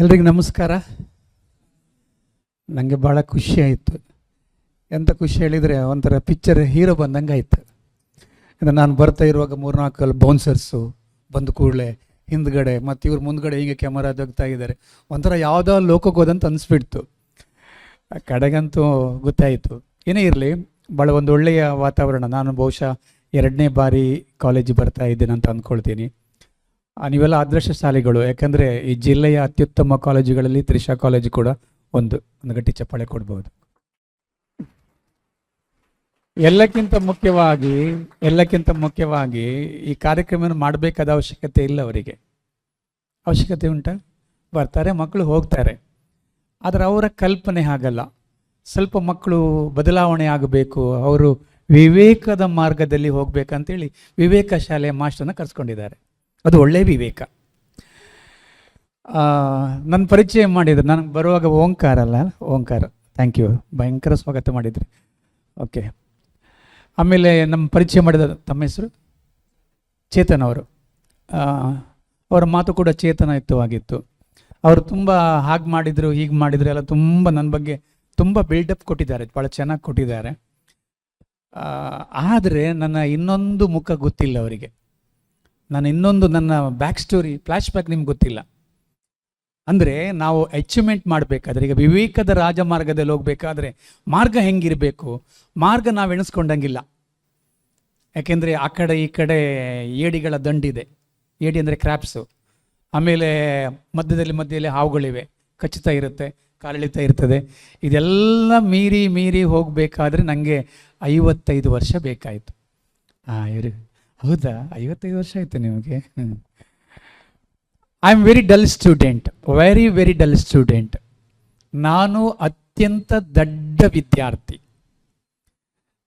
ಎಲ್ರಿಗೂ ನಮಸ್ಕಾರ. ನನಗೆ ಭಾಳ ಖುಷಿ ಆಯಿತು. ಎಂಥ ಖುಷಿ ಹೇಳಿದರೆ ಒಂಥರ ಪಿಕ್ಚರ್ ಹೀರೋ ಬಂದಂಗೆ ಆಯಿತು. ಇದು ನಾನು ಬರ್ತಾ ಇರುವಾಗ 3-4 ಬೌನ್ಸರ್ಸು ಬಂದ ಕೂಡಲೇ ಹಿಂದ್ಗಡೆ ಮತ್ತು ಇವ್ರ ಮುಂದ್ಗಡೆ ಹೀಗೆ ಕ್ಯಾಮರಾ ತೆಗ್ತಾ ಇದ್ದಾರೆ. ಒಂಥರ ಯಾವುದೋ ಲೋಕಕ್ಕೆ ಹೋದಂತ ಅನಿಸ್ಬಿಡ್ತು. ಕಡೆಗಂತೂ ಗೊತ್ತಾಯಿತು. ಏನೇ ಇರಲಿ, ಭಾಳ ಒಂದು ಒಳ್ಳೆಯ ವಾತಾವರಣ. ನಾನು ಬಹುಶಃ 2ನೇ ಬಾರಿ ಕಾಲೇಜಿಗೆ ಬರ್ತಾ ಇದ್ದೀನಿ ಅಂತ ಅಂದ್ಕೊಳ್ತೀನಿ. ನೀವೆಲ್ಲ ಅದೃಷ್ಟಶಾಲಿಗಳು. ಯಾಕಂದರೆ ಈ ಜಿಲ್ಲೆಯ ಅತ್ಯುತ್ತಮ ಕಾಲೇಜುಗಳಲ್ಲಿ ತ್ರಿಷಾ ಕಾಲೇಜು ಕೂಡ ಒಂದು ಗಟ್ಟಿ ಚಪ್ಪಾಳೆ ಕೊಡ್ಬೋದು. ಎಲ್ಲಕ್ಕಿಂತ ಮುಖ್ಯವಾಗಿ ಈ ಕಾರ್ಯಕ್ರಮವನ್ನು ಮಾಡಬೇಕಾದ ಅವಶ್ಯಕತೆ ಇಲ್ಲ. ಅವರಿಗೆ ಅವಶ್ಯಕತೆ ಉಂಟಾ? ಬರ್ತಾರೆ ಮಕ್ಕಳು, ಹೋಗ್ತಾರೆ. ಆದರೆ ಅವರ ಕಲ್ಪನೆ ಹಾಗಲ್ಲ. ಸ್ವಲ್ಪ ಮಕ್ಕಳು ಬದಲಾವಣೆ ಆಗಬೇಕು, ಅವರು ವಿವೇಕದ ಮಾರ್ಗದಲ್ಲಿ ಹೋಗ್ಬೇಕಂತೇಳಿ ವಿವೇಕ ಶಾಲೆಯ ಮಾಸ್ಟರನ್ನ ಕರೆಸ್ಕೊಂಡಿದ್ದಾರೆ. ಅದು ಒಳ್ಳೆಯ ವಿವೇಕ. ನನ್ನ ಪರಿಚಯ ಮಾಡಿದ್ರು ನನಗೆ ಬರುವಾಗ ಓಂಕಾರ ಥ್ಯಾಂಕ್ ಯು, ಭಯಂಕರ ಸ್ವಾಗತ ಮಾಡಿದ್ರಿ. ಓಕೆ. ಆಮೇಲೆ ನಮ್ಮ ಪರಿಚಯ ಮಾಡಿದ ತಮ್ಮ ಹೆಸರು ಚೇತನ್ ಅವರು. ಅವರ ಮಾತು ಕೂಡ ಚೇತನಯುಕ್ತವಾಗಿತ್ತು. ಅವರು ತುಂಬ ಹಾಗೆ ಮಾಡಿದರು, ಹೀಗೆ ಮಾಡಿದರು ಎಲ್ಲ ತುಂಬ ನನ್ನ ಬಗ್ಗೆ ತುಂಬ ಬಿಲ್ಡಪ್ ಕೊಟ್ಟಿದ್ದಾರೆ, ಭಾಳ ಚೆನ್ನಾಗಿ ಕೊಟ್ಟಿದ್ದಾರೆ. ಆದರೆ ನನ್ನ ಇನ್ನೊಂದು ಮುಖ ಗೊತ್ತಿಲ್ಲ ಅವರಿಗೆ. ನನ್ನ ಬ್ಯಾಕ್ ಸ್ಟೋರಿ, ಫ್ಲ್ಯಾಶ್ ಬ್ಯಾಕ್ ನಿಮ್ಗೆ ಗೊತ್ತಿಲ್ಲ. ಅಂದರೆ ನಾವು ಅಚೀವ್ಮೆಂಟ್ ಮಾಡಬೇಕಾದ್ರೆ, ಈಗ ವಿವೇಕದ ರಾಜಮಾರ್ಗದಲ್ಲಿ ಹೋಗಬೇಕಾದ್ರೆ ಮಾರ್ಗ ಹೆಂಗಿರಬೇಕು, ಮಾರ್ಗ ನಾವು ಎಣಿಸ್ಕೊಂಡಂಗಿಲ್ಲ. ಯಾಕೆಂದರೆ ಆ ಕಡೆ ಈ ಕಡೆ ಏಡಿಗಳ ದಂಡಿದೆ. ಏಡಿ ಅಂದರೆ ಕ್ರ್ಯಾಪ್ಸು. ಆಮೇಲೆ ಮಧ್ಯದಲ್ಲಿ ಹಾವುಗಳಿವೆ, ಕಚ್ಚುತ್ತಾ ಇರುತ್ತೆ, ಕಾಲೆಳಿತಾ ಇರ್ತದೆ. ಇದೆಲ್ಲ ಮೀರಿ ಹೋಗಬೇಕಾದ್ರೆ ನನಗೆ 55 ವರ್ಷ ಬೇಕಾಯಿತು. ಹೌದಾ? 55 ವರ್ಷ ಆಯಿತು ನಿಮಗೆ? I am very dull student, very dull student. ನಾನು ಅತ್ಯಂತ ದಡ್ಡ ವಿದ್ಯಾರ್ಥಿ.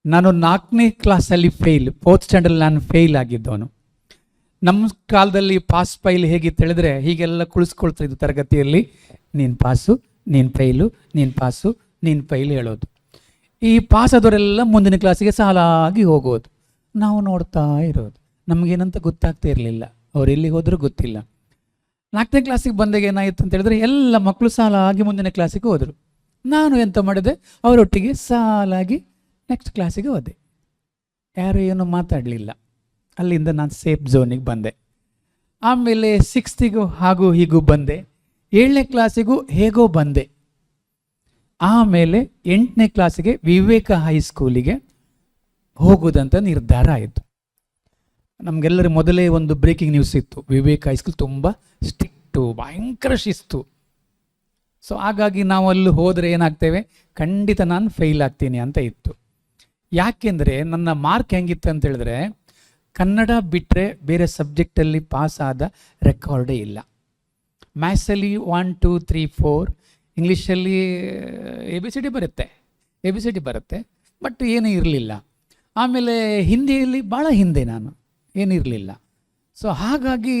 ನಾನು 4ನೇ ಕ್ಲಾಸಲ್ಲಿ ಫೇಲ್, 4th ಸ್ಟ್ಯಾಂಡರ್ಡ್ ನಾನು ಫೇಲ್ ಆಗಿದ್ದವನು. ನಮ್ಮ ಕಾಲದಲ್ಲಿ ಪಾಸ್ ಫೈಲ್ ಹೇಗಿತ್ತು ಹೇಳಿದ್ರೆ, ಹೀಗೆಲ್ಲ ಕುಳಿಸ್ಕೊಳ್ತಾ ಇದ್ದು ತರಗತಿಯಲ್ಲಿ, ನೀನು ಪಾಸು, ನೀನು ಫೈಲು, ನೀನು ಪಾಸು, ನೀನು ಫೈಲ್ ಹೇಳೋದು. ಈ ಪಾಸ್ ಆದವರೆಲ್ಲ ಮುಂದಿನ ಕ್ಲಾಸಿಗೆ ಸಾಲಾಗಿ ಹೋಗೋದು. ನಾವು ನೋಡ್ತಾ ಇರೋದು. ನಮಗೇನಂತ ಗೊತ್ತಾಗ್ತಾ ಇರಲಿಲ್ಲ, ಅವ್ರು ಎಲ್ಲಿಗೆ ಹೋದರೂ ಗೊತ್ತಿಲ್ಲ. 4ನೇ ಕ್ಲಾಸಿಗೆ ಬಂದಾಗ ಏನಾಯಿತು ಅಂತ ಹೇಳಿದ್ರೆ, ಎಲ್ಲ ಮಕ್ಕಳು ಸಾಲಾಗಿ ಮುಂದಿನ ಕ್ಲಾಸಿಗೆ ಹೋದರು. ನಾನು ಎಂತ ಮಾಡಿದೆ, ಅವರೊಟ್ಟಿಗೆ ಸಾಲಾಗಿ ನೆಕ್ಸ್ಟ್ ಕ್ಲಾಸಿಗೆ ಹೋದೆ. ಯಾರು ಏನೂ ಮಾತಾಡಲಿಲ್ಲ. ಅಲ್ಲಿಂದ ನಾನು ಸೇಫ್ ಝೋನಿಗೆ ಬಂದೆ. ಆಮೇಲೆ 6th ಹಾಗೂ ಹೀಗೂ ಬಂದೆ. 7ನೇ ಕ್ಲಾಸಿಗೂ ಹೇಗೋ ಬಂದೆ. ಆಮೇಲೆ 8ನೇ ಕ್ಲಾಸಿಗೆ ವಿವೇಕ ಹೈಸ್ಕೂಲಿಗೆ ಹೋಗೋದಂತ ನಿರ್ಧಾರ ಆಯಿತು. ನಮಗೆಲ್ಲರೂ ಮೊದಲೇ ಒಂದು ಬ್ರೇಕಿಂಗ್ ನ್ಯೂಸ್ ಇತ್ತು, ವಿವೇಕ ಹೈಸ್ಕೂಲ್ ತುಂಬ ಸ್ಟ್ರಿಕ್ಟು, ಭಯಂಕರ ಶಿಸ್ತು. ಸೊ ಹಾಗಾಗಿ ನಾವು ಅಲ್ಲಿ ಹೋದರೆ ಏನಾಗ್ತೇವೆ, ಖಂಡಿತ ನಾನು ಫೇಲ್ ಆಗ್ತೀನಿ ಅಂತ ಇತ್ತು. ಯಾಕೆಂದರೆ ನನ್ನ ಮಾರ್ಕ್ ಹೆಂಗಿತ್ತು ಅಂತ ಹೇಳಿದ್ರೆ, ಕನ್ನಡ ಬಿಟ್ಟರೆ ಬೇರೆ ಸಬ್ಜೆಕ್ಟಲ್ಲಿ ಪಾಸ್ ಆದ ರೆಕಾರ್ಡೇ ಇಲ್ಲ. ಮ್ಯಾಥ್ಸಲ್ಲಿ 1 2 3 4, ಇಂಗ್ಲೀಷಲ್ಲಿ ABCD ಬರುತ್ತೆ, ಬಟ್ ಏನೂ ಇರಲಿಲ್ಲ. ಆಮೇಲೆ ಹಿಂದಿಯಲ್ಲಿ ಭಾಳ ಹಿಂದೆ, ನಾನು ಏನಿರಲಿಲ್ಲ. ಸೊ ಹಾಗಾಗಿ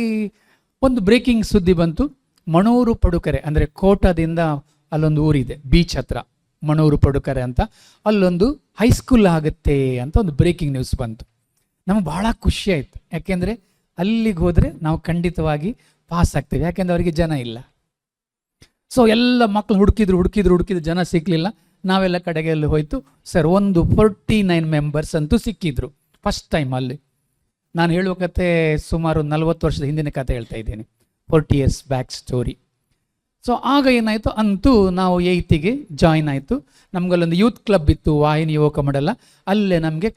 ಒಂದು ಬ್ರೇಕಿಂಗ್ ಸುದ್ದಿ ಬಂತು. ಮಣೂರು ಪಡುಕರೆ ಅಂದರೆ ಕೋಟದಿಂದ ಅಲ್ಲೊಂದು ಊರಿದೆ, ಬೀಚ್ ಹತ್ರ, ಮಣೂರು ಪಡುಕರೆ ಅಂತ, ಅಲ್ಲೊಂದು ಹೈಸ್ಕೂಲ್ ಆಗುತ್ತೆ ಅಂತ ಒಂದು ಬ್ರೇಕಿಂಗ್ ನ್ಯೂಸ್ ಬಂತು. ನಮಗೆ ಭಾಳ ಖುಷಿ ಆಯಿತು. ಯಾಕೆಂದರೆ ಅಲ್ಲಿಗೆ ಹೋದರೆ ನಾವು ಖಂಡಿತವಾಗಿ ಪಾಸ್ ಆಗ್ತೇವೆ. ಯಾಕೆಂದರೆ ಅವರಿಗೆ ಜನ ಇಲ್ಲ. ಸೊ ಎಲ್ಲ ಮಕ್ಕಳು ಹುಡುಕಿದ್ರು, ಜನ ಸಿಕ್ಕಲಿಲ್ಲ. ನಾವೆಲ್ಲ ಕಡೆಗೆ ಅಲ್ಲಿ ಹೋಯ್ತು. ಸರ್, ಒಂದು 49 ಮೆಂಬರ್ಸ್ ಅಂತೂ ಸಿಕ್ಕಿದ್ರು ಫಸ್ಟ್ ಟೈಮ್ ಅಲ್ಲಿ. ನಾನು ಹೇಳುವ ಕತೆ ಸುಮಾರು 40 ವರ್ಷದ ಹಿಂದಿನ ಕತೆ ಹೇಳ್ತಾ ಇದ್ದೇನೆ, 40 years ಬ್ಯಾಕ್ ಸ್ಟೋರಿ. ಸೊ ಆಗ ಏನಾಯಿತು, ಅಂತೂ ನಾವು 8th ಜಾಯಿನ್ ಆಯಿತು. ನಮಗಲ್ಲೊಂದು ಯೂತ್ ಕ್ಲಬ್ ಇತ್ತು, ವಾಹಿನಿ ಯುವಕ ಮಂಡಲ. ಅಲ್ಲೇ ನಮಗೆ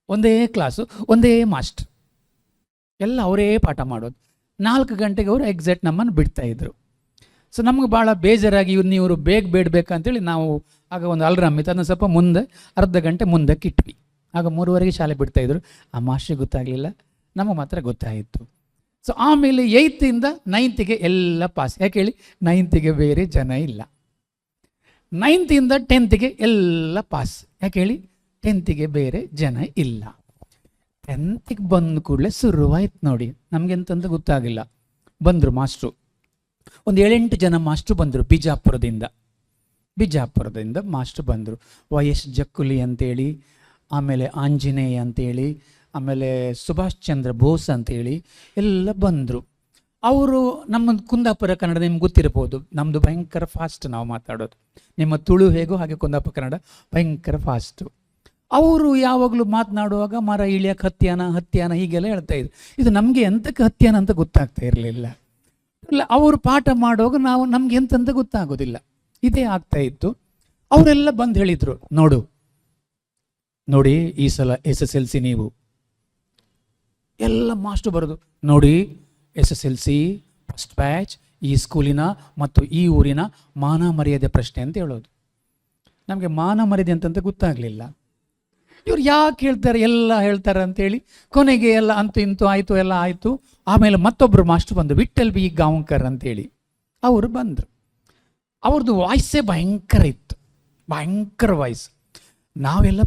ಒಂದೇ ಕ್ಲಾಸು, ಒಂದೇ ಮಾಸ್ಟರ್, ಎಲ್ಲ ಅವರೇ ಪಾಠ ಮಾಡೋದು. 4 ಗಂಟೆಗೆ ಅವರು ಎಕ್ಸಾಕ್ಟ್ ನಮ್ಮನ್ನು ಬಿಡ್ತಾಯಿದ್ರು. ಸೊ ನಮ್ಗೆ ಭಾಳ ಬೇಜಾರಾಗಿ ಇವರು ಬೇಗ ಬೇಡಬೇಕಂತೇಳಿ ನಾವು ಆಗ ಒಂದು ಅಲ್ರಾಮ್ ಇತ್ತು, ಅದನ್ನು ಸ್ವಲ್ಪ ಮುಂದೆ ಅರ್ಧ ಗಂಟೆ ಮುಂದಕ್ಕೆ ಇಟ್ವಿ. ಆಗ 3:30ಗೆ ಶಾಲೆ ಬಿಡ್ತಾಯಿದ್ರು. ಆ ಮಾಸ್ಟ್ರಿಗೆ ಗೊತ್ತಾಗಲಿಲ್ಲ, ನಮಗೆ ಮಾತ್ರ ಗೊತ್ತಾಯಿತು. ಸೊ ಆಮೇಲೆ 8th ಇಂದ 9th ಎಲ್ಲ ಪಾಸ್. ಯಾಕೆ ಹೇಳಿ, 9th ಬೇರೆ ಜನ ಇಲ್ಲ. 9th ಇಂದ 10th ಎಲ್ಲ ಪಾಸ್. ಯಾಕೆ ಹೇಳಿ, 10th ಬೇರೆ ಜನ ಇಲ್ಲ. 10th ಬಂದ ಕೂಡಲೇ ಶುರುವಾಯ್ತು ನೋಡಿ. ನಮಗೆಂತಂದು ಗೊತ್ತಾಗಿಲ್ಲ. ಬಂದರು ಮಾಸ್ಟ್ರು, ಒಂದು 7-8 ಜನ ಮಾಸ್ಟ್ರು ಬಂದರು ಬಿಜಾಪುರದಿಂದ ಮಾಸ್ಟ್ರು ಬಂದರು. YS ಜಕ್ಕುಲಿ ಅಂತೇಳಿ, ಆಮೇಲೆ ಆಂಜನೇಯ ಅಂತೇಳಿ, ಆಮೇಲೆ ಸುಭಾಷ್ ಚಂದ್ರ ಬೋಸ್ ಅಂತೇಳಿ ಎಲ್ಲ ಬಂದರು. ಅವರು ನಮ್ಮ ಕುಂದಾಪುರ ಕನ್ನಡ ನಿಮ್ಗೆ ಗೊತ್ತಿರ್ಬೋದು, ನಮ್ಮದು ಭಯಂಕರ ಫಾಸ್ಟ್ ನಾವು ಮಾತಾಡೋದು. ನಿಮ್ಮ ತುಳು ಹೇಗೋ ಹಾಗೆ ಕುಂದಾಪುರ ಕನ್ನಡ ಭಯಂಕರ ಫಾಸ್ಟು. ಅವರು ಯಾವಾಗಲೂ ಮಾತನಾಡುವಾಗ ಮರ ಇಳಿಯಕ್ಕೆ ಹತ್ಯಾನ ಹೀಗೆಲ್ಲ ಹೇಳ್ತಾ ಇದ್ರು. ಇದು ನಮಗೆ ಎಂತಕ್ಕೆ ಹತ್ಯಾನ ಅಂತ ಗೊತ್ತಾಗ್ತಾ ಇರಲಿಲ್ಲ. ಇಲ್ಲ, ಅವರು ಪಾಠ ಮಾಡುವಾಗ ನಮ್ಗೆ ಎಂತಂತ ಗೊತ್ತಾಗೋದಿಲ್ಲ. ಇದೇ ಆಗ್ತಾ ಇತ್ತು. ಅವರೆಲ್ಲ ಬಂದು ಹೇಳಿದರು, ನೋಡಿ ಈ ಸಲ SSLC ನೀವು ಎಲ್ಲ ಮಾಸ್ಟರ್ ಬರೋದು ನೋಡಿ, SSLC ಫಸ್ಟ್ ಬ್ಯಾಚ್ ಈ ಸ್ಕೂಲಿನ ಮತ್ತು ಈ ಊರಿನ ಮಾನ ಮರ್ಯಾದೆ ಪ್ರಶ್ನೆ ಅಂತ ಹೇಳೋದು. ನಮಗೆ ಮಾನ ಮರ್ಯಾದೆ ಅಂತಂತ ಗೊತ್ತಾಗಲಿಲ್ಲ. ಇವ್ರು ಯಾಕೆ ಹೇಳ್ತಾರೆ, ಎಲ್ಲ ಹೇಳ್ತಾರೆ ಅಂತೇಳಿ ಕೊನೆಗೆ ಎಲ್ಲ ಅಂತೂ ಇಂತೂ ಆಯಿತು, ಎಲ್ಲ ಆಯಿತು. ಆಮೇಲೆ ಮತ್ತೊಬ್ಬರು ಮಾಸ್ಟರ್ ಬಂದು, ವಿಠಲ್ ಬಿ ಗಾಂವ್ಕರ್ ಅಂತೇಳಿ ಅವರು ಬಂದರು. ಅವ್ರದ್ದು ವಾಯ್ಸೇ ಭಯಂಕರ ಇತ್ತು, ಭಯಂಕರ ವಾಯ್ಸ್. ನಾವೆಲ್ಲ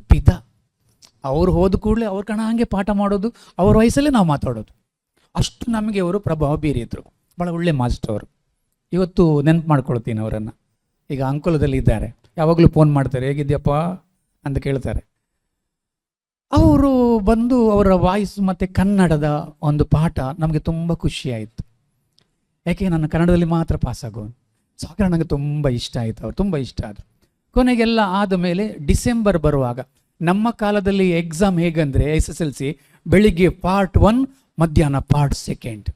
ಅವ್ರು ಹೋದ ಕೂಡಲೇ ಅವ್ರ ಕಣ ಹಾಗೆ ಪಾಠ ಮಾಡೋದು, ಅವ್ರ ವಯಸ್ಸಲ್ಲೇ ನಾವು ಮಾತಾಡೋದು. ಅಷ್ಟು ನಮಗೆ ಅವರು ಪ್ರಭಾವ ಬೀರಿದ್ರು. ಭಾಳ ಒಳ್ಳೆ ಮಾಸ್ಟರ್ ಅವರು. ಇವತ್ತು ನೆನಪು ಮಾಡ್ಕೊಳ್ತೀನಿ ಅವರನ್ನು. ಈಗ ಅಂಕೋಲದಲ್ಲಿ ಇದ್ದಾರೆ, ಯಾವಾಗಲೂ ಫೋನ್ ಮಾಡ್ತಾರೆ, ಹೇಗಿದ್ಯಪ್ಪ ಅಂತ ಕೇಳ್ತಾರೆ. ಅವರು ಬಂದು ಅವರ ವಾಯ್ಸ್ ಮತ್ತು ಕನ್ನಡದ ಒಂದು ಪಾಠ ನಮಗೆ ತುಂಬ ಖುಷಿಯಾಯಿತು. ಯಾಕೆ ನನ್ನ ಕನ್ನಡದಲ್ಲಿ ಮಾತ್ರ ಪಾಸಾಗೋನು, ಸಾಗರ ನನಗೆ ತುಂಬ ಇಷ್ಟ ಆಯಿತು. ಅವ್ರು ತುಂಬ ಇಷ್ಟ ಆದರು. ಕೊನೆಗೆಲ್ಲ ಆದ ಮೇಲೆ ಡಿಸೆಂಬರ್ ಬರುವಾಗ, ನಮ್ಮ ಕಾಲದಲ್ಲಿ ಎಕ್ಸಾಮ್ ಹೇಗಂದರೆ SSLC ಬೆಳಿಗ್ಗೆ ಪಾರ್ಟ್ 1, ಮಧ್ಯಾಹ್ನ ಪಾರ್ಟ್ 2,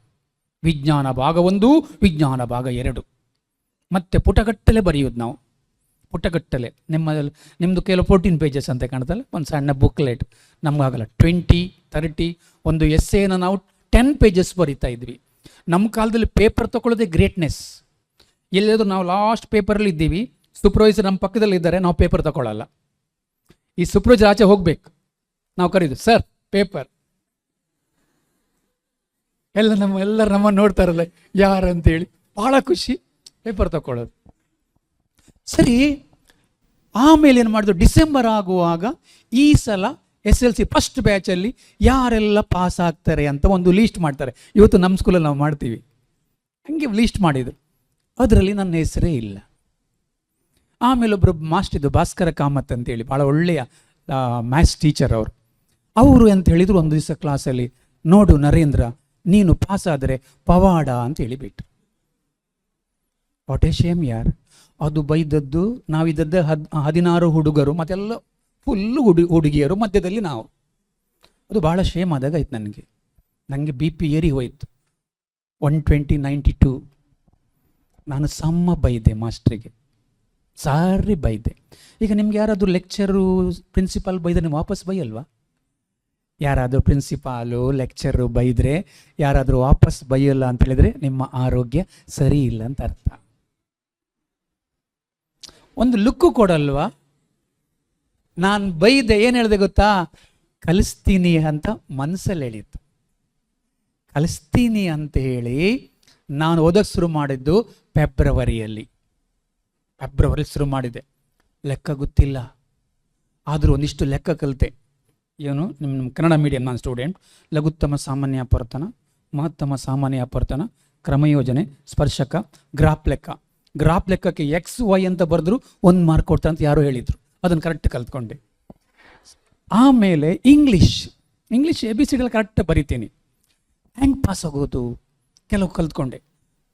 ವಿಜ್ಞಾನ ಭಾಗ 1, ವಿಜ್ಞಾನ ಭಾಗ 2, ಮತ್ತು ಪುಟಗಟ್ಟಲೆ ಬರೆಯೋದು ನಾವು, ಪುಟಗಟ್ಟಲೆ. ನಿಮ್ಮದು ಕೆಲವು 14 ಪೇಜಸ್ ಅಂತ ಕಾಣ್ತಲ್ಲ, ಒಂದು ಸಣ್ಣ ಬುಕ್ಲೆಟ್. ನಮಗಾಗಲ್ಲ 20, 30. ಒಂದು ಎಸ್ಸೇನ ನಾವು 10 ಪೇಜಸ್ ಬರಿತಾ ಇದ್ವಿ. ನಮ್ಮ ಕಾಲದಲ್ಲಿ ಪೇಪರ್ ತಗೊಳ್ಳೋದೇ ಗ್ರೇಟ್ನೆಸ್. ಎಲ್ಲಾದರೂ ನಾವು ಲಾಸ್ಟ್ ಪೇಪರಲ್ಲಿ ಇದ್ದೀವಿ, ಸೂಪರ್ವೈಸರ್ ನಮ್ಮ ಪಕ್ಕದಲ್ಲಿ ಇದ್ದಾರೆ, ನಾವು ಪೇಪರ್ ತಗೊಳ್ಳಲ್ಲ. ಈ ಸೂಪರ್ವೈಸರ್ ಆಚೆ ಹೋಗ್ಬೇಕು, ನಾವು ಕರೀದು ಸರ್ ಪೇಪರ್. ಎಲ್ಲರೂ ನಮ್ಮನ್ನು ನೋಡ್ತಾರಲ್ಲ ಯಾರಂತೇಳಿ, ಭಾಳ ಖುಷಿ ಪೇಪರ್ ತಗೊಳ್ಳೋದು. ಸರಿ, ಆಮೇಲೆ ಏನು ಮಾಡಿದ್ರು, ಡಿಸೆಂಬರ್ ಆಗುವಾಗ ಈ ಸಲ SSLC ಫಸ್ಟ್ ಬ್ಯಾಚಲ್ಲಿ ಯಾರೆಲ್ಲ ಪಾಸ್ ಆಗ್ತಾರೆ ಅಂತ ಒಂದು ಲೀಸ್ಟ್ ಮಾಡ್ತಾರೆ. ಇವತ್ತು ನಮ್ಮ ಸ್ಕೂಲಲ್ಲಿ ನಾವು ಮಾಡ್ತೀವಿ, ಹಂಗೆ ಲೀಸ್ಟ್ ಮಾಡಿದರು. ಅದರಲ್ಲಿ ನನ್ನ ಹೆಸರೇ ಇಲ್ಲ. ಆಮೇಲೆ ಒಬ್ಬರು ಮಾಸ್ಟರ್ ಇದ್ದು, ಭಾಸ್ಕರ ಕಾಮತ್ ಅಂತೇಳಿ, ಭಾಳ ಒಳ್ಳೆಯ ಮ್ಯಾಥ್ಸ್ ಟೀಚರ್ ಅವರು ಅಂತ ಹೇಳಿದರು ಒಂದು ದಿವಸ ಕ್ಲಾಸಲ್ಲಿ, ನೋಡು ನರೇಂದ್ರ, ನೀನು ಪಾಸಾದರೆ ಪವಾಡ ಅಂತ ಹೇಳಿಬಿಟ್ಟು. ವಾಟ್ ಎ ಶೇಮ್ ಯಾರ್. ಅದು ಬೈದದ್ದು ನಾವಿದ್ದದ್ದು 16 ಹುಡುಗರು, ಮತ್ತೆಲ್ಲ ಫುಲ್ಲು ಹುಡುಗಿಯರು, ಮಧ್ಯದಲ್ಲಿ ನಾವು. ಅದು ಭಾಳ ಶೇಮ್ ಆದಾಗ ಆಯ್ತು ನನಗೆ BP ಏರಿ ಹೋಯಿತು, 120/92. ನಾನು ಸಮ್ಮ ಬೈದೆ ಮಾಸ್ಟ್ರಿಗೆ, ಸಾರಿ ಬೈದೆ. ಈಗ ನಿಮ್ಗೆ ಯಾರಾದರೂ ಲೆಕ್ಚರು ಪ್ರಿನ್ಸಿಪಾಲ್ ಬೈದರೆ ನೀವು ವಾಪಸ್ ಬೈಯಲ್ವಾ? ಯಾರಾದರೂ ಪ್ರಿನ್ಸಿಪಾಲು ಲೆಕ್ಚರು ಬೈದರೆ ಯಾರಾದರೂ ವಾಪಸ್ ಬೈಯಲ್ಲ ಅಂತ ಹೇಳಿದರೆ ನಿಮ್ಮ ಆರೋಗ್ಯ ಸರಿ ಇಲ್ಲ ಅಂತ ಅರ್ಥ. ಒಂದು ಲುಕ್ಕು ಕೊಡಲ್ವಾ? ನಾನು ಬೈದೆ, ಏನು ಹೇಳಿದೆ ಗೊತ್ತಾ? ಕಲಿಸ್ತೀನಿ ಅಂತ ಮನಸ್ಸಲ್ಲಿ ಹೇಳಿತ್ತು. ಕಲಿಸ್ತೀನಿ ಅಂತ ಹೇಳಿ ನಾನು ಓದೋಕ್ಕೆ ಶುರು ಮಾಡಿದ್ದು ಫೆಬ್ರವರಿಯಲ್ಲಿ ಶುರು ಮಾಡಿದೆ. ಲೆಕ್ಕ ಗೊತ್ತಿಲ್ಲ, ಆದರೂ ಒಂದಿಷ್ಟು ಲೆಕ್ಕ ಕಲಿತೆ. ಏನು, ನಿಮ್ಮ ಕನ್ನಡ ಮೀಡಿಯಂ ನಾನು ಸ್ಟೂಡೆಂಟ್. ಲಘುತ್ತಮ ಸಾಮಾನ್ಯ ಅಪವರ್ತನ, ಮಹತ್ತಮ ಸಾಮಾನ್ಯ ಅಪವರ್ತನ, ಕ್ರಮಯೋಜನೆ, ಸ್ಪರ್ಶಕ, ಗ್ರಾಫ್ ಲೆಕ್ಕಕ್ಕೆ XY ಅಂತ ಬರೆದ್ರು 1 ಮಾರ್ಕ್ ಕೊಡ್ತಾ ಅಂತ ಯಾರೋ ಹೇಳಿದರು, ಅದನ್ನು ಕರೆಕ್ಟ್ ಕಲ್ತ್ಕೊಂಡೆ. ಆಮೇಲೆ ಇಂಗ್ಲೀಷ್ ABCD ಕರೆಕ್ಟ್ ಬರಿತೀನಿ. ಹೆಂಗೆ ಪಾಸ್ ಆಗೋದು ಕೆಲವು ಕಲ್ತ್ಕೊಂಡೆ.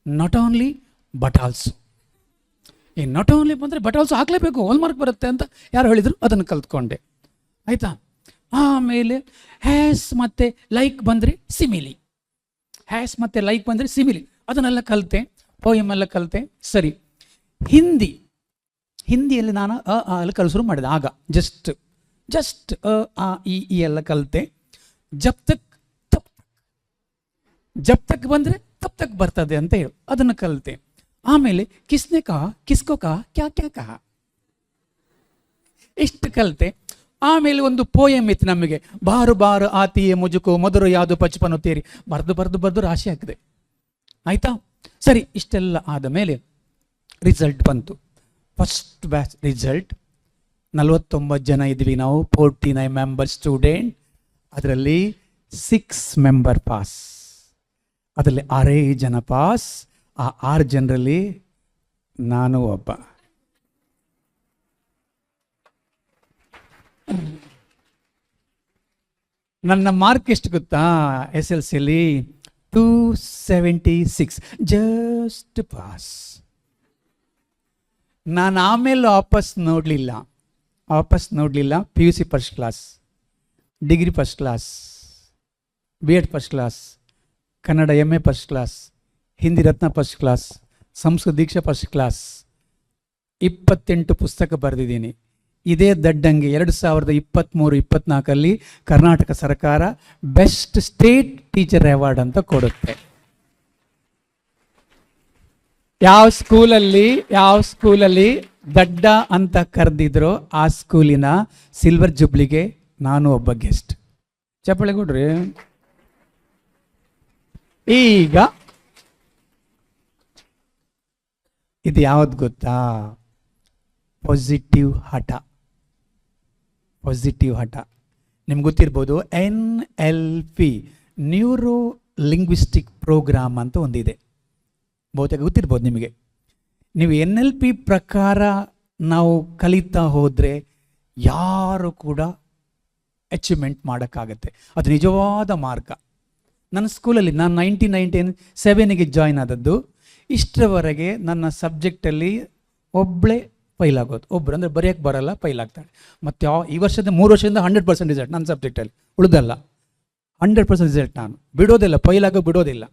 Not only but also. ಈ ನಾಟ್ ಓನ್ಲಿ ಬಂದರೆ ಬಟ್ ಆಲ್ಸೋ ಹಾಕಲೇಬೇಕು, 1 ಮಾರ್ಕ್ ಬರುತ್ತೆ ಅಂತ ಯಾರು ಹೇಳಿದರು, ಅದನ್ನು ಕಲ್ತ್ಕೊಂಡೆ. ಆಯಿತಾ? ಆಮೇಲೆ ಹ್ಯಾಸ್ ಮತ್ತು ಲೈಕ್ ಬಂದರೆ ಸಿಮಿಲಿ, ಅದನ್ನೆಲ್ಲ ಕಲಿತೆ. ಪೋಯಮ್ ಎಲ್ಲ ಕಲಿತೆ. ಸರಿ, ಹಿಂದಿಯಲ್ಲಿ ನಾನು ಅಲ್ಲಿ ಕಲಿಸರು ಮಾಡಿದೆ. ಆಗ ಜಸ್ಟ್ ಈ ಎಲ್ಲ ಕಲಿತೆ. ಜಬ್ ತಕ್ ಬಂದರೆ ತಬ್ ತಕ್ ಬರ್ತದೆ ಅಂತ ಹೇಳಿ ಅದನ್ನು ಕಲಿತೆ. ಆಮೇಲೆ ಕಿಸ್ನೆ ಕಹಾ, ಕಿಸ್ಕೋ ಕಹಾ, ಕ್ಯಾ ಕಹಾ, ಇಷ್ಟು ಕಲಿತೆ. ಆಮೇಲೆ ಒಂದು ಪೋಯಮ್ ಇತ್ತು ನಮಗೆ, ಬಾರು ಬಾರು ಆತಿಯೇ ಮುಜುಕೋ ಮೊದಲು ಯಾವುದು ಪಚಪನು ತೇರಿ, ಬರೆದು ರಾಶಿ ಹಾಕಿದೆ. ಆಯಿತಾ? ಸರಿ, ಇಷ್ಟೆಲ್ಲ ಆದ ಮೇಲೆ ರಿಸಲ್ಟ್ ಬಂತು. ಫಸ್ಟ್ ಬ್ಯಾಚ್ ರಿಸಲ್ಟ್ 49 ಜನ ಇದ್ವಿ ನಾವು, 49 ಮೆಂಬರ್ ಸ್ಟೂಡೆಂಟ್. ಅದರಲ್ಲಿ 6 ಮೆಂಬರ್ ಪಾಸ್, ಅದರಲ್ಲಿ 6 ಜನ ಪಾಸ್. ಆ 6 ಜನರಲ್ಲಿ ನಾನು ಒಬ್ಬ. ನನ್ನ ಮಾರ್ಕ್ ಎಷ್ಟು ಗೊತ್ತಾ? SSLCಯಲ್ಲಿ 276, ಜಸ್ಟ್ ಪಾಸ್. ನಾನು ಆಮೇಲೆ ವಾಪಸ್ ನೋಡಲಿಲ್ಲ. P U C first class, degree first class, B Ed first class, Kannada MA first class, Hindi Ratna first class, Sanskrit Diksha first class, 28 ಪುಸ್ತಕ ಬರೆದಿದ್ದೀನಿ. ಇದೇ ದಡ್ಡಂಗೆ 2023-24 ಕರ್ನಾಟಕ ಸರ್ಕಾರ ಬೆಸ್ಟ್ ಸ್ಟೇಟ್ ಟೀಚರ್ ಅವಾರ್ಡ್ ಅಂತ ಕೊಡುತ್ತೆ. ಯಾವ ಸ್ಕೂಲಲ್ಲಿ ದಡ್ಡ ಅಂತ ಕರೆದಿದ್ರೋ ಆ ಸ್ಕೂಲಿನ ಸಿಲ್ವರ್ ಜುಬ್ಲಿಗೆ ನಾನು ಒಬ್ಬ ಗೆಸ್ಟ್. ಚಪ್ಪಾಳೆ ಕೊಡ್ರಿ. ಈಗ ಇದು ಯಾವ್ದು ಗೊತ್ತಾ? ಪಾಸಿಟಿವ್ ಹಠ. ನಿಮ್ಗೆ ಗೊತ್ತಿರ್ಬೋದು, NLP, ನ್ಯೂರೋ ಲಿಂಗ್ವಿಸ್ಟಿಕ್ ಪ್ರೋಗ್ರಾಮ್ ಅಂತ ಒಂದಿದೆ. ಬಹುತೇಕ ಗೊತ್ತಿರ್ಬೋದು ನಿಮಗೆ. ನೀವು NLP ಪ್ರಕಾರ ನಾವು ಕಲಿತಾ ಹೋದರೆ ಯಾರು ಕೂಡ ಅಚೀವ್ಮೆಂಟ್ ಮಾಡೋಕ್ಕಾಗತ್ತೆ. ಅದು ನಿಜವಾದ ಮಾರ್ಗ. ನನ್ನ ಸ್ಕೂಲಲ್ಲಿ ನಾನು 1997 ಜಾಯ್ನ್ ಆದದ್ದು. ಇಷ್ಟರವರೆಗೆ ನನ್ನ ಸಬ್ಜೆಕ್ಟಲ್ಲಿ ಒಬ್ಬಳೇ ಫೈಲ್ ಆಗೋದು. ಒಬ್ಬರು ಅಂದರೆ ಬರೆಯೋಕ್ಕೆ ಬರಲ್ಲ, ಫೈಲ್ ಆಗ್ತಾಳೆ. ಮತ್ತು ಈ ವರ್ಷದ 3 ವರ್ಷದಿಂದ 100% ರಿಸಲ್ಟ್ ನನ್ನ ಸಬ್ಜೆಕ್ಟಲ್ಲಿ. ಉಳಿದಲ್ಲ 100% ರಿಸಲ್ಟ್. ನಾನು ಬಿಡೋದಿಲ್ಲ, ಫೈಲ್ ಆಗೋ ಬಿಡೋದಿಲ್ಲ.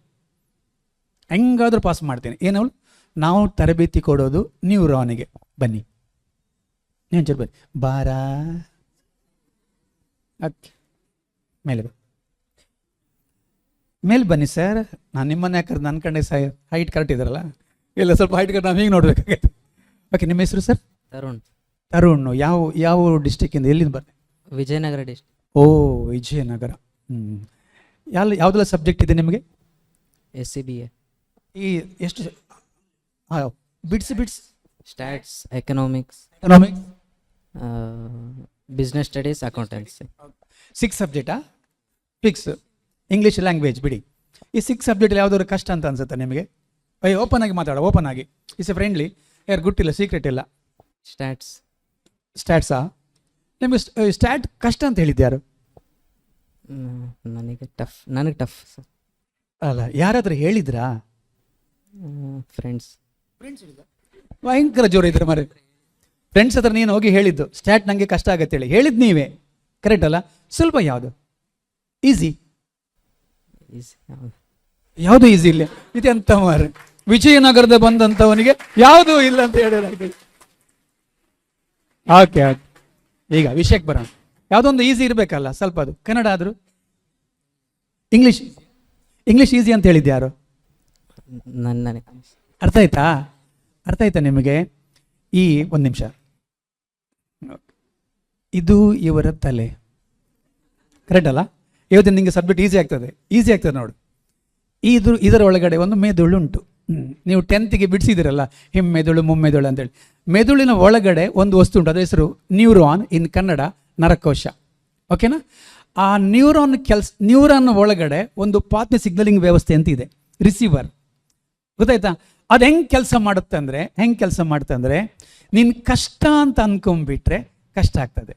ಹೆಂಗಾದರೂ ಪಾಸ್ ಮಾಡ್ತೀನಿ. ಏನವಳು ನಾವು ತರಬೇತಿ ಕೊಡೋದು ನ್ಯೂರಾನಿಗೆ. ಬನ್ನಿ ನೀವು ಬನ್ನಿ, ಬಾರ ಓಕೆ, ಮೇಲೆ ಬನ್ನಿ ಸರ್. ನಾನು ನಿಮ್ಮನ್ನ ಯಾಕಂದ್ರೆ ನನ್ನ ಕಡೆ ಹೈಟ್ ಕರೆಕ್ಟ್ ಇದ್ದಾರಲ್ಲ, ಇಲ್ಲ ಸ್ವಲ್ಪ ಹೈಟ್ ಕರೆಕ್ಟ್ ನಾವು ಹೀಗೆ ನೋಡ್ಬೇಕಾಗತ್ತೆ. ಓಕೆ, ನಿಮ್ಮ ಹೆಸರು ಸರ್? ತರುಣ್. ಯಾವ ಡಿಸ್ಟಿಕ್ಕಿಂದ, ಎಲ್ಲಿಂದ ಬರ್ತೀನಿ? ವಿಜಯನಗರ ಡಿಸ್ಟ್ರಿಕ್ಟ್. ಓ, ವಿಜಯನಗರ. ಯಾವುದೆಲ್ಲ ಸಬ್ಜೆಕ್ಟ್ ಇದೆ ನಿಮಗೆ? SCBA. ಈ ಎಷ್ಟು bits? Stats, economics, business studies, accountancy. 6 ಸಬ್ಜೆಕ್ಟಾ? ಫಿಕ್ಸ್. ಇಂಗ್ಲೀಷ್ ಲ್ಯಾಂಗ್ವೇಜ್ ಬಿಡಿ. ಈ 6 ಸಬ್ಜೆಕ್ಟಲ್ಲಿ ಯಾವುದಾದ್ರು ಕಷ್ಟ ಅಂತ ಅನ್ಸುತ್ತೆ ನಿಮಗೆ? ಓಪನ್ ಆಗಿ ಮಾತಾಡ, ಓಪನ್ ಆಗಿ. ಇಸ್ ಎ ಫ್ರೆಂಡ್ಲಿ, ಯಾರು ಗುಟ್ಟಿಲ್ಲ, ಸೀಕ್ರೆಟ್ ಇಲ್ಲ. ಸ್ಟ್ಯಾಟ್ಸಾ? ನಿಮಗೆ ಸ್ಟ್ಯಾಟ್ ಕಷ್ಟ ಅಂತ ಹೇಳಿದ್ಯಾರು? ನನಗೆ ಟಫ್ ಅಲ್ಲ, ಯಾರಾದ್ರೂ ಹೇಳಿದ್ರಾ? ಫ್ರೆಂಡ್ಸ್ ಭಯಂಕರ ಜೋರು ಇದ್ರೆ ಮಾರೆ. ಫ್ರೆಂಡ್ಸ್ ಹತ್ರ ನೀನು ಹೋಗಿ ಹೇಳಿದ್ದು ಸ್ಟ್ಯಾಟ್ ನನಗೆ ಕಷ್ಟ ಆಗತ್ತೆ ಹೇಳಿ ಹೇಳಿದ್ ನೀವೇ, ಕರೆಕ್ಟ್ ಅಲ್ಲ? ಸ್ವಲ್ಪ ಯಾವುದು ಈಸಿ? ಯಾವುದು ಈಸಿ ಇಲ್ಲ. ಇದೆ ಅಂತ ಮಾರೆ, ವಿಜಯನಗರದ ಬಂದಂಥವನಿಗೆ ಯಾವುದೂ ಇಲ್ಲ ಅಂತ ಹೇಳಲಾಗಿದೆ. ಓಕೆ, ಈಗ ವಿಷಯಕ್ಕೆ ಬರೋಣ. ಯಾವುದೊಂದು ಈಸಿ ಇರಬೇಕಲ್ಲ ಸ್ವಲ್ಪ. ಅದು ಕನ್ನಡ ಆದರೂ ಇಂಗ್ಲೀಷ್ ಈಸಿ ಅಂತ ಹೇಳಿದ್ದು ಯಾರು? ಅರ್ಥ ಆಯ್ತಾ ನಿಮಗೆ? ಒಂದು ನಿಮಿಷ. ಇದು ಇವರ ತಲೆ, ಕರೆಕ್ಟ್ ಅಲ್ಲ? ಇವತ್ತು ನಿಮಗೆ ಸಬ್ಜೆಕ್ಟ್ ಈಸಿ ಆಗ್ತದೆ ನೋಡು. ಇದರ ಒಳಗಡೆ ಒಂದು ಮೆದುಳು ಉಂಟು. ನೀವು 10th ಬಿಡಿಸಿದಿರಲ್ಲ, ಹಿಮ್ಮೆದುಳು ಮುಮ್ಮೆದುಳು ಅಂತೇಳಿ. ಮೆದುಳಿನ ಒಳಗಡೆ ಒಂದು ವಸ್ತು ಉಂಟು, ಅದರ ಹೆಸರು ನ್ಯೂರಾನ್, ಇನ್ ಕನ್ನಡ ನರಕೋಶ. ಓಕೆನಾ? ಆ ನ್ಯೂರಾನ್ ಒಳಗಡೆ ಒಂದು ಪಾತ್ನೆ ಸಿಗ್ನಲಿಂಗ್ ವ್ಯವಸ್ಥೆ ಅಂತ ಇದೆ, ರಿಸೀವರ್. ಗೊತ್ತಾಯ್ತಾ? ಅದು ಹೆಂಗೆ ಕೆಲಸ ಮಾಡುತ್ತೆ ಅಂದರೆ ನೀನು ಕಷ್ಟ ಅಂತ ಅಂದ್ಕೊಂಡ್ಬಿಟ್ರೆ ಕಷ್ಟ ಆಗ್ತದೆ,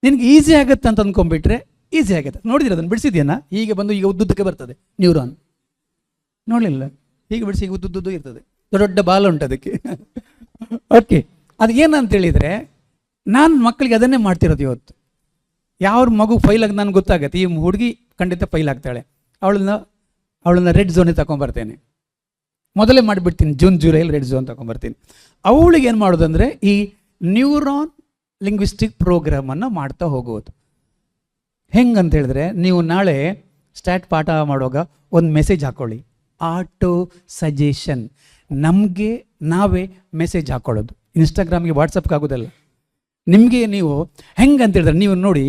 ನಿನಗೆ ಈಸಿ ಆಗುತ್ತೆ ಅಂತ ಅಂದ್ಕೊಂಡ್ಬಿಟ್ರೆ ಈಸಿ ಆಗುತ್ತೆ. ನೋಡಿದ್ರೆ ಅದನ್ನು ಬಿಡಿಸಿದ್ಯಾನ? ಹೀಗೆ ಬಂದು ಈಗ ಉದ್ದುದ್ದಕ್ಕೆ ಬರ್ತದೆ ನ್ಯೂರಾನ್. ನೋಡಲಿಲ್ಲ? ಹೀಗೆ ಬಿಡಿಸಿ ಈಗ ಉದ್ದುದ್ದು ಇರ್ತದೆ, ದೊಡ್ಡ ಬಾಲ ಉಂಟು ಅದಕ್ಕೆ. ಓಕೆ, ಅದು ಏನಂತ ಹೇಳಿದರೆ ನಾನು ಮಕ್ಕಳಿಗೆ ಅದನ್ನೇ ಮಾಡ್ತಿರೋದು ಇವತ್ತು. ಯಾವ ಮಗು ಫೈಲ್ ಆಗಿ ನನಗೆ ಗೊತ್ತಾಗತ್ತೆ, ಈ ಹುಡುಗಿ ಖಂಡಿತ ಫೈಲ್ ಆಗ್ತಾಳೆ, ಅವಳನ್ನ ರೆಡ್ ಝೋನಿಗೆ ತಗೊಂಡ್ಬರ್ತೇನೆ. ಮೊದಲೇ ಮಾಡಿಬಿಡ್ತೀನಿ, ಜುಲೈಲಿ ರೆಡ್ ಝೋನ್ ತಗೊಂಡ್ಬರ್ತೀನಿ. ಅವಳಿಗೆ ಏನು ಮಾಡೋದಂದರೆ ಈ ನ್ಯೂರಾನ್ ಲಿಂಗ್ವಿಸ್ಟಿಕ್ ಪ್ರೋಗ್ರಾಮನ್ನು ಮಾಡ್ತಾ ಹೋಗುವುದು. ಹೆಂಗಂತ ಹೇಳಿದ್ರೆ, ನೀವು ನಾಳೆ ಸ್ಟ್ಯಾಟ್ ಪಾಠ ಮಾಡುವಾಗ ಒಂದು ಮೆಸೇಜ್ ಹಾಕ್ಕೊಳ್ಳಿ, ಆಟೋ ಸಜೆಷನ್. ನಮಗೆ ನಾವೇ ಮೆಸೇಜ್ ಹಾಕ್ಕೊಳ್ಳೋದು, ಇನ್ಸ್ಟಾಗ್ರಾಮ್ಗೆ ವಾಟ್ಸಪ್ಗೆ ಆಗೋದಲ್ಲ. ನಿಮಗೆ ನೀವು ಹೆಂಗಂತ ಹೇಳಿದ್ರೆ, ನೀವು ನೋಡಿ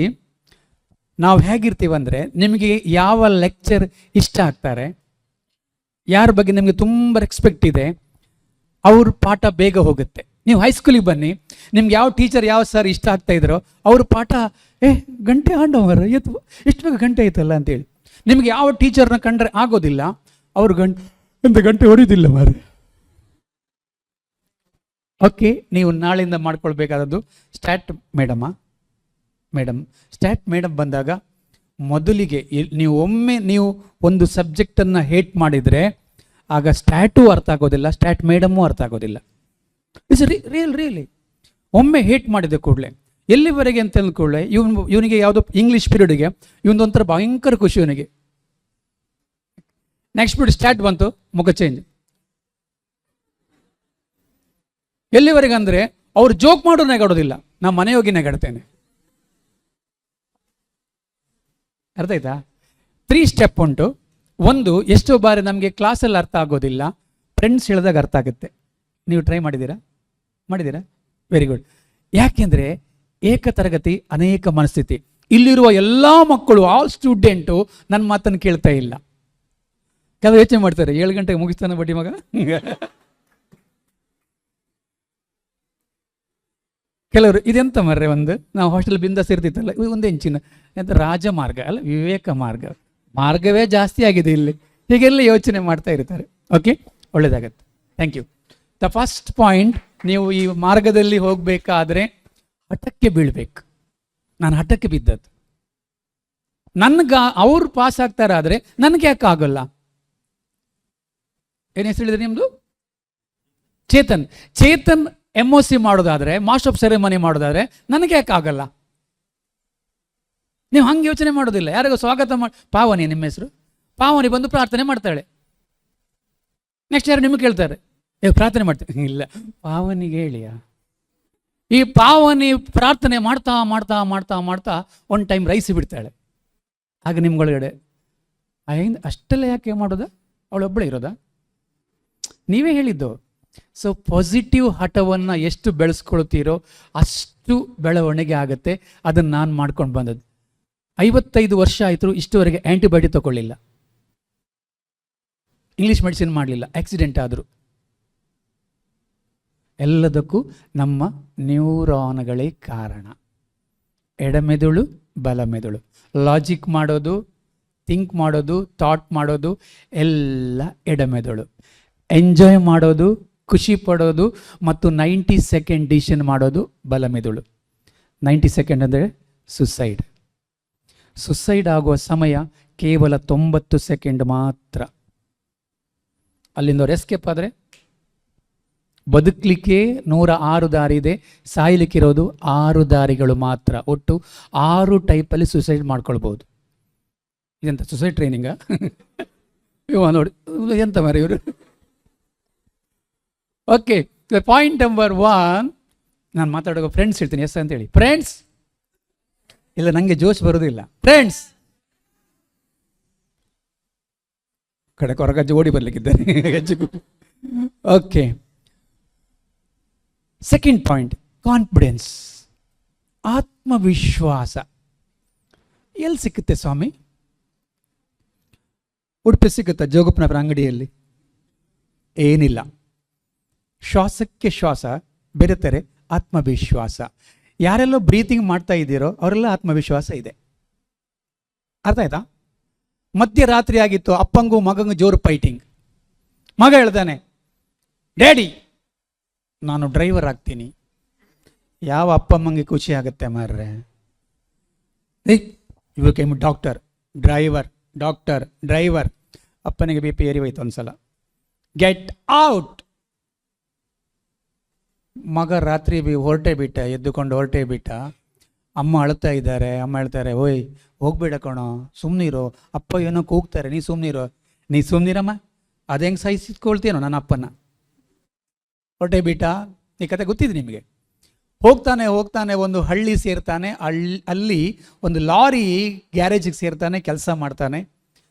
ನಾವು ಹೇಗಿರ್ತೀವಂದರೆ, ನಿಮಗೆ ಯಾವ ಲೆಕ್ಚರ್ ಇಷ್ಟ ಆಗ್ತಾರೆ, ಯಾರ ಬಗ್ಗೆ ನಿಮಗೆ ತುಂಬ ರೆಸ್ಪೆಕ್ಟ್ ಇದೆ, ಅವ್ರ ಪಾಠ ಬೇಗ ಹೋಗುತ್ತೆ. ನೀವು ಹೈಸ್ಕೂಲಿಗೆ ಬನ್ನಿ, ನಿಮ್ಗೆ ಯಾವ ಟೀಚರ್ ಯಾವ ಸರ್ ಇಷ್ಟ ಆಗ್ತಾ ಇದ್ರೋ ಅವ್ರ ಪಾಠ ಗಂಟೆ ಆಡೋವರ ಎಷ್ಟು ಬೇಗ ಗಂಟೆ ಆಯ್ತಲ್ಲ ಅಂತೇಳಿ. ನಿಮ್ಗೆ ಯಾವ ಟೀಚರ್ನ ಕಂಡ್ರೆ ಆಗೋದಿಲ್ಲ, ಅವ್ರು ಗಂಟೆ ಹೊಡಿಯೋದಿಲ್ಲ ಮಾರೆ. ಓಕೆ, ನೀವು ನಾಳೆಯಿಂದ ಮಾಡ್ಕೊಳ್ಬೇಕಾದದ್ದು ಸ್ಟ್ಯಾಟ್ ಮೇಡಮ್ ಬಂದಾಗ ಮೊದಲಿಗೆ ನೀವು ಒಂದು ಸಬ್ಜೆಕ್ಟನ್ನು ಹೇಟ್ ಮಾಡಿದರೆ ಆಗ ಸ್ಟ್ಯಾಟು ಅರ್ಥ ಆಗೋದಿಲ್ಲ, ಸ್ಟ್ಯಾಟ್ ಮೇಡಮು ಅರ್ಥ ಆಗೋದಿಲ್ಲ. ಇಟ್ಸ್ ರಿಯಲಿ ಒಮ್ಮೆ ಹೇಟ್ ಮಾಡಿದ ಕೂಡಲೇ ಎಲ್ಲಿವರೆಗೆ ಅಂತ ಕೂಡಲೇ ಇವನಿಗೆ ಯಾವುದೋ ಇಂಗ್ಲೀಷ್ ಪೀರಿಯಡ್ಗೆ ಇವನೊಂಥರ ಭಯಂಕರ ಖುಷಿ ಇವನಿಗೆ. ನೆಕ್ಸ್ಟ್ ಪೀರಿಯಡ್ ಸ್ಟ್ಯಾಟ್ ಬಂತು, ಮುಖ ಚೇಂಜ್. ಎಲ್ಲಿವರೆಗೆ ಅಂದರೆ ಅವ್ರು ಜೋಕ್ ಮಾಡೋದು ನೆಗಾಡೋದಿಲ್ಲ, ನಾ ಮನೆ ಹೋಗಿ ನೆಗಾಡ್ತೇನೆ. ಅರ್ಥ ಆಯ್ತಾ? 3 ಸ್ಟೆಪ್ ಉಂಟು. ಒಂದು, ಎಷ್ಟೋ ಬಾರಿ ನಮಗೆ ಕ್ಲಾಸಲ್ಲಿ ಅರ್ಥ ಆಗೋದಿಲ್ಲ, ಫ್ರೆಂಡ್ಸ್ ಹೇಳಿದಾಗ ಅರ್ಥ ಆಗುತ್ತೆ. ನೀವು ಟ್ರೈ ಮಾಡಿದ್ದೀರಾ? Very good. ಯಾಕೆಂದರೆ ಏಕ ತರಗತಿ ಅನೇಕ ಮನಸ್ಥಿತಿ. ಇಲ್ಲಿರುವ ಎಲ್ಲ ಮಕ್ಕಳು, ಆಲ್ ಸ್ಟೂಡೆಂಟು ನನ್ನ ಮಾತನ್ನು ಕೇಳ್ತಾ ಇಲ್ಲ. ಕೆಲವು ಯೋಚನೆ ಮಾಡ್ತಾರೆ, 7 ಗಂಟೆಗೆ ಮುಗಿಸ್ತಾನೆ ಬಡ್ಡಿ ಮಗ. ಕೆಲವರು ಇದೆಂತ ಮರ್ರೆ, ನಾವು ಹಾಸ್ಟೆಲ್ ಬಿಂದಾಸ್ ಇರ್ತಿತ್ತಲ್ಲ, ಒಂದು ಹೆಂಚಿನ ಎಂತ ರಾಜಮಾರ್ಗ ಅಲ್ಲ, ವಿವೇಕ ಮಾರ್ಗವೇ ಜಾಸ್ತಿ ಆಗಿದೆ ಇಲ್ಲಿ, ಹೀಗೆಲ್ಲ ಯೋಚನೆ ಮಾಡ್ತಾ ಇರ್ತಾರೆ. ಓಕೆ, ಒಳ್ಳೇದಾಗತ್ತೆ. Thank you. The first point, ನೀವು ಈ ಮಾರ್ಗದಲ್ಲಿ ಹೋಗಬೇಕಾದ್ರೆ ಹಠಕ್ಕೆ ಬೀಳ್ಬೇಕು. ನಾನು ಹಠಕ್ಕೆ ಬಿದ್ದದ್ದು. ಅವ್ರು ಪಾಸ್ ಆಗ್ತಾರಾದ್ರೆ ನನಗೆ ಯಾಕೆ ಆಗೋಲ್ಲ? ಏನು ಹೆಸರು ಹೇಳಿದ್ರೆ ನಿಮ್ಮದು? ಚೇತನ್ MOC ಮಾಡೋದಾದ್ರೆ, ಮಾಸ್ಟರ್ ಆಫ್ ಸೆರೆಮನಿ ಮಾಡೋದಾದ್ರೆ ನನಗೆ ಯಾಕೆ ಆಗಲ್ಲ? ನೀವು ಹಂಗೆ ಯೋಚನೆ ಮಾಡೋದಿಲ್ಲ. ಯಾರಿಗೂ ಸ್ವಾಗತ ಪಾವನಿ, ನಿಮ್ಮ ಹೆಸರು ಪಾವನಿ, ಬಂದು ಪ್ರಾರ್ಥನೆ ಮಾಡ್ತಾಳೆ. ನೆಕ್ಸ್ಟ್ ಯಾರು ನಿಮಗೆ ಕೇಳ್ತಾರೆ, ಪ್ರಾರ್ಥನೆ ಮಾಡ್ತೇನೆ, ಇಲ್ಲ ಪಾವನಿಗೆ ಹೇಳಿಯಾ? ಈ ಪಾವನಿ ಪ್ರಾರ್ಥನೆ ಮಾಡ್ತಾ ಮಾಡ್ತಾ ಮಾಡ್ತಾ ಮಾಡ್ತಾ ಒಂದು ಟೈಮ್ ರೈಸಿ ಬಿಡ್ತಾಳೆ. ಆಗ ನಿಮ್ಗೊಳಗಡೆ ಅಷ್ಟೆಲ್ಲ ಯಾಕೆ ಮಾಡೋದ? ಅವಳೊಬ್ಬಳೇ ಇರೋದಾ? ನೀವೇ ಹೇಳಿದ್ದು. ಸೊ ಪಾಸಿಟಿವ್ ಹಠವನ್ನು ಎಷ್ಟು ಬೆಳೆಸ್ಕೊಳ್ತೀರೋ ಅಷ್ಟು ಬೆಳವಣಿಗೆ ಆಗುತ್ತೆ. ಅದನ್ನು ನಾನು ಮಾಡ್ಕೊಂಡು ಬಂದದ್ದು. 55 ವರ್ಷ ಆಯಿತು, ಇಷ್ಟುವರೆಗೆ ಆ್ಯಂಟಿಬಯೋಟಿಕ್ ತಗೊಳ್ಳಿಲ್ಲ, ಇಂಗ್ಲೀಷ್ ಮೆಡಿಸಿನ್ ಮಾಡಲಿಲ್ಲ. ಆಕ್ಸಿಡೆಂಟ್ ಆದರೂ ಎಲ್ಲದಕ್ಕೂ ನಮ್ಮ ನ್ಯೂರಾನ್ಗಳೇ ಕಾರಣ. ಎಡಮೆದುಳು, ಬಲಮೆದುಳು, ಲಾಜಿಕ್ ಮಾಡೋದು, ಥಿಂಕ್ ಮಾಡೋದು, ಥಾಟ್ ಮಾಡೋದು ಎಲ್ಲ ಎಡಮೆದುಳು. ಎಂಜಾಯ್ ಮಾಡೋದು, ಖುಷಿ ಪಡೋದು ಮತ್ತು 90 ಸೆಕೆಂಡ್ ಡಿಸಿಷನ್ ಮಾಡೋದು ಬಲಮೆದುಳು. 90 ಸೆಕೆಂಡ್ ಅಂದರೆ ಸುಸೈಡ್ ಆಗುವ ಸಮಯ ಕೇವಲ 90 ಸೆಕೆಂಡ್ ಮಾತ್ರ. ಅಲ್ಲಿಂದ ಅವ್ರು ಎಸ್ಕೇಪ್ ಆದರೆ ಬದುಕಲಿಕ್ಕೆ 106 ದಾರಿ ಇದೆ, ಸಾಯಲಿಕ್ಕಿರೋದು 6 ದಾರಿಗಳು ಮಾತ್ರ. ಒಟ್ಟು 6 ಟೈಪಲ್ಲಿ ಸುಸೈಡ್ ಮಾಡ್ಕೊಳ್ಬೋದು. ಇದೆಂತ ಸುಸೈಡ್ ಟ್ರೈನಿಂಗಾ? ನೋಡಿ ಎಂತ ಮರಿ ಇವರು. ಓಕೆ, ಪಾಯಿಂಟ್ ನಂಬರ್ 1, ನಾನು ಮಾತಾಡೋ ಫ್ರೆಂಡ್ಸ್ ಹೇಳ್ತೀನಿ, ಎಸ್ ಅಂತೇಳಿ. ಫ್ರೆಂಡ್ಸ್ ಇಲ್ಲ, ನನಗೆ ಜೋಶ್ ಬರೋದಿಲ್ಲ. ಫ್ರೆಂಡ್ಸ್ ಕಡೆ ಕೊರಗಜ್ಜೆ ಓಡಿ ಬರ್ಲಿಕ್ಕಿದ್ದಾರೆ. ಓಕೆ, ಸೆಕೆಂಡ್ ಪಾಯಿಂಟ್, ಕಾನ್ಫಿಡೆನ್ಸ್, ಆತ್ಮವಿಶ್ವಾಸ. ಎಲ್ಲಿ ಸಿಕ್ಕುತ್ತೆ ಸ್ವಾಮಿ? ಉಡುಪಿ ಸಿಗುತ್ತಾ? ಜೋಗಪ್ಪನವರ ಅಂಗಡಿಯಲ್ಲಿ ಏನಿಲ್ಲ. ಶ್ವಾಸಕ್ಕೆ ಶ್ವಾಸ ಬೆರೆತರೆ ಆತ್ಮವಿಶ್ವಾಸ. ಯಾರೆಲ್ಲ ಬ್ರೀತಿಂಗ್ ಮಾಡ್ತಾ ಇದ್ದೀರೋ ಅವರೆಲ್ಲ ಆತ್ಮವಿಶ್ವಾಸ ಇದೆ. ಅರ್ಥ ಆಯ್ತಾ? ಮಧ್ಯರಾತ್ರಿ ಆಗಿತ್ತು, ಅಪ್ಪಂಗೂ ಮಗಂಗೂ ಜೋರು ಫೈಟಿಂಗ್. ಮಗ ಹೇಳ್ತಾನೆ, ಡ್ಯಾಡಿ ನಾನು ಡ್ರೈವರ್ ಆಗ್ತೀನಿ. ಯಾವ ಅಪ್ಪಮ್ಮಂಗೆ ಖುಷಿ ಆಗುತ್ತೆ ಮಾರ್ರೆ? ಇವಾಗ ಕೈ ಡ್ರೈವರ್. ಅಪ್ಪನಿಗೆ BP ಏರಿ ಹೋಯ್ತು ಒಂದ್ಸಲ. Get out. ಮಗ ರಾತ್ರಿ ಎದ್ದುಕೊಂಡು ಹೊರಟೇ ಬಿಟ್ಟ. ಅಮ್ಮ ಅಳ್ತಾ ಇದ್ದಾರೆ. ಅಮ್ಮ ಹೇಳ್ತಾರೆ, ಓಯ್ ಹೋಗ್ಬೇಡ ಕಣೋ, ಸುಮ್ಮನಿರೋ, ಅಪ್ಪ ಏನೋ ಕೂಗ್ತಾರೆ, ನೀ ಸುಮ್ಮನಿರಮ್ಮ. ಅದು ಹೆಂಗೆ ಸಹಿಸಿಟ್ಕೊಳ್ತೀನೋ ನನ್ನ ಅಪ್ಪನ. ಹೊರಟೇ ಬಿಟ್ಟ. ಈ ಕತೆ ಗೊತ್ತಿದೆ ನಿಮಗೆ. ಹೋಗ್ತಾನೆ ಒಂದು ಹಳ್ಳಿ ಸೇರ್ತಾನೆ. ಅಲ್ಲಿ ಒಂದು ಲಾರಿ ಗ್ಯಾರೇಜಿಗೆ ಸೇರ್ತಾನೆ, ಕೆಲಸ ಮಾಡ್ತಾನೆ.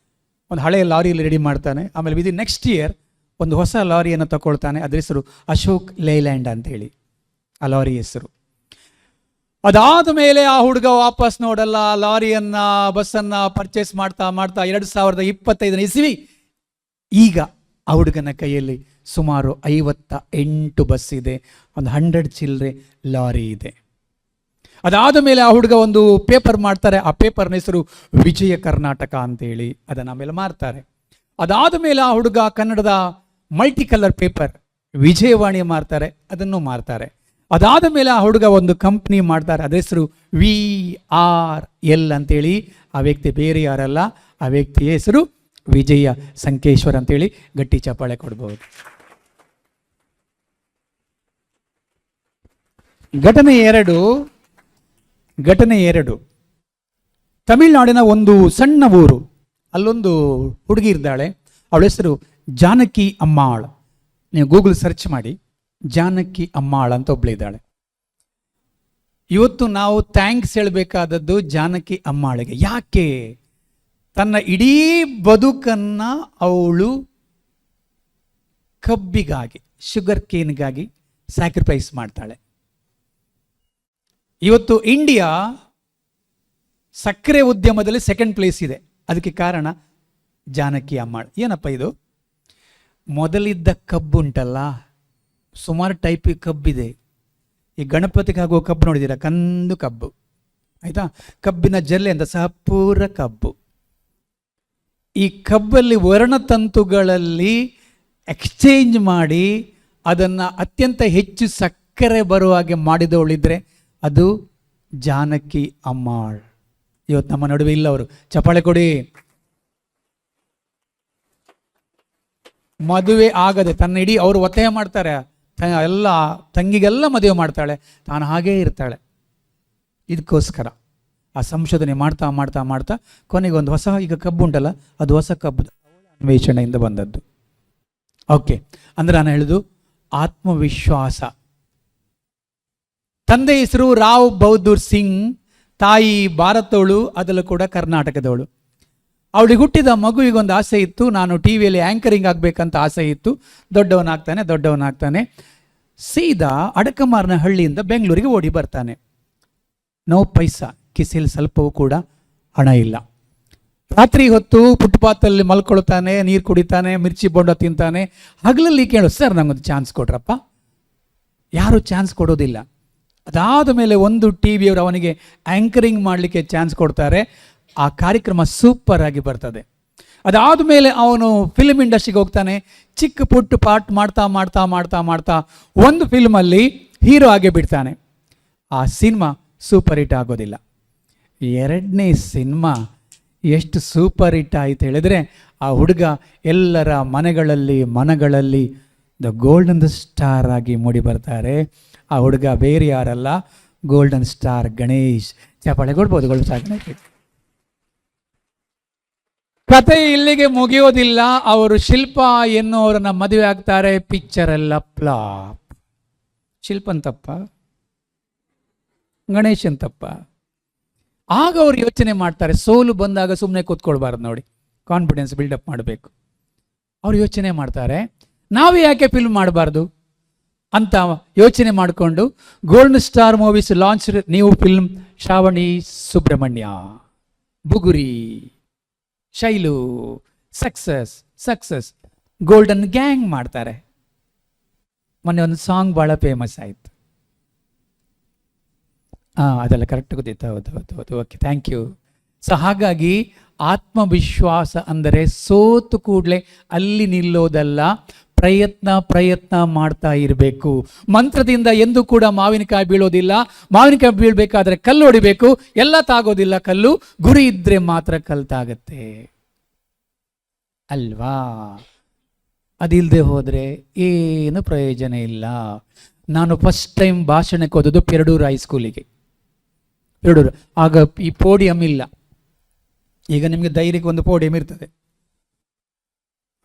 ಒಂದು ಹಳೆಯ ಲಾರಿಯಲ್ಲಿ ರೆಡಿ ಮಾಡ್ತಾನೆ. ಆಮೇಲೆ ವಿದಿನ್ ನೆಕ್ಸ್ಟ್ ಇಯರ್ ಒಂದು ಹೊಸ ಲಾರಿಯನ್ನು ತಗೊಳ್ತಾನೆ. ಅದ್ರ ಹೆಸರು ಅಶೋಕ್ ಲೇಲ್ಯಾಂಡ್ ಅಂತೇಳಿ ಆ ಲಾರಿ ಹೆಸರು. ಅದಾದ ಮೇಲೆ ಆ ಹುಡುಗ ವಾಪಸ್ ನೋಡಲ್ಲ. ಲಾರಿಯನ್ನು, ಬಸ್ಸನ್ನು ಪರ್ಚೇಸ್ ಮಾಡ್ತಾ 2025 ಇಸ್ವಿ ಈಗ ಆ ಹುಡುಗನ ಕೈಯಲ್ಲಿ ಸುಮಾರು 58 ಬಸ್ ಇದೆ, ಒಂದು 100 ಚಿಲ್ಲರೆ ಲಾರಿ ಇದೆ. ಅದಾದ ಮೇಲೆ ಆ ಹುಡುಗ ಒಂದು ಪೇಪರ್ ಮಾಡ್ತಾರೆ. ಆ ಪೇಪರ್ನ ಹೆಸರು ವಿಜಯ ಕರ್ನಾಟಕ ಅಂತೇಳಿ, ಅದನ್ನು ಆಮೇಲೆ ಮಾರ್ತಾರೆ. ಅದಾದ ಮೇಲೆ ಆ ಹುಡುಗ ಕನ್ನಡದ ಮಲ್ಟಿ ಕಲರ್ ಪೇಪರ್ ವಿಜಯವಾಣಿ ಮಾರ್ತಾರೆ, ಅದನ್ನು ಮಾರ್ತಾರೆ. ಅದಾದ ಮೇಲೆ ಆ ಹುಡುಗ ಒಂದು ಕಂಪ್ನಿ ಮಾಡ್ತಾರೆ, ಅದ್ರ ಹೆಸರು VRL ಅಂತೇಳಿ, ಆ ವ್ಯಕ್ತಿ ಬೇರೆ ಯಾರಲ್ಲ, ಆ ವ್ಯಕ್ತಿಯ ಹೆಸರು ವಿಜಯ ಸಂಕೇಶ್ವರ್ ಅಂತೇಳಿ ಗಟ್ಟಿ ಚಪ್ಪಾಳೆ ಕೊಡ್ಬೋದು. ಘಟನೆ ಎರಡು, ತಮಿಳುನಾಡಿನ ಒಂದು ಸಣ್ಣ ಊರು, ಅಲ್ಲೊಂದು ಹುಡುಗಿ ಇದ್ದಾಳೆ. ಅವಳ ಹೆಸರು ಜಾನಕಿ ಅಮ್ಮಾಳ್. ನೀವು ಗೂಗಲ್ ಸರ್ಚ್ ಮಾಡಿ, ಜಾನಕಿ ಅಮ್ಮಾಳ್ ಅಂತ ಒಬ್ಳಿದ್ದಾಳೆ. ಇವತ್ತು ನಾವು ಥ್ಯಾಂಕ್ಸ್ ಹೇಳಬೇಕಾದದ್ದು ಜಾನಕಿ ಅಮ್ಮಾಳಿಗೆ. ಯಾಕೆ? ತನ್ನ ಇಡೀ ಬದುಕನ್ನ ಅವಳು ಕಬ್ಬಿಗಾಗಿ, ಶುಗರ್ ಕೇನ್ಗಾಗಿ ಸ್ಯಾಕ್ರಿಫೈಸ್ ಮಾಡ್ತಾಳೆ. ಇವತ್ತು ಇಂಡಿಯಾ ಸಕ್ಕರೆ ಉದ್ಯಮದಲ್ಲಿ ಸೆಕೆಂಡ್ ಪ್ಲೇಸ್ ಇದೆ. ಅದಕ್ಕೆ ಕಾರಣ ಜಾನಕಿ ಅಮ್ಮಾಳ್. ಏನಪ್ಪ ಇದು? ಮೊದಲಿದ್ದ ಕಬ್ಬು ಉಂಟಲ್ಲ, ಸುಮಾರು ಟೈಪ್ ಕಬ್ಬಿದೆ. ಈ ಗಣಪತಿಗೆ ಆಗುವ ಕಬ್ಬು ನೋಡಿದ್ದೀರಾ? ಕಂದು ಕಬ್ಬು, ಆಯ್ತಾ? ಕಬ್ಬಿನ ಜಲ್ಲೆ ಅಂತ ಸಹ ಪೂರ ಕಬ್ಬು. ಈ ಕಬ್ಬಲ್ಲಿ ವರ್ಣತಂತುಗಳಲ್ಲಿ ಎಕ್ಸ್ಚೇಂಜ್ ಮಾಡಿ ಅದನ್ನು ಅತ್ಯಂತ ಹೆಚ್ಚು ಸಕ್ಕರೆ ಬರುವ ಹಾಗೆ ಮಾಡಿದವಳಿದ್ರೆ ಅದು ಜಾನಕಿ ಅಮ್ಮಾಳ್. ಇವತ್ತು ನಮ್ಮ ನಡುವೆ ಇಲ್ಲ ಅವರು. ಚಪ್ಪಾಳೆ ಕೊಡಿ. ಮದುವೆ ಆಗದೆ ತನ್ನ ಇಡೀ ಅವರು ಒತ್ತಾಯ ಮಾಡ್ತಾರೆ, ಎಲ್ಲ ತಂಗಿಗೆಲ್ಲ ಮದುವೆ ಮಾಡ್ತಾಳೆ, ತಾನು ಹಾಗೇ ಇರ್ತಾಳೆ. ಇದಕ್ಕೋಸ್ಕರ ಆ ಸಂಶೋಧನೆ ಮಾಡ್ತಾ ಮಾಡ್ತಾ ಮಾಡ್ತಾ ಕೊನೆಗೆ ಒಂದು ಹೊಸ, ಈಗ ಕಬ್ಬು ಉಂಟಲ್ಲ, ಅದು ಹೊಸ ಕಬ್ಬು ಅನ್ವೇಷಣೆಯಿಂದ ಬಂದದ್ದು. ಓಕೆ, ಅಂದ್ರೆ ನಾನು ಹೇಳುದು ಆತ್ಮವಿಶ್ವಾಸ. ತಂದೆ ಹೆಸರು ರಾವ್ ಬಹದ್ದೂರ್ ಸಿಂಗ್, ತಾಯಿ ಭಾರತವಳು, ಅದರಲ್ಲೂ ಕೂಡ ಕರ್ನಾಟಕದವಳು. ಅವಳಿಗೆ ಹುಟ್ಟಿದ ಮಗುವಿಗೊಂದು ಆಸೆ ಇತ್ತು, ನಾನು ಟಿ ವಿಯಲ್ಲಿ ಆ್ಯಂಕರಿಂಗ್ ಆಗಬೇಕಂತ ಆಸೆ ಇತ್ತು. ದೊಡ್ಡವನಾಗ್ತಾನೆ ಸೀದಾ ಅಡಕಮಾರನ ಹಳ್ಳಿಯಿಂದ ಬೆಂಗಳೂರಿಗೆ ಓಡಿ ಬರ್ತಾನೆ. ನೋ ಪೈಸಾ, ಕಿಸೆಯಲ್ಲಿ ಸ್ವಲ್ಪವೂ ಕೂಡ ಹಣ ಇಲ್ಲ. ರಾತ್ರಿ ಹೊತ್ತು ಫುಟ್ಪಾತಲ್ಲಿ ಮಲ್ಕೊಳ್ತಾನೆ, ನೀರು ಕುಡಿತಾನೆ, ಮಿರ್ಚಿ ಬೋಂಡ ತಿಂತಾನೆ. ಹಗಲಲ್ಲಿ ಕೇಳು, ಸರ್ ನಂಗೊಂದು ಚಾನ್ಸ್ ಕೊಡ್ರಪ್ಪ. ಯಾರು ಚಾನ್ಸ್ ಕೊಡೋದಿಲ್ಲ. ಅದಾದ ಮೇಲೆ ಒಂದು ಟಿ ವಿಯವರು ಅವನಿಗೆ ಆ್ಯಂಕರಿಂಗ್ ಮಾಡಲಿಕ್ಕೆ ಚಾನ್ಸ್ ಕೊಡ್ತಾರೆ. ಆ ಕಾರ್ಯಕ್ರಮ ಸೂಪರ್ ಆಗಿ ಬರ್ತದೆ. ಅದಾದ ಮೇಲೆ ಅವನು ಫಿಲ್ಮ್ ಇಂಡಸ್ಟ್ರಿಗೆ ಹೋಗ್ತಾನೆ. ಚಿಕ್ಕ ಪುಟ್ಟ ಪಾರ್ಟ್ ಮಾಡ್ತಾ ಮಾಡ್ತಾ ಮಾಡ್ತಾ ಮಾಡ್ತಾ ಒಂದು ಫಿಲ್ಮಲ್ಲಿ ಹೀರೋ ಆಗೇ ಬಿಡ್ತಾನೆ. ಆ ಸಿನಿಮಾ ಸೂಪರ್ ಹಿಟ್ ಆಗೋದಿಲ್ಲ. ಎರಡನೇ ಸಿನಿಮಾ ಎಷ್ಟು ಸೂಪರ್ ಹಿಟ್ ಆಯಿತು ಹೇಳಿದರೆ, ಆ ಹುಡುಗ ಎಲ್ಲರ ಮನಗಳಲ್ಲಿ ದ ಗೋಲ್ಡನ್ ಸ್ಟಾರ್ ಆಗಿ ಮೂಡಿ ಬರ್ತಾರೆ. ಆ ಹುಡುಗ ಬೇರೆ ಯಾರಲ್ಲ, ಗೋಲ್ಡನ್ ಸ್ಟಾರ್ ಗಣೇಶ್. ಚಪ್ಪಾಳೆ ಕೊಡ್ಬೋದು. Golden star Ganesh. ಕತೆ ಇಲ್ಲಿಗೆ ಮುಗಿಯೋದಿಲ್ಲ. ಅವರು ಶಿಲ್ಪ ಎನ್ನುವರನ್ನ ಮದುವೆ ಆಗ್ತಾರೆ. ಪಿಕ್ಚರ್ ಎಲ್ಲ ಫ್ಲಾಪ್. ಶಿಲ್ಪನ್ ತಪ್ಪ, ಗಣೇಶನ್ ತಪ್ಪ? ಆಗ ಅವ್ರು ಯೋಚನೆ ಮಾಡ್ತಾರೆ, ಸೋಲು ಬಂದಾಗ ಸುಮ್ಮನೆ ಕೂತ್ಕೊಳ್ಬಾರ್ದು ನೋಡಿ, ಕಾನ್ಫಿಡೆನ್ಸ್ ಬಿಲ್ಡಪ್ ಮಾಡಬೇಕು. ಅವ್ರು ಯೋಚನೆ ಮಾಡ್ತಾರೆ, ನಾವೇ ಯಾಕೆ ಫಿಲ್ಮ್ ಮಾಡಬಾರ್ದು ಅಂತ ಯೋಚನೆ ಮಾಡಿಕೊಂಡು golden star movies launch new film Shravani Subramanya, Buguri, Shailu, success, golden gang ಮಾಡ್ತಾರೆ. ಮೊನ್ನೆ ಒಂದು ಸಾಂಗ್ ಭಾಳ ಫೇಮಸ್ ಆಯಿತು. ಅದೆಲ್ಲ ಕರೆಕ್ಟ್ ಗೊತ್ತಿತ್ತು. ಹೌದು. Okay, thank you. ಸೊ ಹಾಗಾಗಿ ಆತ್ಮವಿಶ್ವಾಸ ಅಂದರೆ ಸೋತು ಕೂಡಲೇ ಅಲ್ಲಿ ನಿಲ್ಲೋದಲ್ಲ, ಪ್ರಯತ್ನ ಮಾಡ್ತಾ ಇರಬೇಕು. ಮಂತ್ರದಿಂದ ಎಂದೂ ಕೂಡ ಮಾವಿನಕಾಯಿ ಬೀಳೋದಿಲ್ಲ. ಮಾವಿನಕಾಯಿ ಬೀಳಬೇಕಾದ್ರೆ ಕಲ್ಲು ಹೊಡಿಬೇಕು. ಎಲ್ಲ ತಾಗೋದಿಲ್ಲ ಕಲ್ಲು, ಗುರಿ ಇದ್ರೆ ಮಾತ್ರ ಕಲ್ತಾಗತ್ತೆ ಅಲ್ವಾ? ಅದಿಲ್ಲದೆ ಹೋದರೆ ಏನು ಪ್ರಯೋಜನ ಇಲ್ಲ. ನಾನು ಫಸ್ಟ್ ಟೈಮ್ ಭಾಷಣಕ್ಕೆ ಹೋದದ್ದು ಪೆರಡೂರು ಹೈಸ್ಕೂಲಿಗೆ. ಆಗ ಈ ಪೋಡಿಯಂ ಇಲ್ಲ. ಈಗ ನಿಮಗೆ ಧೈರ್ಯಕ್ಕೆ ಒಂದು ಪೋಡಿಯಂ ಇರ್ತದೆ,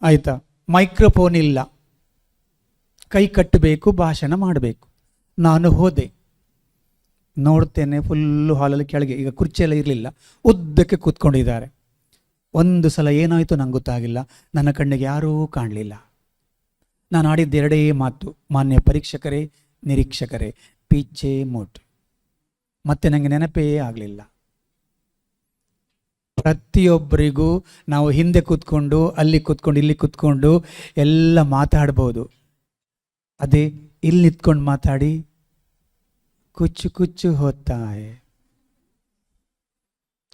ಆಯಿತಾ? ಮೈಕ್ರೋಫೋನ್ ಇಲ್ಲ, ಕೈ ಕಟ್ಟಬೇಕು, ಭಾಷಣ ಮಾಡಬೇಕು. ನಾನು ಹೋದೆ, ನೋಡ್ತೇನೆ ಫುಲ್ಲು ಹಾಲಲ್ಲಿ ಕೆಳಗೆ, ಈಗ ಕುರ್ಚಿಯೆಲ್ಲ ಇರಲಿಲ್ಲ, ಉದ್ದಕ್ಕೆ ಕೂತ್ಕೊಂಡಿದ್ದಾರೆ. ಒಂದು ಸಲ ಏನಾಯಿತು ನಂಗೆ ಗೊತ್ತಾಗಿಲ್ಲ, ನನ್ನ ಕಣ್ಣಿಗೆ ಯಾರೂ ಕಾಣಲಿಲ್ಲ. ನಾನು ಆಡಿದ್ದ ಎರಡೇ ಮಾತು, ಮಾನ್ಯ ಪರೀಕ್ಷಕರೇ, ನಿರೀಕ್ಷಕರೇ, ಪೀಚೆ ಮೋಟ್. ಮತ್ತೆ ನನಗೆ ನೆನಪೇ ಆಗಲಿಲ್ಲ. ಪ್ರತಿಯೊಬ್ಬರಿಗೂ ನಾವು ಹಿಂದೆ ಕೂತ್ಕೊಂಡು, ಅಲ್ಲಿ ಕೂತ್ಕೊಂಡು, ಇಲ್ಲಿ ಕೂತ್ಕೊಂಡು ಎಲ್ಲ ಮಾತಾಡ್ಬೋದು. ಅದೇ ಇಲ್ಲಿ ನಿಂತ್ಕೊಂಡು ಮಾತಾಡಿ ಕುಚ್ಚು ಹೋಗ್ತಾಯೆ.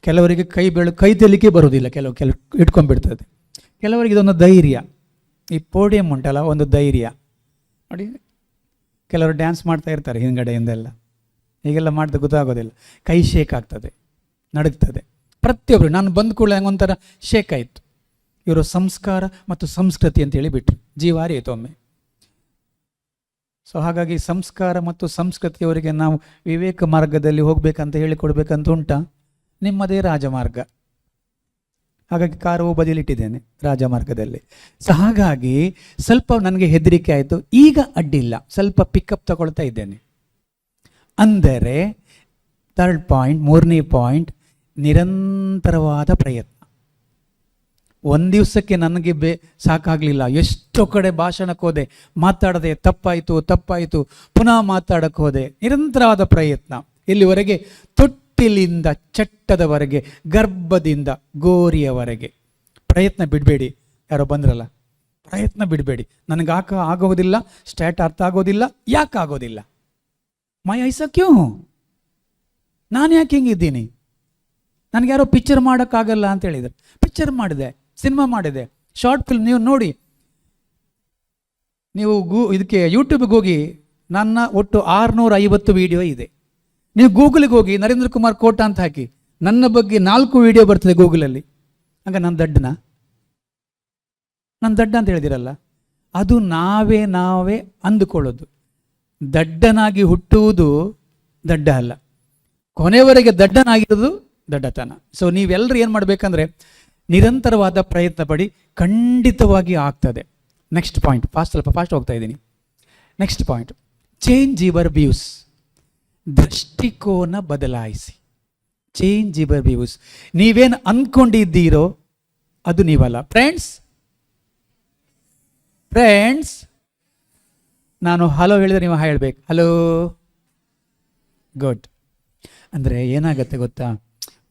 ಕೆಲವರಿಗೆ ಕೈ ತೆಲಿಕೆ ಬರೋದಿಲ್ಲ, ಕೆಲವು ಇಟ್ಕೊಂಡ್ಬಿಡ್ತದೆ. ಕೆಲವರಿಗೆ ಇದೊಂದು ಧೈರ್ಯ. ಈ ಪೋಡಿಯಂ ಉಂಟಲ್ಲ, ಒಂದು ಧೈರ್ಯ ನೋಡಿ. ಕೆಲವರು ಡ್ಯಾನ್ಸ್ ಮಾಡ್ತಾ ಇರ್ತಾರೆ ಹಿಂದ್ಗಡೆಯಿಂದೆಲ್ಲ, ಹೀಗೆಲ್ಲ ಮಾಡಿದ್ರೆ ಗೊತ್ತಾಗೋದಿಲ್ಲ. ಕೈ ಶೇಕ್ ಆಗ್ತದೆ, ನಡುಗ್ತದೆ. ಪ್ರತಿಯೊಬ್ಬರು ನಾನು ಬಂದ ಕೂಡಲೇ ನಂಗೊಂಥರ ಶೇಕ್ ಆಯಿತು. ಇವರು ಸಂಸ್ಕಾರ ಮತ್ತು ಸಂಸ್ಕೃತಿ ಅಂತೇಳಿ ಬಿಟ್ರು, ಜೀವಾರಿ ಆಯಿತು ಒಮ್ಮೆ. ಸೊ ಹಾಗಾಗಿ ಸಂಸ್ಕಾರ ಮತ್ತು ಸಂಸ್ಕೃತಿಯವರಿಗೆ ನಾವು ವಿವೇಕ ಮಾರ್ಗದಲ್ಲಿ ಹೋಗ್ಬೇಕಂತ ಹೇಳಿಕೊಡ್ಬೇಕಂತ ಉಂಟಾ? ನಿಮ್ಮದೇ ರಾಜಮಾರ್ಗ. ಹಾಗಾಗಿ ಕಾರು ಬದಿಲಿಟ್ಟಿದ್ದೇನೆ ರಾಜಮಾರ್ಗದಲ್ಲಿ. ಸೊ ಹಾಗಾಗಿ ಸ್ವಲ್ಪ ನನಗೆ ಹೆದರಿಕೆ ಆಯಿತು. ಈಗ ಅಡ್ಡಿಲ್ಲ, ಸ್ವಲ್ಪ ಪಿಕಪ್ ತಗೊಳ್ತಾ ಇದ್ದೇನೆ. ಅಂದರೆ ಥರ್ಡ್ ಪಾಯಿಂಟ್, ಮೂರನೇ ಪಾಯಿಂಟ್, ನಿರಂತರವಾದ ಪ್ರಯತ್ನ. ಒಂದು ದಿವಸಕ್ಕೆ ನನಗೆ ಸಾಕಾಗಲಿಲ್ಲ. ಎಷ್ಟೋ ಕಡೆ ಭಾಷಣಕ್ಕೆ ಹೋದೆ, ಮಾತಾಡದೆ ತಪ್ಪಾಯಿತು, ಪುನಃ ಮಾತಾಡಕ್ಕೆ ಹೋದೆ. ನಿರಂತರವಾದ ಪ್ರಯತ್ನ. ಇಲ್ಲಿವರೆಗೆ ತೊಟ್ಟಿಲಿಂದ ಚಟ್ಟದವರೆಗೆ, ಗರ್ಭದಿಂದ ಗೋರಿಯವರೆಗೆ ಪ್ರಯತ್ನ ಬಿಡಬೇಡಿ. ಯಾರೋ ಬಂದ್ರಲ್ಲ, ಪ್ರಯತ್ನ ಬಿಡಬೇಡಿ. ನನಗೆ ಆಗೋದಿಲ್ಲ, ಸ್ಟ್ಯಾಟ್ ಅರ್ಥ ಆಗೋದಿಲ್ಲ. ಯಾಕೆ ಆಗೋದಿಲ್ಲ? ಮೈ ಐಸಾ ಕ್ಯೂ? ನಾನು ಯಾಕೆ ಹಿಂಗಿದ್ದೀನಿ? ನನಗೆ ಯಾರೋ ಪಿಕ್ಚರ್ ಮಾಡೋಕ್ಕಾಗಲ್ಲ ಅಂತ ಹೇಳಿದ್ರು. ಪಿಕ್ಚರ್ ಮಾಡಿದೆ, ಸಿನಿಮಾ ಮಾಡಿದೆ, ಶಾರ್ಟ್ ಫಿಲ್ಮ್. ನೀವು ನೋಡಿ, ನೀವು ಇದಕ್ಕೆ ಯೂಟ್ಯೂಬ್ಗೆ ಹೋಗಿ ನನ್ನ ಒಟ್ಟು 650 ವಿಡಿಯೋ ಇದೆ. ನೀವು ಗೂಗಲ್ಗೆ ಹೋಗಿ ನರೇಂದ್ರ ಕುಮಾರ್ ಕೋಟ ಅಂತ ಹಾಕಿ, ನನ್ನ ಬಗ್ಗೆ 4 ವಿಡಿಯೋ ಬರ್ತದೆ ಗೂಗಲಲ್ಲಿ. ಆಗ ನಾನು ದಡ್ಡ ಅಂತ ಹೇಳಿದಿರಲ್ಲ, ಅದು ನಾವೇ ಅಂದುಕೊಳ್ಳೋದು. ದಡ್ಡನಾಗಿ ಹುಟ್ಟುವುದು ದಡ್ಡ ಅಲ್ಲ, ಕೊನೆವರೆಗೆ ದಡ್ಡನಾಗಿರೋದು ದಡ್ಡತನ. ಸೊ ನೀವೆಲ್ಲರೂ ಏನು ಮಾಡಬೇಕಂದ್ರೆ ನಿರಂತರವಾದ ಪ್ರಯತ್ನ ಪಡಿ, ಖಂಡಿತವಾಗಿ ಆಗ್ತದೆ. ನೆಕ್ಸ್ಟ್ ಪಾಯಿಂಟ್, ಸ್ವಲ್ಪ ಫಾಸ್ಟ್ ಹೋಗ್ತಾ ಇದ್ದೀನಿ. Next point, change your views. ದೃಷ್ಟಿಕೋನ ಬದಲಾಯಿಸಿ. Change your views. ನೀವೇನು ಅಂದ್ಕೊಂಡಿದ್ದೀರೋ ಅದು ನೀವಲ್ಲ. ಫ್ರೆಂಡ್ಸ್, ನಾನು ಹಲೋ ಹೇಳಿದ್ರೆ ನೀವು ಹೇಳಬೇಕು, ಹಲೋ. ಗುಡ್. ಅಂದರೆ ಏನಾಗತ್ತೆ ಗೊತ್ತಾ,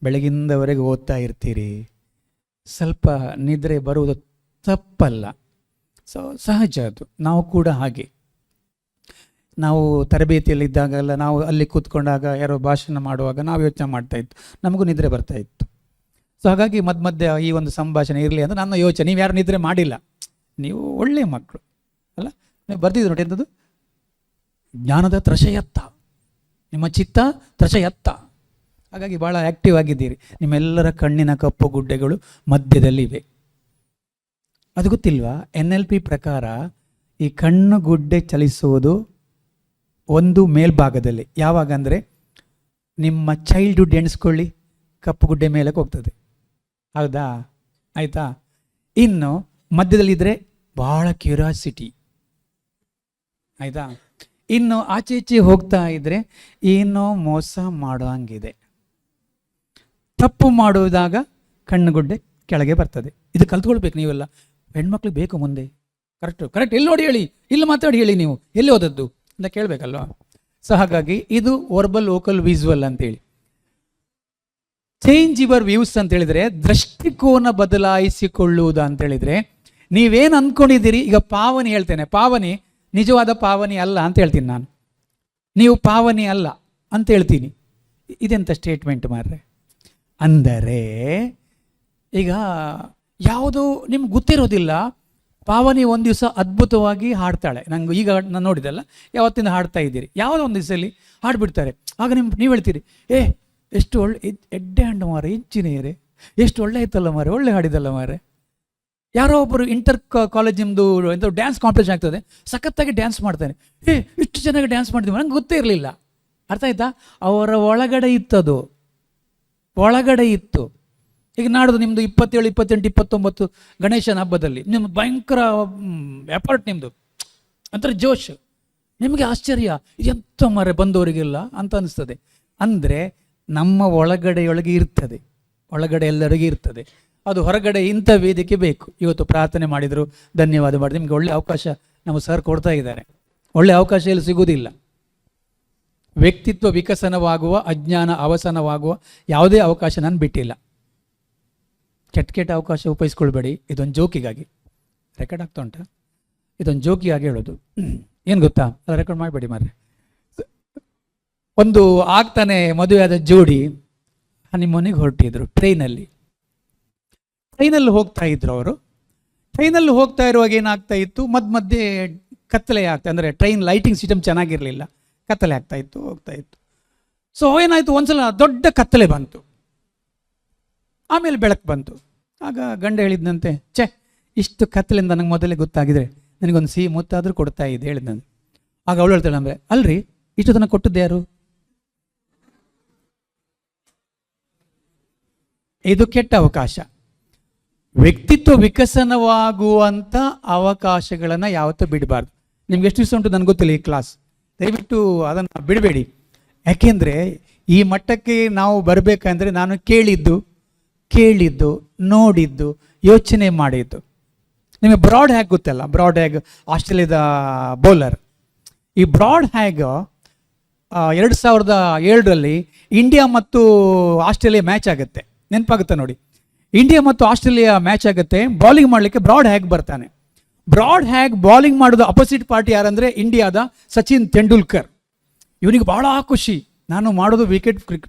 ಬೆಳಗಿಂದವರೆಗೆ ಓದ್ತಾ ಇರ್ತೀರಿ, ಸ್ವಲ್ಪ ನಿದ್ರೆ ಬರುವುದು ತಪ್ಪಲ್ಲ. ಸೊ ಸಹಜ ಅದು. ನಾವು ಕೂಡ ಹಾಗೆ. ನಾವು ತರಬೇತಿಯಲ್ಲಿದ್ದಾಗೆಲ್ಲ ನಾವು ಅಲ್ಲಿ ಕೂತ್ಕೊಂಡಾಗ ಯಾರೋ ಭಾಷಣ ಮಾಡುವಾಗ ನಾವು ಯೋಚನೆ ಮಾಡ್ತಾ ಇತ್ತು, ನಮಗೂ ನಿದ್ರೆ ಬರ್ತಾ ಇತ್ತು. ಸೊ ಹಾಗಾಗಿ ಮಧ್ಯೆ ಈ ಒಂದು ಸಂಭಾಷಣೆ ಇರಲಿ ಅಂತ ನನ್ನ ಯೋಚನೆ. ನೀವು ಯಾರು ನಿದ್ರೆ ಮಾಡಿಲ್ಲ, ನೀವು ಒಳ್ಳೆಯ ಮಕ್ಕಳು ಅಲ್ಲ. ನೀವು ಬರ್ತಿದ್ರು ನೋಡಿ ಎಂಥದ್ದು, ಜ್ಞಾನದ ತ್ರಷಯತ್ತ, ನಿಮ್ಮ ಚಿತ್ತ ತ್ರಷಯತ್ತ. ಹಾಗಾಗಿ ಭಾಳ ಆ್ಯಕ್ಟಿವ್ ಆಗಿದ್ದೀರಿ. ನಿಮ್ಮೆಲ್ಲರ ಕಣ್ಣಿನ ಕಪ್ಪು ಗುಡ್ಡೆಗಳು ಮಧ್ಯದಲ್ಲಿ ಇವೆ. ಅದು ಗೊತ್ತಿಲ್ವಾ? NLP ಪ್ರಕಾರ ಈ ಕಣ್ಣು ಗುಡ್ಡೆ ಚಲಿಸುವುದು ಒಂದು ಮೇಲ್ಭಾಗದಲ್ಲಿ. ಯಾವಾಗ ಅಂದರೆ ನಿಮ್ಮ ಚೈಲ್ಡ್ಹುಡ್ ಎಣಿಸ್ಕೊಳ್ಳಿ, ಕಪ್ಪು ಗುಡ್ಡೆ ಮೇಲಕ್ಕೆ ಹೋಗ್ತದೆ. ಹೌದಾ? ಆಯಿತಾ? ಇನ್ನು ಮಧ್ಯದಲ್ಲಿದ್ದರೆ ಭಾಳ ಕ್ಯೂರಿಯಾಸಿಟಿ. ಆಯಿತಾ? ಇನ್ನು ಆಚೆ ಹೋಗ್ತಾ ಇದ್ದರೆ ಏನೋ ಮೋಸ ಮಾಡೋ ಹಂಗಿದೆ. ತಪ್ಪು ಮಾಡುವುದಾಗ ಕಣ್ಣುಗುಡ್ಡೆ ಕೆಳಗೆ ಬರ್ತದೆ. ಇದು ಕಲ್ತ್ಕೊಳ್ಬೇಕು ನೀವೆಲ್ಲ. ಹೆಣ್ಮಕ್ಳಿಗೆ ಬೇಕು ಮುಂದೆ. ಕರೆಕ್ಟ್ ಎಲ್ಲಿ ನೋಡಿ ಹೇಳಿ, ಇಲ್ಲಿ ಮಾತಾಡಿ ಹೇಳಿ, ನೀವು ಎಲ್ಲಿ ಓದದ್ದು ಅಂತ ಕೇಳಬೇಕಲ್ವ. ಸೊ ಹಾಗಾಗಿ ಇದು ವರ್ಬಲ್, ವೋಕಲ್, ವಿಸುವಲ್ ಅಂತೇಳಿ. ಚೇಂಜ್ ಯುವರ್ ವ್ಯೂಸ್ ಅಂತ ಹೇಳಿದರೆ ದೃಷ್ಟಿಕೋನ ಬದಲಾಯಿಸಿಕೊಳ್ಳುವುದು ಅಂತ ಹೇಳಿದರೆ, ನೀವೇನು ಅಂದ್ಕೊಂಡಿದ್ದೀರಿ. ಈಗ ಪಾವನಿ ಹೇಳ್ತೇನೆ, ಪಾವನಿ ನಿಜವಾದ ಪಾವನಿ ಅಲ್ಲ ಅಂತ ಹೇಳ್ತೀನಿ ನಾನು. ನೀವು ಪಾವನಿ ಅಲ್ಲ ಅಂತ ಹೇಳ್ತೀನಿ. ಇದೆಂಥ ಸ್ಟೇಟ್ಮೆಂಟ್ ಮಾರ್ರೆ. ಅಂದರೆ ಈಗ ಯಾವುದೋ ನಿಮ್ಗೆ ಗೊತ್ತಿರೋದಿಲ್ಲ. ಪಾವನಿ ಒಂದು ದಿವಸ ಅದ್ಭುತವಾಗಿ ಹಾಡ್ತಾಳೆ. ನಂಗೆ ಈಗ ನಾನು ನೋಡಿದೆಲ್ಲ, ಯಾವತ್ತಿಂದ ಹಾಡ್ತಾ ಇದ್ದೀರಿ, ಯಾವುದೋ ಒಂದು ದಿವಸದಲ್ಲಿ ಹಾಡ್ಬಿಡ್ತಾರೆ. ಆಗ ನೀವು ಹೇಳ್ತೀರಿ, ಎಷ್ಟು ಒಳ್ಳೆ ಎಡ್ಡೆ ಹಣ್ಣು ಮಾರೆ, ಇಂಚಿನಿಯರೇ, ಎಷ್ಟು ಒಳ್ಳೆ ಆಯ್ತಲ್ಲ ಮಾರೆ, ಒಳ್ಳೆ ಹಾಡಿದಲ್ಲ ಮಾರೆ. ಯಾರೋ ಒಬ್ಬರು ಇಂಟರ್ ಕಾಲೇಜಿಂದು ಎಂಥ ಡ್ಯಾನ್ಸ್ ಕಾಂಪಿಟೇಷನ್ ಆಗ್ತದೆ, ಸಖತ್ತಾಗಿ ಡ್ಯಾನ್ಸ್ ಮಾಡ್ತಾನೆ. ಇಷ್ಟು ಚೆನ್ನಾಗಿ ಡ್ಯಾನ್ಸ್ ಮಾಡ್ತೀವಿ, ನಂಗೆ ಗೊತ್ತೇ ಇರಲಿಲ್ಲ. ಅರ್ಥ ಆಯ್ತಾ? ಅವರ ಒಳಗಡೆ ಇತ್ತದು, ಒಳಗಡೆ ಇತ್ತು. ಈಗ ನಾಡ್ದು ನಿಮ್ಮದು 27, 28, 29 ಗಣೇಶನ ಹಬ್ಬದಲ್ಲಿ ನಿಮ್ದು ಭಯಂಕರ ಎಫರ್ಟ್, ನಿಮ್ಮದು ಒಂಥರ ಜೋಶ್. ನಿಮಗೆ ಆಶ್ಚರ್ಯ, ಎಂಥ ಮರೆ ಬಂದವರಿಗೆಲ್ಲ ಅಂತ ಅನಿಸ್ತದೆ. ಅಂದರೆ ನಮ್ಮ ಒಳಗಡೆಯೊಳಗೆ ಇರ್ತದೆ, ಒಳಗಡೆ ಎಲ್ಲರಿಗೂ ಇರ್ತದೆ. ಅದು ಹೊರಗಡೆ ಇಂಥ ವೇದಿಕೆ ಬೇಕು. ಇವತ್ತು ಪ್ರಾರ್ಥನೆ ಮಾಡಿದರು, ಧನ್ಯವಾದ ಮಾಡಿ. ನಿಮಗೆ ಒಳ್ಳೆ ಅವಕಾಶ ನಮ್ಮ ಸರ್ ಕೊಡ್ತಾ ಇದ್ದಾರೆ. ಒಳ್ಳೆ ಅವಕಾಶ ಎಲ್ಲಿ ಸಿಗೋದಿಲ್ಲ. ವ್ಯಕ್ತಿತ್ವ ವಿಕಸನವಾಗುವ, ಅಜ್ಞಾನ ಅವಸಾನವಾಗುವ ಯಾವುದೇ ಅವಕಾಶ ನಾನು ಬಿಟ್ಟಿಲ್ಲ. ಕೆಟ್ಟ ಅವಕಾಶ ಉಪಯೋಗಿಸ್ಕೊಳ್ಬೇಡಿ. ಇದೊಂದು ಜೋಕಿಗಾಗಿ, ರೆಕಾರ್ಡ್ ಆಗ್ತಾ ಉಂಟಾ? ಇದೊಂದು ಜೋಕಿಗಾಗಿ ಹೇಳೋದು. ಏನು ಗೊತ್ತಾ, ಅದು ರೆಕಾರ್ಡ್ ಮಾಡಬೇಡಿ ಮಾರ್ರೆ. ಒಂದು ಆಗ್ತಾನೆ ಮದುವೆಯಾದ ಜೋಡಿ ಹನಿಮೂನಿಗೆ ಹೊರಟಿದ್ರು. ಟ್ರೈನಲ್ಲಿ ಹೋಗ್ತಾ ಇದ್ರು ಅವರು. ಟ್ರೈನಲ್ಲಿ ಹೋಗ್ತಾ ಇರುವಾಗ ಏನಾಗ್ತಾ ಇತ್ತು, ಮಧ್ಯೆ ಕತ್ತಲೆ ಆಗ್ತಾ, ಅಂದರೆ ಟ್ರೈನ್ ಲೈಟಿಂಗ್ ಸಿಸ್ಟಮ್ ಚೆನ್ನಾಗಿರಲಿಲ್ಲ, ಕತ್ತಲೆ ಹೋಗ್ತಾ ಇತ್ತು. ಸೊ ಏನಾಯಿತು, ಒಂದ್ಸಲ ದೊಡ್ಡ ಕತ್ತಲೆ ಬಂತು. ಆಮೇಲೆ ಬೆಳಕು ಬಂತು. ಆಗ ಗಂಡ ಹೇಳಿದ್ನಂತೆ, ಛೇ, ಇಷ್ಟು ಕತ್ತಲಿಂದ ನನಗೆ ಮೊದಲೇ ಗೊತ್ತಾಗಿದ್ರೆ ನನಗೊಂದು ಸಿಹಿ ಮುತ್ತಾದರೂ ಕೊಡ್ತಾ ಇದ್ದೆ ಹೇಳಿದ್ನಂತೆ. ಆಗ ಅವಳು ಹೇಳ್ತಾಳೆ, ಅಂದರೆ ಅಲ್ರಿ ಇಷ್ಟು ತನಕ ಕೊಟ್ಟದ್ದು ಯಾರು? ಇದು ಕೆಟ್ಟ ಅವಕಾಶ. ವ್ಯಕ್ತಿತ್ವ ವಿಕಸನವಾಗುವಂಥ ಅವಕಾಶಗಳನ್ನು ಯಾವತ್ತೂ ಬಿಡಬಾರ್ದು. ನಿಮ್ಗೆ ಎಷ್ಟು ದಿವಸ ಉಂಟು ನನಗೆ ಗೊತ್ತಿಲ್ಲ ಈ ಕ್ಲಾಸ್, ದಯವಿಟ್ಟು ಅದನ್ನು ಬಿಡಬೇಡಿ. ಯಾಕೆಂದರೆ ಈ ಮಟ್ಟಕ್ಕೆ ನಾವು ಬರಬೇಕಂದ್ರೆ ನಾನು ಕೇಳಿದ್ದು ನೋಡಿದ್ದು ಯೋಚನೆ ಮಾಡಿದ್ದು. ನಿಮಗೆ ಬ್ರಾಡ್ ಹ್ಯಾಗ್ ಗೊತ್ತಲ್ಲ? ಬ್ರಾಡ್ ಹ್ಯಾಗ್ ಆಸ್ಟ್ರೇಲಿಯಾದ ಬೌಲರ್. ಈ ಬ್ರಾಡ್ ಹ್ಯಾಗ್ 2007 ಇಂಡಿಯಾ ಮತ್ತು ಆಸ್ಟ್ರೇಲಿಯಾ ಮ್ಯಾಚ್ ಆಗುತ್ತೆ, ನೆನಪಾಗುತ್ತೆ ನೋಡಿ. ಇಂಡಿಯಾ ಮತ್ತು ಆಸ್ಟ್ರೇಲಿಯಾ ಮ್ಯಾಚ್ ಆಗುತ್ತೆ. ಬಾಲಿಂಗ್ ಮಾಡಲಿಕ್ಕೆ ಬ್ರಾಡ್ ಹ್ಯಾಗ್ ಬರ್ತಾನೆ. ಬ್ರಾಡ್ ಹ್ಯಾಗ್ ಬಾಲಿಂಗ್ ಮಾಡೋದು ಅಪೋಸಿಟ್ ಪಾರ್ಟಿ ಯಾರಂದರೆ ಇಂಡಿಯಾದ ಸಚಿನ್ ತೆಂಡೂಲ್ಕರ್. ಇವನಿಗೆ ಭಾಳ ಖುಷಿ, ನಾನು ಮಾಡೋದು ವಿಕೆಟ್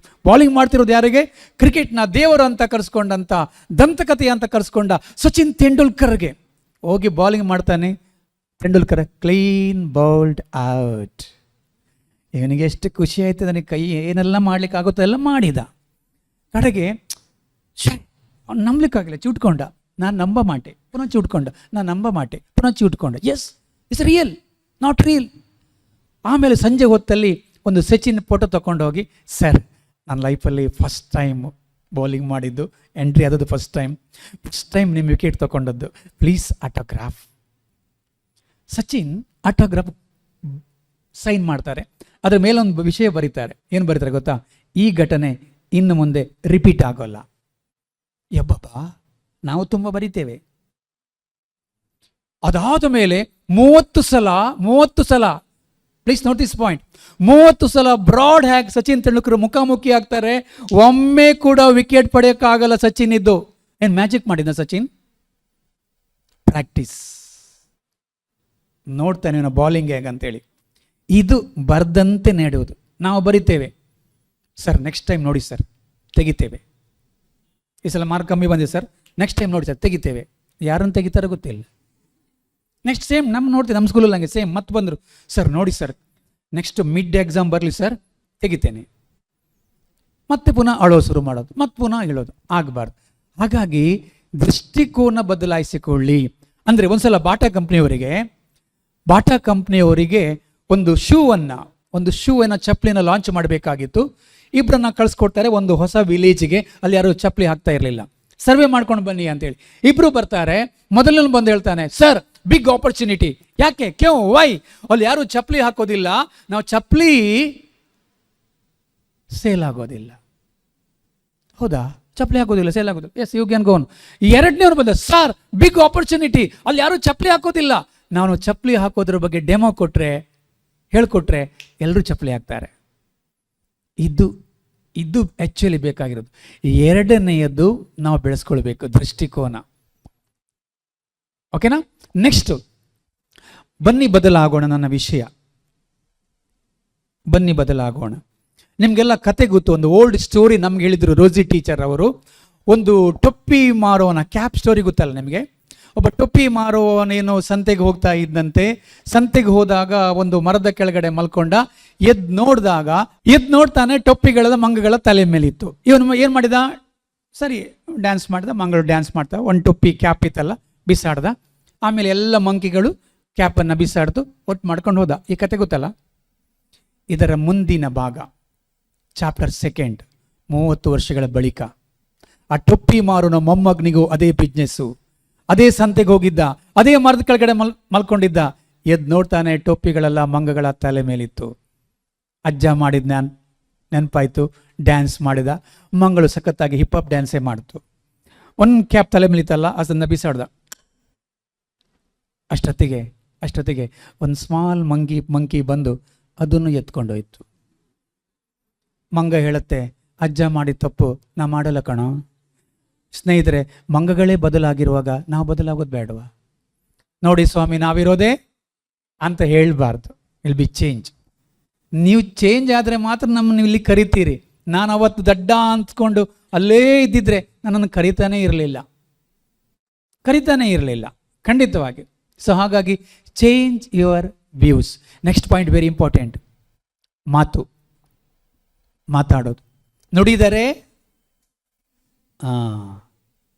ಬಾಲಿಂಗ್ ಮಾಡ್ತಿರೋದು ಯಾರಿಗೆ? ಕ್ರಿಕೆಟ್ನ ದೇವರು ಅಂತ ಕರೆಸ್ಕೊಂಡಂಥ, ದಂತಕಥೆ ಅಂತ ಕರೆಸ್ಕೊಂಡ ಸಚಿನ್ ತೆಂಡೂಲ್ಕರ್ಗೆ ಹೋಗಿ ಬಾಲಿಂಗ್ ಮಾಡ್ತಾನೆ. Tendulkar clean bowled out. ಇವನಿಗೆ ಎಷ್ಟು ಖುಷಿ ಆಯ್ತು, ನನಗೆ ಕೈ ಏನೆಲ್ಲ ಮಾಡ್ಲಿಕ್ಕೆ ಆಗುತ್ತೋ ಎಲ್ಲ ಮಾಡಿದ. ಕಡೆಗೆ ಅವ್ನು ನಂಬಲಿಕ್ಕಾಗಲ್ಲ, ಚೂಟ್ಕೊಂಡ. ನಾನು ನಂಬ ಮಾಟೆ, ಪುನಃ ಚೂಟ್ಕೊಂಡ. ನಾನು ನಂಬ ಮಾಟೆ, ಪುನಃ ಚೂಟ್ಕೊಂಡ. Yes, it's real, not real. ಆಮೇಲೆ ಸಂಜೆ ಹೊತ್ತಲ್ಲಿ ಒಂದು ಸಚಿನ್ ಫೋಟೋ ತೊಗೊಂಡು ಹೋಗಿ, ಸರ್ ನನ್ನ ಲೈಫಲ್ಲಿ ಫಸ್ಟ್ ಟೈಮ್ ಬೌಲಿಂಗ್ ಮಾಡಿದ್ದು, ಎಂಟ್ರಿ ಆದದ್ದು ಫಸ್ಟ್ ಟೈಮ್ ನಿಮ್ಮ ವಿಕೆಟ್ ತೊಗೊಂಡದ್ದು, please autograph. Sachin autograph sign ಮಾಡ್ತಾರೆ. ಅದರ ಮೇಲೊಂದು ವಿಷಯ ಬರೀತಾರೆ. ಏನು ಬರೀತಾರೆ ಗೊತ್ತಾ? ಈ ಘಟನೆ ಇನ್ನು ಮುಂದೆ ರಿಪೀಟ್ ಆಗೋಲ್ಲ. ಯಬ್ಬಬ್ಬ, ನಾವು ತುಂಬ ಬರಿತೇವೆ. ಅದಾದ ಮೇಲೆ 30 ಸಲ ಪ್ಲೀಸ್ ನೋಟ್ ದಿಸ್ ಪಾಯಿಂಟ್, 30 ಸಲ ಬ್ರಾಡ್ ಹ್ಯಾಗ್ ಸಚಿನ್ ತೆಂಡೂಲ್ಕರ್ ಮುಖಾಮುಖಿ ಆಗ್ತಾರೆ. ಒಮ್ಮೆ ಕೂಡ ವಿಕೆಟ್ ಪಡೆಯೋಕ್ಕಾಗಲ್ಲ ಸಚಿನ್ ಇದ್ದು. ಏನು ಮ್ಯಾಜಿಕ್ ಮಾಡಿದ ಸಚಿನ್? ಪ್ರಾಕ್ಟೀಸ್. ನೋಡ್ತಾನೆ ನಾವು ಬಾಲಿಂಗ್ ಹೇಗೆ ಅಂತೇಳಿ. ಇದು ಬರ್ದಂತೆ ನಡೆಯುವುದು. ನಾವು ಬರಿತೇವೆ, ಸರ್ ನೆಕ್ಸ್ಟ್ ಟೈಮ್ ನೋಡಿ ಸರ್ ತೆಗಿತೇವೆ, ಈ ಸಲ ಮಾರ್ಕ್ ಕಮ್ಮಿ ಬಂದಿದೆ ಸರ್, ನೆಕ್ಸ್ಟ್ ಟೈಮ್ ನೋಡಿ ಸರ್ ತೆಗಿತೇವೆ. ಯಾರನ್ನು ತೆಗಿತಾರೋ ಗೊತ್ತಿಲ್ಲ. ನೆಕ್ಸ್ಟ್ ಸೇಮ್ ನೋಡ್ತೀವಿ, ನಮ್ಮ ಸ್ಕೂಲಲ್ಲಿ ಹಂಗೆ ಸೇಮ್ ಮತ್ತೆ ಬಂದರು, ಸರ್ ನೋಡಿ ಸರ್ ನೆಕ್ಸ್ಟ್ ಮಿಡ್ ಎಕ್ಸಾಮ್ ಬರಲಿ ಸರ್ ತೆಗಿತೇನೆ. ಮತ್ತೆ ಪುನಃ ಅಳೋ ಶುರು ಮಾಡೋದು, ಮತ್ತೆ ಪುನಃ ಹೇಳೋದು. ಆಗಬಾರ್ದು. ಹಾಗಾಗಿ ದೃಷ್ಟಿಕೋನ ಬದಲಾಯಿಸಿಕೊಳ್ಳಿ. ಅಂದರೆ ಒಂದ್ಸಲ ಬಾಟಾ ಕಂಪ್ನಿಯವರಿಗೆ ಒಂದು ಶೂವನ್ನು ಚಪ್ಪಲಿನ ಲಾಂಚ್ ಮಾಡಬೇಕಾಗಿತ್ತು. ಇಬ್ಬರನ್ನ ಕಳಿಸ್ಕೊಡ್ತಾರೆ ಒಂದು ಹೊಸ ವಿಲೇಜ್ಗೆ. ಅಲ್ಲಿ ಯಾರು ಚಪ್ಪಲಿ ಹಾಕ್ತಾ ಇರಲಿಲ್ಲ. ಸರ್ವೆ ಮಾಡ್ಕೊಂಡು ಬನ್ನಿ ಅಂತೇಳಿ ಇಬ್ಬರು ಬರ್ತಾರೆ. ಮೊದಲನೇ ಬಂದು ಹೇಳ್ತಾನೆ, ಸರ್ ಬಿಗ್ ಆಪರ್ಚುನಿಟಿ. ಯಾಕೆ? ವೈ? ಅಲ್ಲಿ ಯಾರು ಚಪ್ಪಲಿ ಹಾಕೋದಿಲ್ಲ, ನಾವು ಚಪ್ಪಲಿ ಸೇಲ್ ಆಗೋದಿಲ್ಲ. ಹೌದಾ? ಚಪ್ಪಲಿ ಹಾಕೋದಿಲ್ಲ, ಸೇಲ್ ಆಗೋದಿಲ್ಲ. Yes, you can go on. ಎರಡನೇವ್ರು ಬಂದ, ಸರ್ ಬಿಗ್ ಆಪರ್ಚುನಿಟಿ, ಅಲ್ಲಿ ಯಾರು ಚಪ್ಪಲಿ ಹಾಕೋದಿಲ್ಲ, ನಾನು ಚಪ್ಪಲಿ ಹಾಕೋದ್ರ ಬಗ್ಗೆ ಡೆಮೋ ಹೇಳ್ಕೊಟ್ರೆ ಎಲ್ಲರೂ ಚಪ್ಪಲಿ ಹಾಕ್ತಾರೆ. ಇದು ಆ್ಯಕ್ಚುಲಿ ಬೇಕಾಗಿರೋದು. ಎರಡನೆಯದು ನಾವು ಬೆಳೆಸ್ಕೊಳ್ಬೇಕು, ದೃಷ್ಟಿಕೋನ. ಓಕೆನಾ? ನೆಕ್ಸ್ಟ್, ಬನ್ನಿ ಬದಲಾಗೋಣ. ನನ್ನ ವಿಷಯ ಬನ್ನಿ ಬದಲಾಗೋಣ. ನಿಮಗೆಲ್ಲ ಕತೆ ಗೊತ್ತು. ಒಂದು ಓಲ್ಡ್ ಸ್ಟೋರಿ ನಮ್ಗೆ ಹೇಳಿದ್ರು ರೋಸಿ ಟೀಚರ್ ಅವರು. ಒಂದು ಟೊಪ್ಪಿ ಮಾರೋನ ಕ್ಯಾಪ್ ಸ್ಟೋರಿ ಗೊತ್ತಲ್ಲ ನಿಮಗೆ? ಒಬ್ಬ ಟೊಪ್ಪಿ ಮಾರುವವನೇನು ಸಂತೆಗೆ ಹೋಗ್ತಾ ಇದ್ದಂತೆ. ಸಂತೆಗೆ ಹೋದಾಗ ಒಂದು ಮರದ ಕೆಳಗಡೆ ಮಲ್ಕೊಂಡ. ನೋಡ್ತಾನೆ ಟೊಪ್ಪಿಗಳ ಮಂಗಗಳ ತಲೆ ಮೇಲಿತ್ತು. ಇವನು ಏನು ಮಾಡಿದ? ಸರಿ ಡ್ಯಾನ್ಸ್ ಮಾಡಿದ. ಮಂಗಳು ಡ್ಯಾನ್ಸ್ ಮಾಡ್ತಾ ಒಂದು ಟೊಪ್ಪಿ ಕ್ಯಾಪ್ ಇತ್ತಲ್ಲ ಬಿಸಾಡ್ದ. ಆಮೇಲೆ ಎಲ್ಲ ಮಂಕಿಗಳು ಕ್ಯಾಪನ್ನು ಬಿಸಾಡ್ದು ಒಟ್ಟು ಮಾಡ್ಕೊಂಡು ಹೋದ. ಈ ಕತೆ ಗೊತ್ತಲ್ಲ? ಇದರ ಮುಂದಿನ ಭಾಗ, ಚಾಪ್ಟರ್ 2, 30 ವರ್ಷಗಳ ಬಳಿಕ ಆ ಟೊಪ್ಪಿ ಮಾರುನ ಮೊಮ್ಮಗನಿಗೂ ಅದೇ ಬಿಸ್ನೆಸ್ಸು, ಅದೇ ಸಂತೆಗೆ ಹೋಗಿದ್ದ, ಅದೇ ಮರದ ಕೆಳಗಡೆ ಮಲ್ಕೊಂಡಿದ್ದ. ನೋಡ್ತಾನೆ ಟೊಪ್ಪಿಗಳೆಲ್ಲ ಮಂಗಗಳ ತಲೆ ಮೇಲಿತ್ತು. ಅಜ್ಜ ಮಾಡಿದ ನೆನಪಾಯ್ತು. ಡ್ಯಾನ್ಸ್ ಮಾಡಿದ. ಮಂಗಳು ಸಖತ್ತಾಗಿ ಹಿಪ್ ಹಾಪ್ ಡ್ಯಾನ್ಸೇ ಮಾಡ್ತು. ಒಂದು ಕ್ಯಾಪ್ ತಲೆ ಮೇಲಿತ್ತಲ್ಲ, ಅದನ್ನು ಬಿಸಾಡ್ದ. ಅಷ್ಟೊತ್ತಿಗೆ ಒಂದು ಸ್ಮಾಲ್ ಮಂಕಿ ಬಂದು ಅದನ್ನು ಎತ್ಕೊಂಡೋಯ್ತು. ಮಂಗ ಹೇಳುತ್ತೆ, ಅಜ್ಜ ಮಾಡಿದ ತಪ್ಪು ನಾ ಮಾಡಲ್ಲ ಕಣೋ. ಸ್ನೇಹಿತರೆ, ಮಂಗಗಳೇ ಬದಲಾಗಿರುವಾಗ ನಾವು ಬದಲಾಗೋದು ಬೇಡವಾ? ನೋಡಿ ಸ್ವಾಮಿ, ನಾವಿರೋದೇ ಅಂತ ಹೇಳಬಾರ್ದು. Will be change. ನೀವು ಚೇಂಜ್ ಆದರೆ ಮಾತ್ರ ನಮ್ಮನ್ನು ಇಲ್ಲಿ ಕರಿತೀರಿ. ನಾನು ಅವತ್ತು ದಡ್ಡ ಅಂದ್ಕೊಂಡು ಅಲ್ಲೇ ಇದ್ದಿದ್ರೆ ನನ್ನನ್ನು ಕರಿತಾನೇ ಇರಲಿಲ್ಲ ಖಂಡಿತವಾಗಿ. ಸೊ ಹಾಗಾಗಿ change your views. Next point very important. ಮಾತಾಡೋದು. ನುಡಿದರೆ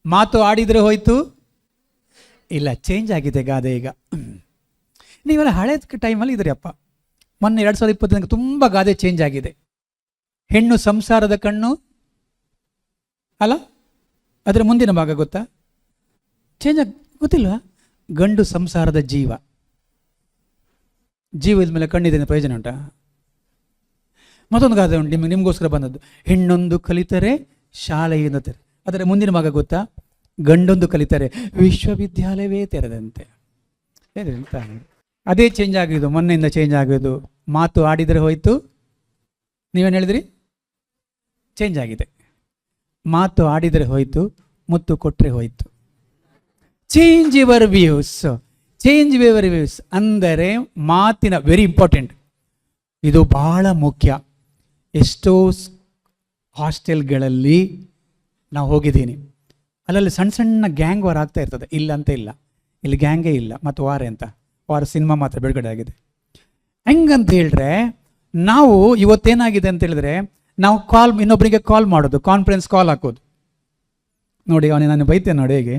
ಮಾತು ಆಡಿದರೆ ಹೋಯ್ತು, ಇಲ್ಲ ಚೇಂಜ್ ಆಗಿದೆ ಗಾದೆ ಈಗ. ನೀವೆಲ್ಲ ಹಳೆ ಟೈಮಲ್ಲಿ ಇದ್ರಿ ಅಪ್ಪ. ಮೊನ್ನೆ 2020 ತುಂಬ ಗಾದೆ ಚೇಂಜ್ ಆಗಿದೆ. ಹೆಣ್ಣು ಸಂಸಾರದ ಕಣ್ಣು ಅಲ್ಲ, ಅದರ ಮುಂದಿನ ಭಾಗ ಗೊತ್ತಾ? ಚೇಂಜ್ ಗೊತ್ತಿಲ್ವಾ? ಗಂಡು ಸಂಸಾರದ ಜೀವ. ಜೀವ ಇದ್ಮೇಲೆ ಕಣ್ಣಿದೆ ಪ್ರಯೋಜನ ಉಂಟಾ? ಮತ್ತೊಂದು ಗಾದೆ ಉಂಟು ನಿಮಗೋಸ್ಕರ ಬಂದದ್ದು. ಹೆಣ್ಣೊಂದು ಕಲಿತರೆ ಶಾಲೆಯಿಂದ ತೆರೆ. ಅದರ ಮುಂದಿನ ಭಾಗ ಗೊತ್ತಾ? ಗಂಡೊಂದು ಕಲಿತರೆ ವಿಶ್ವವಿದ್ಯಾಲಯವೇ ತೆರೆದಂತೆ. ಅದೇ ಚೇಂಜ್ ಆಗಿದ್ದು, ಮೊನ್ನೆಯಿಂದ ಚೇಂಜ್ ಆಗಿದ್ದು. ಮಾತು ಆಡಿದರೆ ಹೋಯ್ತು, ನೀವೇನು ಹೇಳಿದ್ರಿ? ಚೇಂಜ್ ಆಗಿದೆ. ಮಾತು ಆಡಿದರೆ ಹೋಯ್ತು, ಮುತ್ತು ಕೊಟ್ಟರೆ ಹೋಯ್ತು. Change your views, change your views ಅಂದರೆ ಮಾತಿನ ವೆರಿ ಇಂಪಾರ್ಟೆಂಟ್. ಇದು ಬಹಳ ಮುಖ್ಯ. ಎಷ್ಟೋ ಹಾಸ್ಟೆಲ್ಗಳಲ್ಲಿ ನಾವು ಹೋಗಿದ್ದೀನಿ, ಅಲ್ಲಲ್ಲಿ ಸಣ್ಣ ಸಣ್ಣ ಗ್ಯಾಂಗ್ ವಾರ್ ಆಗ್ತಾ ಇರ್ತದೆ. ಇಲ್ಲ ಅಂತ ಇಲ್ಲ, ಇಲ್ಲಿ ಗ್ಯಾಂಗೇ ಇಲ್ಲ, ಮತ್ತು ವಾರ ಸಿನಿಮಾ ಮಾತ್ರ ಬಿಡುಗಡೆ ಆಗಿದೆ. ಹೆಂಗಂತ ಹೇಳಿದ್ರೆ, ನಾವು ಇವತ್ತೇನಾಗಿದೆ ಅಂತ ಹೇಳಿದ್ರೆ, ನಾವು ಇನ್ನೊಬ್ಬರಿಗೆ ಕಾಲ್ ಮಾಡೋದು, ಕಾನ್ಫರೆನ್ಸ್ ಕಾಲ್ ಹಾಕೋದು. ನೋಡಿ ಅವನಿಗೆ ನಾನು ಬೈತೇನೆ ನೋಡಿ, ಹೇಗೆ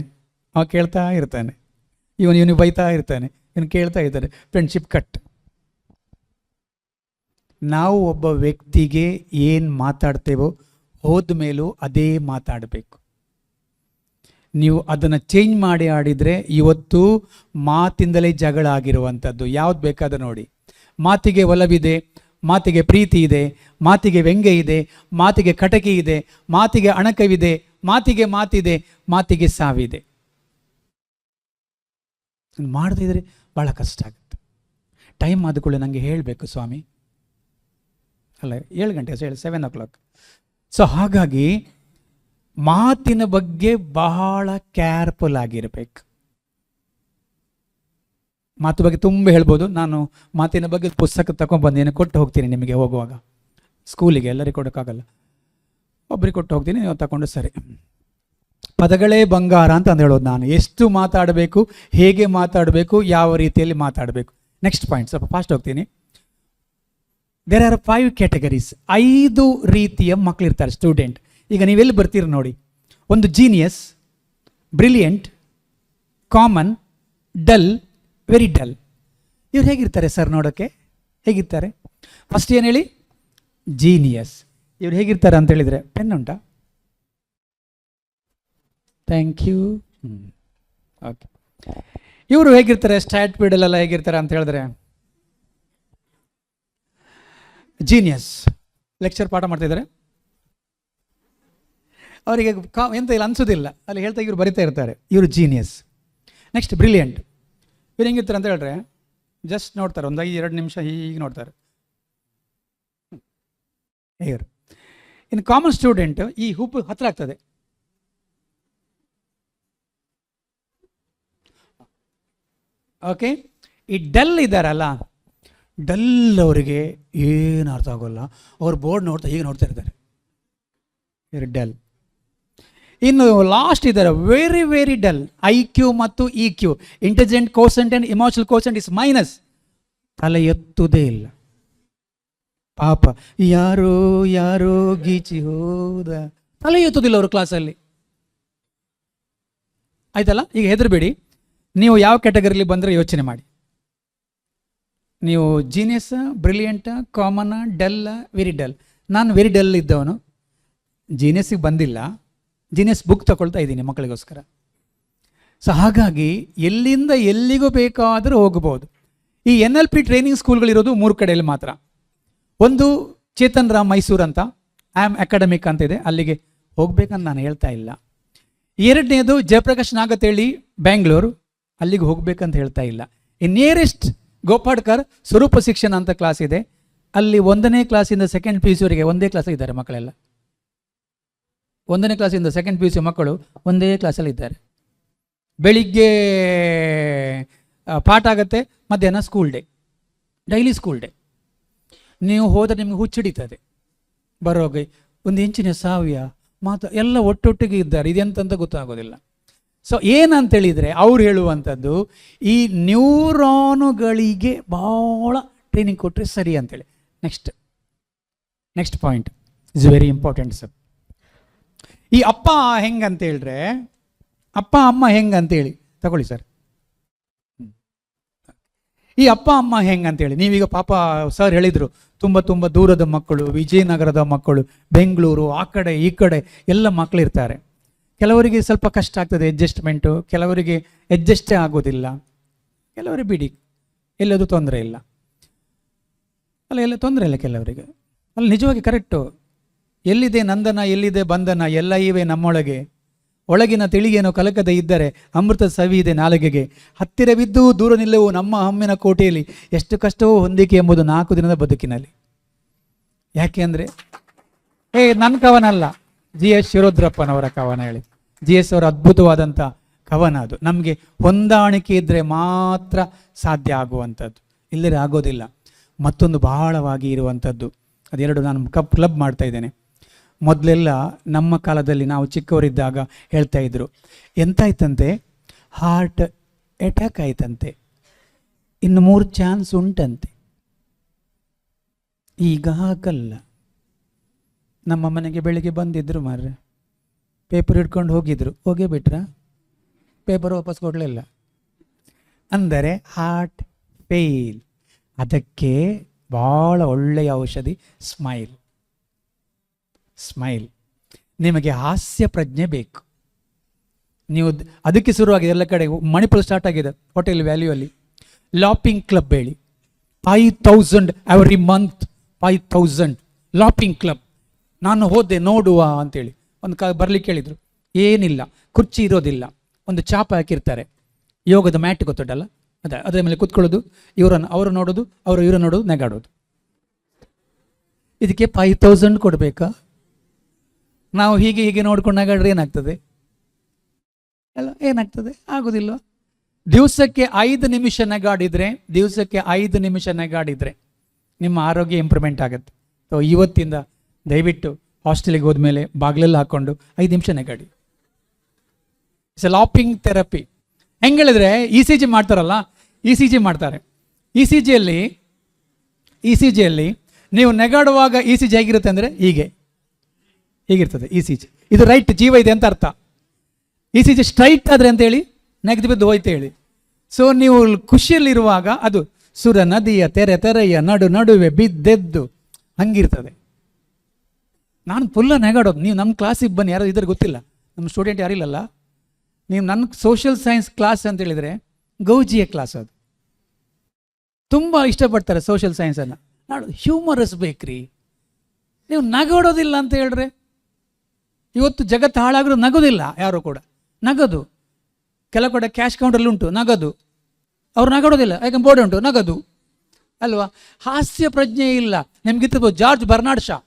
ಅವ ಕೇಳ್ತಾ ಇರ್ತಾನೆ, ಇವನು ಬೈತಾ ಇರ್ತಾನೆ, ಇವನು ಕೇಳ್ತಾ ಇರ್ತಾನೆ. Friendship cut. ನಾವು ಒಬ್ಬ ವ್ಯಕ್ತಿಗೆ ಏನು ಮಾತಾಡ್ತೇವೋ ಹೋದ ಮೇಲೂ ಅದೇ ಮಾತಾಡಬೇಕು. ನೀವು ಅದನ್ನು ಚೇಂಜ್ ಮಾಡಿ ಆಡಿದರೆ ಇವತ್ತು ಮಾತಿಂದಲೇ ಜಗಳ ಆಗಿರುವಂಥದ್ದು. ಯಾವ್ದು ಬೇಕಾದ್ರೆ ನೋಡಿ, ಮಾತಿಗೆ ಒಲವಿದೆ, ಮಾತಿಗೆ ಪ್ರೀತಿ ಇದೆ, ಮಾತಿಗೆ ವ್ಯಂಗ್ಯ ಇದೆ, ಮಾತಿಗೆ ಕಟಕಿ ಇದೆ, ಮಾತಿಗೆ ಅಣಕವಿದೆ, ಮಾತಿಗೆ ಮಾತಿದೆ, ಮಾತಿಗೆ ಸಾವಿದೆ. ಮಾಡದಿದ್ರೆ ಭಾಳ ಕಷ್ಟ ಆಗುತ್ತೆ. ಟೈಮ್ ಆದ ಕೂಡಲೇ ನನಗೆ ಹೇಳಬೇಕು ಸ್ವಾಮಿ, ಅಲ್ಲ 7 ಗಂಟೆ 7 o'clock. ಸೊ ಹಾಗಾಗಿ ಮಾತಿನ ಬಗ್ಗೆ ಬಹಳ ಕೇರ್ಫುಲ್ ಆಗಿರಬೇಕು. ಮಾತು ಬಗ್ಗೆ ತುಂಬ ಹೇಳ್ಬೋದು. ನಾನು ಮಾತಿನ ಬಗ್ಗೆ ಪುಸ್ತಕ ತಗೊಂಡ್ಬಂದೇನೆ, ಕೊಟ್ಟು ಹೋಗ್ತೀನಿ ನಿಮಗೆ ಹೋಗುವಾಗ. ಸ್ಕೂಲಿಗೆ ಎಲ್ಲರಿಗೂ ಕೊಡೋಕ್ಕಾಗಲ್ಲ, ಒಬ್ಬರಿಗೆ ಕೊಟ್ಟು ಹೋಗ್ತೀನಿ, ನೀವು ತಗೊಂಡು ಸರಿ. ಪದಗಳೇ ಬಂಗಾರ ಅಂತ ಹೇಳೋದು ನಾನು. ಎಷ್ಟು ಮಾತಾಡಬೇಕು, ಹೇಗೆ ಮಾತಾಡಬೇಕು, ಯಾವ ರೀತಿಯಲ್ಲಿ ಮಾತಾಡಬೇಕು. ನೆಕ್ಸ್ಟ್ ಪಾಯಿಂಟ್, ಸ್ವಲ್ಪ ಫಾಸ್ಟ್ ಹೋಗ್ತೀನಿ. There are 5 categories. 5 ರೀತಿಯ ಮಕ್ಕಳಿರ್ತಾರೆ, ಸ್ಟೂಡೆಂಟ್. ಈಗ ನೀವೆಲ್ಲಿ ಬರ್ತೀರ ನೋಡಿ. ಒಂದು genius, brilliant, common, dull, very dull. ಇವ್ರು ಹೇಗಿರ್ತಾರೆ ಸರ್ ನೋಡೋಕ್ಕೆ? ಹೇಗಿರ್ತಾರೆ? ಫಸ್ಟ್ ಏನು ಹೇಳಿ? ಜೀನಿಯಸ್. ಇವ್ರು ಹೇಗಿರ್ತಾರೆ ಅಂತ ಹೇಳಿದರೆ, ಪೆನ್ ಉಂಟಾ? Thank you. ಓಕೆ. ಇವರು ಹೇಗಿರ್ತಾರೆ? ಸ್ಟ್ಯಾಟ್ ಪೀಡಲ್ಲೆಲ್ಲ ಹೇಗಿರ್ತಾರೆ ಅಂತ ಹೇಳಿದ್ರೆ, ಜೀನಿಯಸ್. ಲೆಕ್ಚರ್ ಪಾಠ ಮಾಡ್ತಿದ್ದಾರೆ, ಅವರಿಗೆ ಎಂತ ಇಲ್ಲ ಅನ್ಸೋದಿಲ್ಲ, ಅಲ್ಲಿ ಹೇಳ್ತಾ ಇವ್ರು ಬರಿತಾ ಇರ್ತಾರೆ. ಇವರು ಜೀನಿಯಸ್. Next brilliant. ಇವ್ರು ಹೆಂಗಿರ್ತಾರೆ ಅಂತ ಹೇಳಿದ್ರೆ, ಜಸ್ಟ್ ನೋಡ್ತಾರೆ, ಒಂದು 5-2 ನಿಮಿಷ ಹೀಗೆ ನೋಡ್ತಾರೆ ಇವರು. ಇನ್ನು ಕಾಮನ್ ಸ್ಟೂಡೆಂಟ್, ಈ ಹುಬ್ಬು ಹತ್ರ ಆಗ್ತದೆ. ಓಕೆ. ಈ ಡಲ್ ಇದ್ದಾರಲ್ಲ, ಡಲ್ ಅವರಿಗೆ ಏನು ಅರ್ಥ ಆಗೋಲ್ಲ. ಅವ್ರು ಬೋರ್ಡ್ ನೋಡ್ತಾ ಹೀಗೆ ನೋಡ್ತಾ ಇರ್ತಾರೆ, ಇವರು ಡಲ್. ಇನ್ನು ಲಾಸ್ಟ್ ಇದ್ದಾರೆ ವೆರಿ ವೆರಿ ಡಲ್. IQ ಮತ್ತು EQ, intelligent quotient and emotional quotient is minus. ತಲೆ ಎತ್ತುವುದೇ ಇಲ್ಲ ಪಾಪ. ಯಾರೋ ಯಾರೋ ಗೀಚಿ ಹೋದ, ತಲೆ ಎತ್ತುವುದಿಲ್ಲ ಅವರು ಕ್ಲಾಸಲ್ಲಿ. ಆಯ್ತಲ್ಲ? ಈಗ ಹೆದರಬೇಡಿ. ನೀವು ಯಾವ ಕ್ಯಾಟಗರಿಲಿ ಬಂದರೆ ಯೋಚನೆ ಮಾಡಿ. ನೀವು genius, brilliant, common, dull, very dull. ನಾನು ವೆರಿ ಡಲ್ ಇದ್ದವನು, ಜೀನಿಯಸ್ಸಿಗೆ ಬಂದಿಲ್ಲ. ಜೀನಿಯಸ್ ಬುಕ್ ತಗೊಳ್ತಾ ಇದ್ದೀನಿ ಮಕ್ಕಳಿಗೋಸ್ಕರ. ಸೊ ಹಾಗಾಗಿ ಎಲ್ಲಿಂದ ಎಲ್ಲಿಗೂ ಬೇಕಾದರೂ ಹೋಗಬಹುದು. ಈ NLP ಟ್ರೈನಿಂಗ್ ಸ್ಕೂಲ್ಗಳಿರೋದು 3 ಕಡೆಯಲ್ಲಿ ಮಾತ್ರ. ಒಂದು ಚೇತನ್ ರಾಮ್ ಮೈಸೂರು ಅಂತ, ಆಮ್ ಅಕಾಡೆಮಿಕ್ ಅಂತ ಇದೆ, ಅಲ್ಲಿಗೆ ಹೋಗ್ಬೇಕಂತ ನಾನು ಹೇಳ್ತಾ ಇಲ್ಲ. ಎರಡನೇದು ಜಯಪ್ರಕಾಶ್ ನಾಗತೇಳಿ ಬ್ಯಾಂಗ್ಳೂರು, ಅಲ್ಲಿಗೆ ಹೋಗ್ಬೇಕಂತ ಹೇಳ್ತಾ ಇಲ್ಲ. ಈ ನಿಯರೆಸ್ಟ್ ಗೋಪಾಡ್ಕರ್ ಸ್ವರೂಪ ಶಿಕ್ಷಣ ಅಂತ ಕ್ಲಾಸ್ ಇದೆ, ಅಲ್ಲಿ 1ನೇ ಕ್ಲಾಸಿಂದ 2nd PUC ವರೆಗೆ ಒಂದೇ ಕ್ಲಾಸಲ್ಲಿ ಇದ್ದಾರೆ ಮಕ್ಕಳೆಲ್ಲ. 1ನೇ ಕ್ಲಾಸಿಂದ 2nd PUC ಮಕ್ಕಳು ಒಂದೇ ಕ್ಲಾಸಲ್ಲಿ ಇದ್ದಾರೆ. ಬೆಳಿಗ್ಗೆ ಪಾಠ ಆಗುತ್ತೆ, ಮಧ್ಯಾಹ್ನ school day, daily school day. ನೀವು ಹೋದರೆ ನಿಮಗೆ ಹುಚ್ಚಿಡಿತದೆ. ಬರೋಗೆ ಒಂದು ಇಂಚಿನ ಸಾವಿಯ ಮಾತು ಎಲ್ಲ ಒಟ್ಟೊಟ್ಟಿಗೆ ಇದ್ದಾರೆ, ಇದೆಂತಂತ ಗೊತ್ತಾಗೋದಿಲ್ಲ. ಸೊ ಏನಂತೇಳಿದರೆ ಅವ್ರು ಹೇಳುವಂಥದ್ದು, ಈ ನ್ಯೂರಾನುಗಳಿಗೆ ಭಾಳ ಟ್ರೈನಿಂಗ್ ಕೊಟ್ಟರೆ ಸರಿ ಅಂತೇಳಿ. Next point is very important sir. ಈ ಅಪ್ಪ ಹೆಂಗಂತ ಹೇಳಿದ್ರೆ, ಅಪ್ಪ ಅಮ್ಮ ಹೆಂಗಂತೇಳಿ ತಗೊಳ್ಳಿ ಸರ್. ಈ ಅಪ್ಪ ಅಮ್ಮ ಹೆಂಗಂತೇಳಿ ನೀವೀಗ ಪಾಪ ಸರ್ ಹೇಳಿದರು, ತುಂಬ ತುಂಬ ದೂರದ ಮಕ್ಕಳು, ವಿಜಯನಗರದ ಮಕ್ಕಳು, ಬೆಂಗಳೂರು, ಆ ಕಡೆ ಈ ಕಡೆ ಎಲ್ಲ ಮಕ್ಕಳಿರ್ತಾರೆ. ಕೆಲವರಿಗೆ ಸ್ವಲ್ಪ ಕಷ್ಟ ಆಗ್ತದೆ ಅಡ್ಜಸ್ಟ್ಮೆಂಟು, ಕೆಲವರಿಗೆ ಅಡ್ಜಸ್ಟೇ ಆಗೋದಿಲ್ಲ, ಕೆಲವರಿಗೆ ಬಿಡಿ ಎಲ್ಲದೂ ತೊಂದರೆ ಇಲ್ಲ ಅಲ್ಲ, ಎಲ್ಲ ತೊಂದರೆ ಇಲ್ಲ ಕೆಲವರಿಗೆ. ಅಲ್ಲಿ ನಿಜವಾಗಿ ಕರೆಕ್ಟು. ಎಲ್ಲಿದೆ ನಂದನ, ಎಲ್ಲಿದೆ ಬಂಧನ, ಎಲ್ಲ ಇವೆ ನಮ್ಮೊಳಗೆ. ಒಳಗಿನ ತಿಳಿಗೇನೋ ಕಲಕದೆ ಇದ್ದರೆ ಅಮೃತ ಸವಿ ಇದೆ ನಾಲಿಗೆಗೆ. ಹತ್ತಿರವಿದ್ದು ದೂರ ನಿಲ್ಲುವು ನಮ್ಮ ಹಮ್ಮಿನ ಕೋಟೆಯಲ್ಲಿ, ಎಷ್ಟು ಕಷ್ಟವೋ ಹೊಂದಿಕೆ ಎಂಬುದು 4 ದಿನದ ಬದುಕಿನಲ್ಲಿ. ಯಾಕೆ ಅಂದರೆ ನನ್ನ ಕವನ ಅಲ್ಲ, GS ಶಿರೋದ್ರಪ್ಪನವರ ಕವನ ಹೇಳಿ. GS ಅವರ ಅದ್ಭುತವಾದಂಥ ಕವನ ಅದು. ನಮಗೆ ಹೊಂದಾಣಿಕೆ ಇದ್ದರೆ ಮಾತ್ರ ಸಾಧ್ಯ ಆಗುವಂಥದ್ದು, ಇಲ್ಲದೆ ಆಗೋದಿಲ್ಲ. ಮತ್ತೊಂದು ಬಹಳವಾಗಿ ಇರುವಂಥದ್ದು, ಅದೆರಡು ನಾನು ಕ್ಲಬ್ ಮಾಡ್ತಾ ಇದ್ದೇನೆ. ಮೊದಲೆಲ್ಲ ನಮ್ಮ ಕಾಲದಲ್ಲಿ ನಾವು ಚಿಕ್ಕವರಿದ್ದಾಗ ಹೇಳ್ತಾ ಇದ್ರು, ಎಂತಾಯ್ತಂತೆ, ಹಾರ್ಟ್ ಅಟ್ಯಾಕ್ ಆಯ್ತಂತೆ, ಇನ್ನು 3 ಚಾನ್ಸ್ ಉಂಟಂತೆ. ಈಗ ಹಾಗಲ್ಲ. ನಮ್ಮ ಮನೆಗೆ ಬೆಳಿಗ್ಗೆ ಬಂದಿದ್ರು ಮಾರ್ರೆ, ಪೇಪರ್ ಹಿಡ್ಕೊಂಡು ಹೋಗಿದ್ರು, ಹೋಗೇ ಬಿಟ್ರ, ಪೇಪರ್ ವಾಪಸ್ ಕೊಡಲಿಲ್ಲ. ಅಂದರೆ ಹಾರ್ಟ್ ಫೇಲ್. ಅದಕ್ಕೆ ಭಾಳ ಒಳ್ಳೆಯ ಔಷಧಿ ಸ್ಮೈಲ್. ಸ್ಮೈಲ್. ನಿಮಗೆ ಹಾಸ್ಯ ಪ್ರಜ್ಞೆ ಬೇಕು. ನೀವು ಅದಕ್ಕೆ ಶುರುವಾಗಿದೆ ಎಲ್ಲ ಕಡೆ. ಮಣಿಪುರ ಸ್ಟಾರ್ಟ್ ಆಗಿದೆ ಹೋಟೆಲ್ ವ್ಯಾಲ್ಯೂ ಅಲ್ಲಿ. ಲಾಪಿಂಗ್ ಕ್ಲಬ್ ಹೇಳಿ, 5000 ಎವ್ರಿ ಮಂತ್, 5000 ಲಾಪಿಂಗ್ ಕ್ಲಬ್. ನಾನು ಹೋದೆ ನೋಡುವ ಅಂತೇಳಿ ಒಂದು ಬರ್ಲಿಕ್ಕೆ ಹೇಳಿದರು. ಏನಿಲ್ಲ, ಕುರ್ಚಿ ಇರೋದಿಲ್ಲ, ಒಂದು ಚಾಪ ಹಾಕಿರ್ತಾರೆ, ಯೋಗದ ಮ್ಯಾಟ್ ಗೊತ್ತುಂಟಲ್ಲ, ಅದರ ಮೇಲೆ ಕೂತ್ಕೊಳ್ಳೋದು, ಅವರು ನೋಡೋದು, ಇವರು ನೋಡೋದು, ನೆಗಾಡೋದು. ಇದಕ್ಕೆ 5000 ಕೊಡಬೇಕಾ? ನಾವು ಹೀಗೆ ನೋಡ್ಕೊಂಡು ನಗಾಡ್ರೆ ಏನಾಗ್ತದೆ ಅಲ್ಲ, ಏನಾಗ್ತದೆ? ಆಗೋದಿಲ್ಲ. ದಿವಸಕ್ಕೆ 5 ನಿಮಿಷ ನಗಾಡಿದರೆ ನಿಮ್ಮ ಆರೋಗ್ಯ ಇಂಪ್ರೂವ್ಮೆಂಟ್ ಆಗುತ್ತೆ. ಸೊ ಇವತ್ತಿಂದ ದಯವಿಟ್ಟು ಹಾಸ್ಟೆಲಿಗೆ ಹೋದ್ಮೇಲೆ ಬಾಗಿಲೆಲ್ಲ ಹಾಕ್ಕೊಂಡು 5 ನಿಮಿಷ ನಗಾಡಿ. It's a laughing therapy. ಹೆಂಗೆ ಹೇಳಿದ್ರೆ, ECG ಮಾಡ್ತಾರಲ್ಲ, ECG ಮಾಡ್ತಾರೆ. ಇ ಸಿ ಜಿಯಲ್ಲಿ ನೀವು ನೆಗಾಡುವಾಗ ECG ಹೇಗಿರುತ್ತೆ ಅಂದರೆ ಹೀಗಿರ್ತದೆ ECG. ಇದು ರೈಟ್, ಜೀವ ಇದೆ ಅಂತ ಅರ್ಥ. ECG ಸ್ಟ್ರೈಟ್ ಆದರೆ ಅಂತೇಳಿ ನೆಗೆದು ಬಿದ್ದು ಹೋಯ್ತು ಹೇಳಿ. ಸೊ ನೀವು ಖುಷಿಯಲ್ಲಿರುವಾಗ ಅದು ಸುರ ನದಿಯ ತೆರೆಯ ನಡುವೆ ಬಿದ್ದೆದ್ದು ಹಂಗಿರ್ತದೆ. ನಾನು ಫುಲ್ಲ ನೆಗಾಡೋದು. ನೀವು ನಮ್ಮ ಕ್ಲಾಸಿಗೆ ಬನ್ನಿ, ಯಾರು ಇದ್ರೆ ಗೊತ್ತಿಲ್ಲ, ನಮ್ಮ ಸ್ಟೂಡೆಂಟ್ ಯಾರಿಲ್ಲಲ್ಲ. ನೀವು ನನ್ನ ಸೋಷಿಯಲ್ ಸೈನ್ಸ್ ಕ್ಲಾಸ್ ಅಂತ ಹೇಳಿದರೆ ಗೌಜಿಯ ಕ್ಲಾಸ್. ಅದು ತುಂಬ ಇಷ್ಟಪಡ್ತಾರೆ ಸೋಷಿಯಲ್ ಸೈನ್ಸನ್ನು. ನಾಡು ಹ್ಯೂಮರಸ್ ಬೇಕ್ರಿ. ನೀವು ನಗೋಡೋದಿಲ್ಲ ಅಂತ ಹೇಳ್ರೆ, ಇವತ್ತು ಜಗತ್ತು ಹಾಳಾಗೋದು ನಗೋದಿಲ್ಲ. ಯಾರು ಕೂಡ ನಗದು. ಕೆಲವು ಕಡೆ ಕ್ಯಾಶ್ ಕೌಂಟರ್ಲ್ಲಿ ಉಂಟು ನಗದು, ಅವ್ರು ನಗಾಡೋದಿಲ್ಲ, ಯಾಕೆ ಬೋರ್ಡ್ ಉಂಟು ನಗದು ಅಲ್ವಾ. ಹಾಸ್ಯ ಪ್ರಜ್ಞೆ ಇಲ್ಲ. ನಿಮ್ಗಿರ್ತಿರ್ಬೋದು ಜಾರ್ಜ್ ಬರ್ನಾರ್ಡ್ ಶಾ,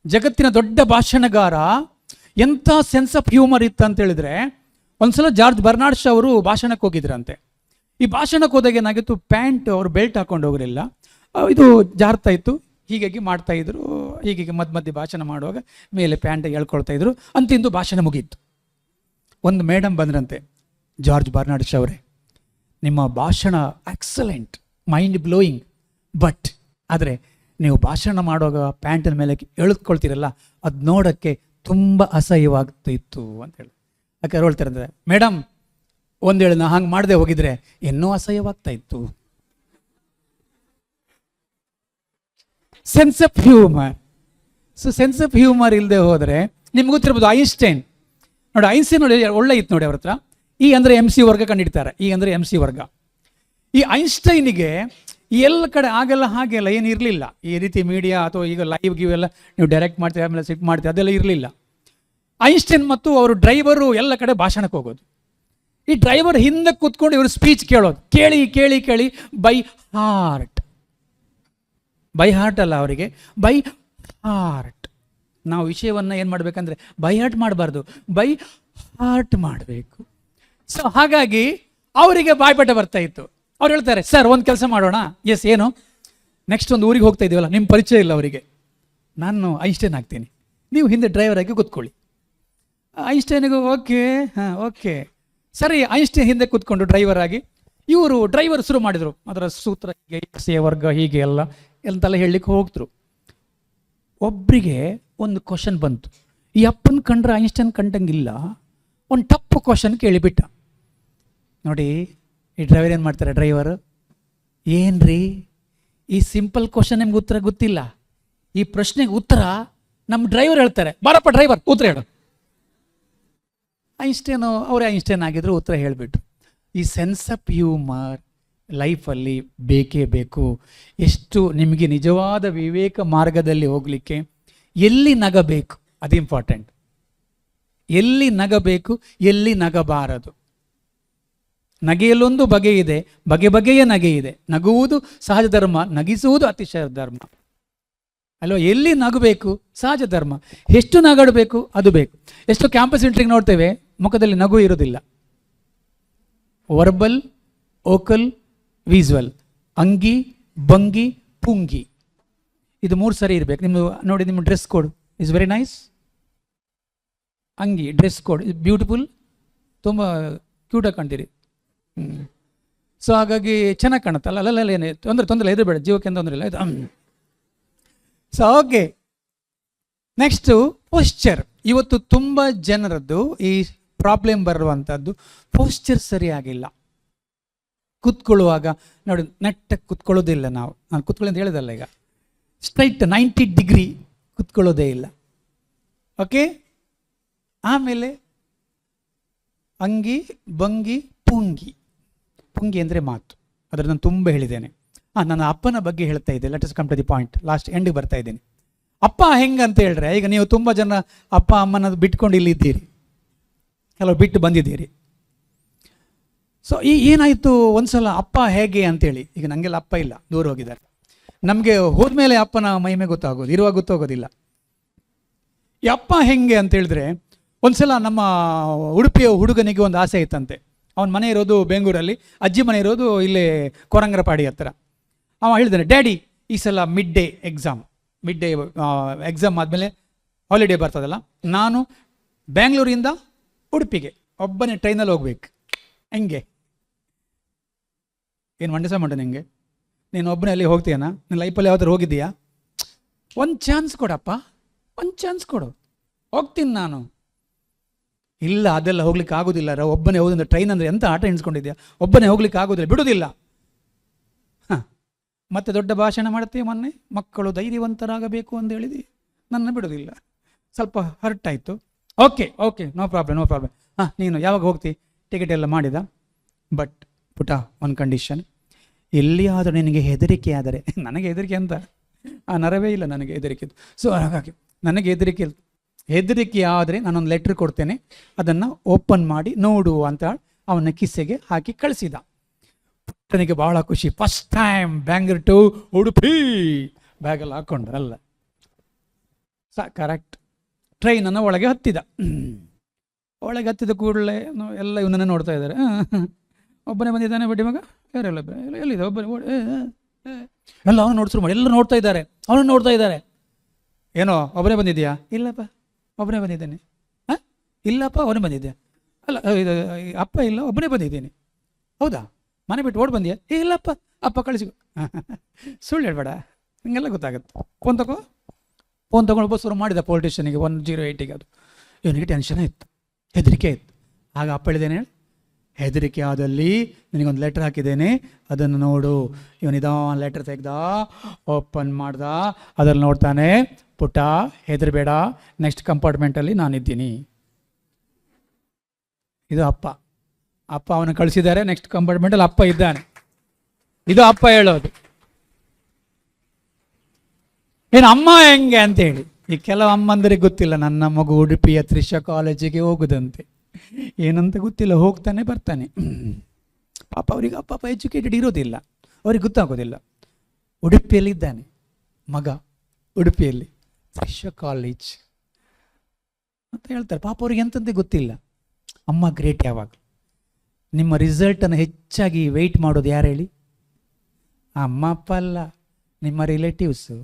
ಜಗತ್ತಿನ ದೊಡ್ಡ ಭಾಷಣಗಾರ. ಎಂಥ ಸೆನ್ಸ್ ಆಫ್ ಹ್ಯೂಮರ್ ಇತ್ತು ಅಂತ ಹೇಳಿದ್ರೆ, ಒಂದ್ಸಲ ಜಾರ್ಜ್ ಬರ್ನಾರ್ಡ್ ಶಾ ಅವರು ಭಾಷಣಕ್ಕೆ ಹೋಗಿದ್ರಂತೆ. ಈ ಭಾಷಣಕ್ಕೆ ಹೋದಾಗ ಏನಾಗಿತ್ತು, ಪ್ಯಾಂಟ್ ಅವರು ಬೆಲ್ಟ್ ಹಾಕೊಂಡು ಹೋಗಲಿಲ್ಲ, ಇದು ಜಾರ್ತಾ ಇತ್ತು, ಹೀಗಾಗಿ ಮಾಡ್ತಾ ಇದ್ರು. ಹೀಗೆ ಮಧ್ಯೆ ಭಾಷಣ ಮಾಡುವಾಗ ಮೇಲೆ ಪ್ಯಾಂಟ್ ಹೇಳ್ಕೊಳ್ತಾ ಇದ್ರು. ಅಂತಿಂದು ಭಾಷಣ ಮುಗೀತು. ಒಂದು ಮೇಡಮ್ ಬಂದ್ರಂತೆ, ಜಾರ್ಜ್ ಬರ್ನಾರ್ಡ್ ಶಾ ಅವರೇ, ನಿಮ್ಮ ಭಾಷಣ ಎಕ್ಸಲೆಂಟ್, ಮೈಂಡ್ ಬ್ಲೋಯಿಂಗ್, ಬಟ್ ಆದರೆ ನೀವು ಭಾಷಣ ಮಾಡುವಾಗ ಪ್ಯಾಂಟಿನ ಮೇಲೆ ಎಳೆದುಕೊಳ್ತೀರಲ್ಲ, ಅದು ನೋಡೋಕ್ಕೆ ತುಂಬ ಅಸಹ್ಯವಾಗ್ತಿತ್ತು ಅಂತೇಳಿ. ಯಾಕೆ ಹೇಳ್ತಾರೆ, ಮೇಡಮ್ ಒಂದೇಳು ನಾ ಹಂಗೆ ಮಾಡದೆ ಹೋಗಿದ್ರೆ ಇನ್ನೂ ಅಸಹ್ಯವಾಗ್ತಾ ಇತ್ತು. Sense of humour. So sense of humour ಇಲ್ಲದೆ ಹೋದರೆ, ನಿಮ್ಗೆ ಗೊತ್ತಿರ್ಬೋದು ಐನ್ಸ್ಟೈನ್ ನೋಡಿ. ಐನ್ಸ್ಟೈನ್ ನೋಡಿ ಒಳ್ಳೆ ಇತ್ತು ನೋಡಿ, ಅವ್ರ ಹತ್ರ E ಅಂದರೆ MC ವರ್ಗ ಕಂಡಿಡ್ತಾರೆ. E ಅಂದರೆ MC ವರ್ಗ. ಈ ಐನ್ಸ್ಟೈನಿಗೆ ಎಲ್ಲ ಕಡೆ ಆಗಲ್ಲ, ಹಾಗೆಲ್ಲ ಏನು ಇರಲಿಲ್ಲ. ಈ ರೀತಿ ಮೀಡಿಯಾ ಅಥವಾ ಈಗ ಲೈವ್ ಎಲ್ಲ ನೀವು ಡೈರೆಕ್ಟ್ ಮಾಡ್ತೀವಿ, ಆಮೇಲೆ ಸಿಟ್ ಮಾಡ್ತೀವಿ, ಅದೆಲ್ಲ ಇರಲಿಲ್ಲ. ಐನ್ಸ್ಟೈನ್ ಮತ್ತು ಅವರು ಡ್ರೈವರು ಎಲ್ಲ ಕಡೆ ಭಾಷಣಕ್ಕೆ ಹೋಗೋದು. ಈ ಡ್ರೈವರ್ ಹಿಂದೆ ಕೂತ್ಕೊಂಡು ಇವರು ಸ್ಪೀಚ್ ಕೇಳೋದು, ಕೇಳಿ ಬೈ ಹಾರ್ಟ್. ಬೈ ಹಾರ್ಟ್ ಅಲ್ಲ, ಅವರಿಗೆ ಬೈ ಹಾರ್ಟ್. ನಾವು ವಿಷಯವನ್ನು ಏನು ಮಾಡಬೇಕಂದ್ರೆ ಬೈ ಹಾರ್ಟ್ ಮಾಡಬಾರ್ದು, ಬೈ ಹಾರ್ಟ್ ಮಾಡಬೇಕು. ಸೊ ಹಾಗಾಗಿ ಅವರಿಗೆ ಬಾಯ್ಪಾಠ ಬರ್ತಾ ಇತ್ತು. ಅವ್ರು ಹೇಳ್ತಾರೆ, ಸರ್ ಒಂದು ಕೆಲಸ ಮಾಡೋಣ. ಎಸ್, ಏನು? ನೆಕ್ಸ್ಟ್ ಒಂದು ಊರಿಗೆ ಹೋಗ್ತಾ ಇದ್ದೀವಲ್ಲ, ನಿಮ್ಮ ಪರಿಚಯ ಇಲ್ಲ ಅವರಿಗೆ, ನಾನು ಐನ್ಸ್ಟೈನ್ ಆಗ್ತೀನಿ, ನೀವು ಹಿಂದೆ ಡ್ರೈವರ್ ಆಗಿ ಕೂತ್ಕೊಳ್ಳಿ. ಐನ್ಸ್ಟೈನಿಗೂ ಓಕೆ ಸರಿ. ಐನ್ಸ್ಟೈನ್ ಹಿಂದೆ ಕೂತ್ಕೊಂಡು ಡ್ರೈವರ್ ಆಗಿ, ಡ್ರೈವರ್ ಶುರು ಮಾಡಿದರು. ಅದರ ಸೂತ್ರ ಹೀಗೆ, ವರ್ಗ ಹೀಗೆ ಎಲ್ಲ ಎಂತೆಲ್ಲ ಹೇಳಲಿಕ್ಕೆ ಹೋಗ್ತರು. ಒಬ್ಬರಿಗೆ ಒಂದು ಕ್ವಶನ್ ಬಂತು, ಈ ಅಪ್ಪನ ಕಂಡ್ರೆ ಐನ್ಸ್ಟೈನ್ ಕಂಡಂಗಿಲ್ಲ. ಒಂದು ಟಫ್ ಕ್ವಶನ್ ಕೇಳಿಬಿಟ್ಟ. ನೋಡಿ ಈ ಡ್ರೈವರ್ ಏನು ಮಾಡ್ತಾರೆ, ಡ್ರೈವರು ಏನ್ರಿ ಈ ಸಿಂಪಲ್ ಕ್ವಶನ್ ನಿಮ್ಗೆ ಉತ್ತರ ಗೊತ್ತಿಲ್ಲ, ಈ ಪ್ರಶ್ನೆಗೆ ಉತ್ತರ ನಮ್ಮ ಡ್ರೈವರ್ ಹೇಳ್ತಾರೆ, ಬಾರಪ್ಪ ಡ್ರೈವರ್ ಉತ್ತರ ಹೇಳು. ಐನ್ಸ್ಟೈನು ಅವರೇ ಐನ್ಸ್ಟೈನ್ ಆಗಿದ್ರು ಉತ್ತರ ಹೇಳಿಬಿಟ್ರು. ಈ ಸೆನ್ಸ್ ಆಫ್ ಹ್ಯೂಮರ್ ಲೈಫಲ್ಲಿ ಬೇಕೇ ಬೇಕು. ಎಷ್ಟು ನಿಮಗೆ ನಿಜವಾದ ವಿವೇಕ ಮಾರ್ಗದಲ್ಲಿ ಹೋಗಲಿಕ್ಕೆ ಎಲ್ಲಿ ನಗಬೇಕು ಅದು ಇಂಪಾರ್ಟೆಂಟ್. ಎಲ್ಲಿ ನಗಬೇಕು, ಎಲ್ಲಿ ನಗಬಾರದು. ನಗೆಯಲ್ಲೊಂದು ಬಗೆ ಇದೆ, ಬಗೆ ಬಗೆಯ ನಗೆ ಇದೆ. ನಗುವುದು ಸಹಜ ಧರ್ಮ, ನಗಿಸುವುದು ಅತಿಶಯ ಧರ್ಮ ಅಲ್ವಾ. ಎಲ್ಲಿ ನಗಬೇಕು ಸಹಜ ಧರ್ಮ, ಎಷ್ಟು ನಗಾಡಬೇಕು ಅದು ಬೇಕು. ಎಷ್ಟು ಕ್ಯಾಂಪಸ್ ಇಂಟ್ರಿಗೆ ನೋಡ್ತೇವೆ ಮುಖದಲ್ಲಿ ನಗು ಇರೋದಿಲ್ಲ. ವರ್ಬಲ್, ಓಕಲ್, ವಿಜುವಲ್, ಅಂಗಿ, ಭಂಗಿ, ಪುಂಗಿ, ಇದು 3 ಸರಿ ಇರಬೇಕು. ನಿಮ್ಮ ನೋಡಿ, ನಿಮ್ಮ dress code is very nice. ಅಂಗಿ ಡ್ರೆಸ್ ಕೋಡ್ ಇಸ್ ಬ್ಯೂಟಿಫುಲ್, ತುಂಬ ಕ್ಯೂಟಾಗಿ ಕಾಣ್ತೀರಿ. ಸೊ ಹಾಗಾಗಿ ಚೆನ್ನಾಗಿ ಕಾಣುತ್ತಲ್ಲ, ಅಲ್ಲ ಏನೇ ತೊಂದರೆ ಎದುರುಬೇಡ, ಜೀವಕ್ಕೆ ತೊಂದರೆ ಇಲ್ಲ ಆಯ್ತು. So okay, next posture. ಇವತ್ತು ತುಂಬ ಜನರದ್ದು ಈ ಪ್ರಾಬ್ಲಮ್ ಬರುವಂಥದ್ದು ಪೋಸ್ಚರ್ ಸರಿಯಾಗಿಲ್ಲ. ಕೂತ್ಕೊಳ್ಳುವಾಗ ನೋಡಿ, ನೆಟ್ಟಗೆ ಕೂತ್ಕೊಳ್ಳೋದಿಲ್ಲ. ನಾನು ಕೂತ್ಕೊಳ್ಳಿ ಅಂತ ಹೇಳಿದಲ್ಲ, ಈಗ ಸ್ಟ್ರೈಟ್ 90 ಡಿಗ್ರಿ ಕೂತ್ಕೊಳ್ಳೋದೇ ಇಲ್ಲ. ಓಕೆ, ಆಮೇಲೆ ಅಂಗಿ, ಭಂಗಿ, ಪುಂಗಿ. ಪುಂಗಿ ಅಂದರೆ ಮಾತು, ಅದನ್ನು ನಾನು ತುಂಬ ಹೇಳಿದ್ದೇನೆ. ನನ್ನ ಅಪ್ಪನ ಬಗ್ಗೆ ಹೇಳ್ತಾ ಇದ್ದೆ. Let us come to the point, last ಎಂಡಿಗೆ ಬರ್ತಾ ಇದ್ದೀನಿ. ಅಪ್ಪ ಹೆಂಗಂತ ಹೇಳಿದ್ರೆ, ಈಗ ನೀವು ತುಂಬ ಜನ ಅಪ್ಪ ಅಮ್ಮನ ಬಿಟ್ಕೊಂಡು ಇಲ್ಲಿದ್ದೀರಿ, ಕೆಲವು ಬಿಟ್ಟು ಬಂದಿದ್ದೀರಿ. ಸೊ ಏನಾಯಿತು ಒಂದ್ಸಲ ಅಪ್ಪ ಹೇಗೆ ಅಂತೇಳಿ, ಈಗ ನನಗೆಲ್ಲ ಅಪ್ಪ ಇಲ್ಲ, ದೂರ ಹೋಗಿದ್ದಾರೆ. ನಮಗೆ ಹೋದ್ಮೇಲೆ ಅಪ್ಪನ ಮಹಿಮೆ ಗೊತ್ತಾಗೋದು, ಇರುವಾಗ ಗೊತ್ತಾಗೋದಿಲ್ಲ. ಈ ಅಪ್ಪ ಹೆಂಗೆ ಅಂತ ಹೇಳಿದ್ರೆ, ಒಂದ್ಸಲ ನಮ್ಮ ಉಡುಪಿಯ ಹುಡುಗನಿಗೆ ಒಂದು ಆಸೆ ಇತ್ತಂತೆ. ಅವನ ಮನೆ ಇರೋದು ಬೆಂಗಳೂರಲ್ಲಿ, ಅಜ್ಜಿ ಮನೆ ಇರೋದು ಇಲ್ಲೇ ಕೊರಂಗರಪಾಡಿ ಹತ್ರ. ಅವ ಹೇಳಿದ್ದಾನೆ, ಡ್ಯಾಡಿ ಈ ಸಲ ಮಿಡ್ ಡೇ ಎಕ್ಸಾಮ್ ಆದಮೇಲೆ ಹಾಲಿಡೇ ಬರ್ತದಲ್ಲ, ನಾನು ಬ್ಯಾಂಗ್ಳೂರಿಂದ ಉಡುಪಿಗೆ ಒಬ್ಬನೇ ಟ್ರೈನಲ್ಲಿ ಹೋಗ್ಬೇಕು. ಹೆಂಗೆ, ಏನು ಮಂಡಿಸ ಮಾಡ ನಿಂಗೆ, ನೀನು ಒಬ್ಬನೇ ಅಲ್ಲಿ ಹೋಗ್ತೀಯನಾ? ನಿನ್ನ ಲೈಫಲ್ಲಿ ಯಾವ್ದಾರು ಹೋಗಿದ್ದೀಯಾ? ಒಂದು ಚಾನ್ಸ್ ಕೊಡಪ್ಪ, ಒಂದು ಚಾನ್ಸ್ ಕೊಡು, ಹೋಗ್ತೀನಿ ನಾನು. ಇಲ್ಲ, ಅದೆಲ್ಲ ಹೋಗ್ಲಿಕ್ಕೆ ಆಗೋದಿಲ್ಲ, ಒಬ್ಬನೇ ಹೋದಂದ್ರೆ ಟ್ರೈನ್ ಅಂದರೆ ಎಂಥ ಆಟ ಎಣಿಸ್ಕೊಂಡಿದ್ಯಾ, ಒಬ್ಬನೇ ಹೋಗ್ಲಿಕ್ಕೆ ಆಗೋದಿಲ್ಲ, ಬಿಡೋದಿಲ್ಲ. ಮತ್ತೆ ದೊಡ್ಡ ಭಾಷಣ ಮಾಡ್ತೀವಿ. ಮೊನ್ನೆ ಮಕ್ಕಳು ಧೈರ್ಯವಂತರಾಗಬೇಕು ಅಂತ ಹೇಳಿದಿ, ನನ್ನ ಬಿಡೋದಿಲ್ಲ. ಸ್ವಲ್ಪ ಹರ್ಟ್ ಆಯಿತು. Okay no problem. ನೀನು ಯಾವಾಗ ಹೋಗ್ತಿ, ಟಿಕೆಟ್ ಎಲ್ಲ ಮಾಡಿದ. ಬಟ್ ಪುಟ, ಒಂದು ಕಂಡೀಷನ್, ಎಲ್ಲಿಯಾದರೂ ನಿನಗೆ ಹೆದರಿಕೆ ಆದರೆ, ನನಗೆ ಹೆದರಿಕೆ ಅಂತ ಆ ನರವೇ ಇಲ್ಲ ನನಗೆ ಹೆದರಿಕೆ. ಸೊ ಹಾಗಾಗಿ ನನಗೆ ಹೆದರಿಕೆ ಆದರೆ ನಾನೊಂದು ಲೆಟ್ರ್ ಕೊಡ್ತೇನೆ, ಅದನ್ನು ಓಪನ್ ಮಾಡಿ ನೋಡು ಅಂತ ಅವನ ಕಿಸ್ಸೆಗೆ ಹಾಕಿ ಕಳಿಸಿದ. ಪುಟ್ಟನಿಗೆ ಭಾಳ ಖುಷಿ. First time Bangalore to Udupi ಬ್ಯಾಗಲ್ಲಿ ಹಾಕ್ಕೊಂಡ್ರಲ್ಲ. ಕರೆಕ್ಟ್. ಟ್ರೈನನ್ನು ಒಳಗೆ ಹತ್ತಿದ. ಒಳಗೆ ಹತ್ತಿದ ಕೂಡಲೇ ಎಲ್ಲ ಇವನನ್ನು ನೋಡ್ತಾ ಇದ್ದಾರೆ. ಒಬ್ಬನೇ ಬಂದಿದ್ದಾನೆ ಬಡ್ಡಿ ಮಗ, ಯಾರೆಲ್ಲ ಎಲ್ಲಿದೆ ಒಬ್ಬನೇ, ಎಲ್ಲ ಅವನು ನೋಡ್ಸ್ರು ಮಾಡಿ, ಎಲ್ಲರೂ ನೋಡ್ತಾ ಇದ್ದಾರೆ, ಅವನು ನೋಡ್ತಾ ಇದ್ದಾರೆ. ಏನೋ ಒಬ್ಬನೇ ಬಂದಿದ್ಯಾ? ಇಲ್ಲಪ್ಪ ಒಬ್ಬನೇ ಬಂದಿದ್ದೇನೆ. ಇಲ್ಲಪ್ಪ ಅವನೇ ಬಂದಿದ್ದೆ. ಅಲ್ಲ ಇದು ಅಪ್ಪ ಇಲ್ಲ, ಒಬ್ಬನೇ ಬಂದಿದ್ದೀನಿ. ಹೌದಾ, ಮನೆ ಬಿಟ್ಟು ಓಡ್ ಬಂದ್ಯಾ? ಇಲ್ಲಪ್ಪ, ಅಪ್ಪ ಕಳಿಸಿ. ಸುಳ್ಳು ಹೇಳ್ಬೇಡ, ಹಿಂಗೆಲ್ಲ ಗೊತ್ತಾಗುತ್ತೆ. ಫೋನ್ ತಗೊಂಡು ಬಸ್ಸರು ಮಾಡಿದ ಪೊಲೀಸ್ ಸ್ಟೇಷನಿಗೆ 108ಗೆ. ಅದು ಇವನಿಗೆ ಟೆನ್ಷನ್ ಇತ್ತು, ಹೆದರಿಕೆ ಇತ್ತು. ಆಗ ಅಪ್ಪ ಹೇಳಿದ್ದೇನೆ, ಹೆದರಿಕೆ ಆದಲ್ಲಿ ನಿನಗೊಂದು ಲೆಟ್ರ್ ಹಾಕಿದ್ದೇನೆ, ಅದನ್ನು ನೋಡು. ಇವನಿದಾನ ಲೆಟ್ರ್ ತೆಗ್ದ, ಓಪನ್ ಮಾಡ್ದ, ಅದ್ರಲ್ಲಿ ನೋಡ್ತಾನೆ, ಪುಟ್ಟ ಹೆದರಬೇಡ, ನೆಕ್ಸ್ಟ್ ಕಂಪಾರ್ಟ್ಮೆಂಟಲ್ಲಿ ನಾನಿದ್ದೀನಿ. ಇದು ಅಪ್ಪ ಅವನು ಕಳಿಸಿದ್ದಾರೆ, ನೆಕ್ಸ್ಟ್ ಕಂಪಾರ್ಟ್ಮೆಂಟಲ್ಲಿ ಅಪ್ಪ ಇದ್ದಾನೆ. ಇದು ಅಪ್ಪ ಹೇಳೋದು. ಏನು ಅಮ್ಮ ಹೆಂಗೆ ಅಂತೇಳಿ. ಈ ಕೆಲವು ಅಮ್ಮಂದರಿಗೆ ಗೊತ್ತಿಲ್ಲ, ನನ್ನ ಮಗು ಉಡುಪಿಯ ತ್ರಿಷಾ ಕಾಲೇಜಿಗೆ ಹೋಗುದಂತೆ, ಏನಂತ ಗೊತ್ತಿಲ್ಲ, ಹೋಗ್ತಾನೆ ಬರ್ತಾನೆ. ಪಾಪ ಅವರಿಗೆ ಅಪ್ಪ ಎಜುಕೇಟೆಡ್ ಇರೋದಿಲ್ಲ, ಅವ್ರಿಗೆ ಗೊತ್ತಾಗೋದಿಲ್ಲ. ಉಡುಪಿಯಲ್ಲಿದ್ದಾನೆ ಮಗ, ಉಡುಪಿಯಲ್ಲಿ ತ್ರಿಷಾ ಕಾಲೇಜ್ ಅಂತ ಹೇಳ್ತಾರೆ. ಪಾಪ ಅವ್ರಿಗೆ ಎಂತಂತೆ ಗೊತ್ತಿಲ್ಲ. ಅಮ್ಮ ಗ್ರೇಟ್. ಯಾವಾಗ ನಿಮ್ಮ ರಿಸಲ್ಟನ್ನು ಹೆಚ್ಚಾಗಿ ವೆಯ್ಟ್ ಮಾಡೋದು ಯಾರು ಹೇಳಿ? ಅಮ್ಮ ಅಪ್ಪ ಅಲ್ಲ, ನಿಮ್ಮ ರಿಲೇಟಿವ್ಸು,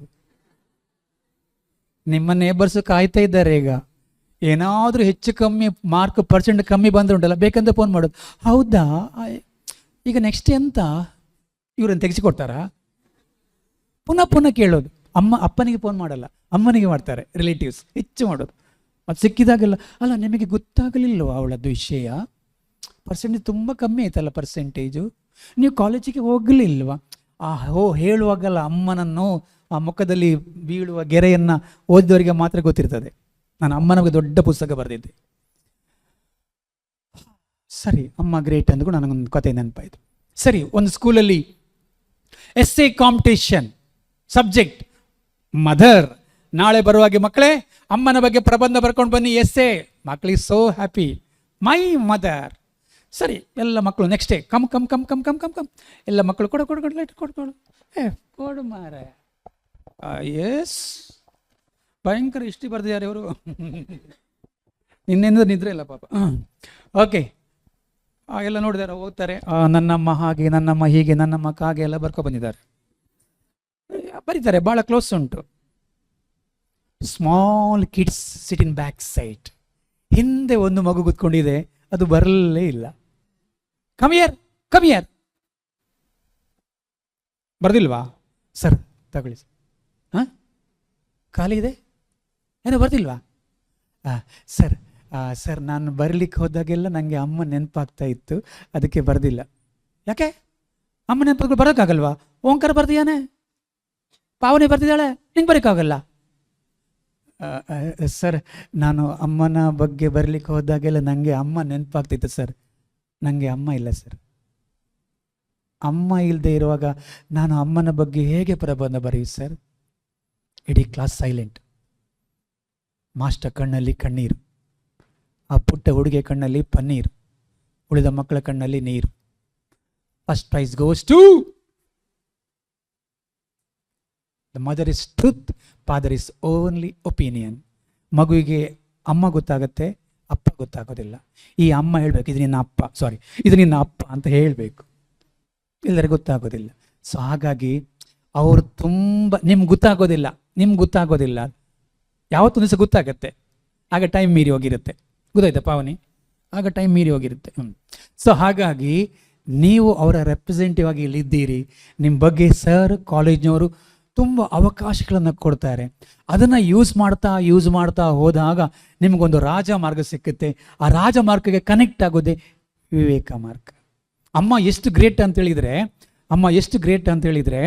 ನಿಮ್ಮ ನೇಬರ್ಸು ಕಾಯ್ತಾ ಇದ್ದಾರೆ. ಈಗ ಏನಾದರೂ ಹೆಚ್ಚು ಕಮ್ಮಿ ಮಾರ್ಕ್ ಪರ್ಸೆಂಟ್ ಕಮ್ಮಿ ಬಂದರೆ ಉಂಟಲ್ಲ, ಬೇಕಂತ ಫೋನ್ ಮಾಡೋದು. ಹೌದಾ, ಈಗ ನೆಕ್ಸ್ಟ್ ಎಂತ, ಇವ್ರನ್ನ ತೆಗೆಸಿಕೊಡ್ತಾರಾ? ಪುನಃ ಕೇಳೋದು. ಅಪ್ಪನಿಗೆ ಫೋನ್ ಮಾಡಲ್ಲ, ಅಮ್ಮನಿಗೆ ಮಾಡ್ತಾರೆ ರಿಲೇಟಿವ್ಸ್ ಹೆಚ್ಚು ಮಾಡೋದು. ಅದು ಸಿಕ್ಕಿದಾಗೆಲ್ಲ ಅಲ್ಲ ನಿಮಗೆ ಗೊತ್ತಾಗಲಿಲ್ಲವ ಅವಳದ್ದು ವಿಷಯ, ಪರ್ಸೆಂಟೇಜ್ ತುಂಬ ಕಮ್ಮಿ ಆಯ್ತಲ್ಲ ಪರ್ಸೆಂಟೇಜು, ನೀವು ಕಾಲೇಜಿಗೆ ಹೋಗಲಿಲ್ವಾ? ಹೇಳುವಾಗಲ್ಲ ಅಮ್ಮನನ್ನು ಆ ಮುಖದಲ್ಲಿ ಬೀಳುವ ಗೆರೆಯನ್ನು ಓದಿದವರಿಗೆ ಮಾತ್ರ ಗೊತ್ತಿರ್ತದೆ. ನಾನು ಅಮ್ಮನ ಬಗ್ಗೆ ದೊಡ್ಡ ಪುಸ್ತಕ ಬರೆದಿದ್ದೆ. ಸರಿ, ಅಮ್ಮ ಗ್ರೇಟ್ ಅಂದ್ಕೊಂಡು ನನಗೊಂದು ಕತೆ ನೆನಪಾಯಿತು. ಸರಿ, ಒಂದು ಸ್ಕೂಲಲ್ಲಿ ಎಸ್ಸೆ ಕಾಂಪಿಟೇಷನ್, ಸಬ್ಜೆಕ್ಟ್ ಮದರ್. ನಾಳೆ ಬರುವಾಗೆ ಮಕ್ಕಳೇ ಅಮ್ಮನ ಬಗ್ಗೆ ಪ್ರಬಂಧ ಬರ್ಕೊಂಡು ಬನ್ನಿ, ಎಸ್ಸೆ. ಮಕ್ಕಳಿಗೆ ಸೋ ಹ್ಯಾಪಿ, ಮೈ ಮದರ್. ಸರಿ, ಎಲ್ಲ ಮಕ್ಕಳು next day come come come come come come come ಎಲ್ಲ ಮಕ್ಕಳು ಕೊಡು ಮಾರ. ಎಸ್, ಭಯಂಕರ ಹಿಸ್ಟ್ರಿ ಬರ್ದಿದ್ದಾರೆ ಇವರು. ನಿನ್ನೆಂದ ನಿದ್ರೆ ಇಲ್ಲ ಪಾಪ. ಓಕೆ, ಎಲ್ಲ ನೋಡಿದಾರೆ, ಹೋಗ್ತಾರೆ. ನನ್ನಮ್ಮ ಹಾಗೆ, ನನ್ನಮ್ಮ ಹೀಗೆ, ನನ್ನಮ್ಮ ಹಾಗೆ ಎಲ್ಲ ಬರ್ಕೊ ಬಂದಿದ್ದಾರೆ, ಬರೀತಾರೆ. ಭಾಳ ಕ್ಲೋಸ್ ಉಂಟು. Small kids sit in back side. ಹಿಂದೆ ಒಂದು ಮಗು ಕೂತ್ಕೊಂಡಿದೆ, ಅದು ಬರಲೇ ಇಲ್ಲ. ಕಮಿಯರ್ ಕಮಿಯರ್, ಬರ್ದಿಲ್ವಾ ಸರ್? ತಗೊಳ್ಳಿ ಸರ್. ಹಾಂ, ಖಾಲಿ ಇದೆ, ಏನೋ ಬರ್ದಿಲ್ವಾ? ಸರ್ ಸರ್ ನಾನು ಬರಲಿಕ್ಕೆ ಹೋದಾಗೆಲ್ಲ ನನಗೆ ಅಮ್ಮ ನೆನಪಾಗ್ತಾ ಇತ್ತು, ಅದಕ್ಕೆ ಬರ್ದಿಲ್ಲ. ಯಾಕೆ ಅಮ್ಮ ನೆನಪುಗಳು ಬರೋಕ್ಕಾಗಲ್ವಾ? ಓಂಕಾರ ಬರ್ದಿಯಾನೆ, ಪಾವನೆ ಬರ್ತಿದ್ದಾಳೆ, ನಿಂಗೆ ಬರೋಕ್ಕಾಗಲ್ಲ. ಸರ್ ನಾನು ಅಮ್ಮನ ಬಗ್ಗೆ ಬರಲಿಕ್ಕೆ ಹೋದಾಗೆಲ್ಲ ನನಗೆ ಅಮ್ಮ ನೆನಪಾಗ್ತಿತ್ತು ಸರ್. ನನಗೆ ಅಮ್ಮ ಇಲ್ಲ ಸರ್. ಅಮ್ಮ ಇಲ್ಲದೆ ಇರುವಾಗ ನಾನು ಅಮ್ಮನ ಬಗ್ಗೆ ಹೇಗೆ ಪ್ರಬಂಧ ಬರೆಯುವುದು ಸರ್? ಇಡೀ ಕ್ಲಾಸ್ ಸೈಲೆಂಟ್. ಮಾಸ್ಟರ್ ಕಣ್ಣಲ್ಲಿ ಕಣ್ಣೀರು, ಆ ಪುಟ್ಟ ಹುಡುಗಿಯ ಕಣ್ಣಲ್ಲಿ ಪನ್ನೀರು, ಉಳಿದ ಮಕ್ಕಳ ಕಣ್ಣಲ್ಲಿ ನೀರು. First prize goes to the mother is truth, father is only opinion. ಮಗುವಿಗೆ ಅಮ್ಮ ಗೊತ್ತಾಗತ್ತೆ, ಅಪ್ಪ ಗೊತ್ತಾಗೋದಿಲ್ಲ. ಈ ಅಮ್ಮ ಹೇಳಬೇಕು ಇದು ನಿನ್ನ ಅಪ್ಪ, ಸಾರಿ ಇದು ನಿನ್ನ ಅಪ್ಪ ಅಂತ ಹೇಳಬೇಕು, ಎಲ್ಲರಿಗೂ ಗೊತ್ತಾಗೋದಿಲ್ಲ. ಸೊ ಹಾಗಾಗಿ ಅವರು ತುಂಬ ನಿಮ್ಗೆ ಗೊತ್ತಾಗೋದಿಲ್ಲ. ಯಾವತ್ತೊಂದು ದಿವಸ ಗೊತ್ತಾಗತ್ತೆ, ಆಗ ಟೈಮ್ ಮೀರಿ ಹೋಗಿರುತ್ತೆ. ಗೊತ್ತಾಯ್ತಾ ಪಾವನಿ? ಆಗ ಟೈಮ್ ಮೀರಿ ಹೋಗಿರುತ್ತೆ. ಸೊ ಹಾಗಾಗಿ ನೀವು ಅವರ ರೆಪ್ರೆಸೆಂಟೇಟಿವ್ ಆಗಿ ಇಲ್ಲಿದ್ದೀರಿ. ನಿಮ್ಮ ಬಗ್ಗೆ ಸರ್, ಕಾಲೇಜ್ನವರು ತುಂಬ ಅವಕಾಶಗಳನ್ನು ಕೊಡ್ತಾರೆ. ಅದನ್ನು ಯೂಸ್ ಮಾಡ್ತಾ ಹೋದಾಗ ನಿಮಗೊಂದು ರಾಜ ಮಾರ್ಗ ಸಿಕ್ಕುತ್ತೆ. ಆ ರಾಜ ಮಾರ್ಗಕ್ಕೆ ಕನೆಕ್ಟ್ ಆಗೋದೇ ವಿವೇಕ ಮಾರ್ಗ. ಅಮ್ಮ ಎಷ್ಟು ಗ್ರೇಟ್ ಅಂತ ಹೇಳಿದರೆ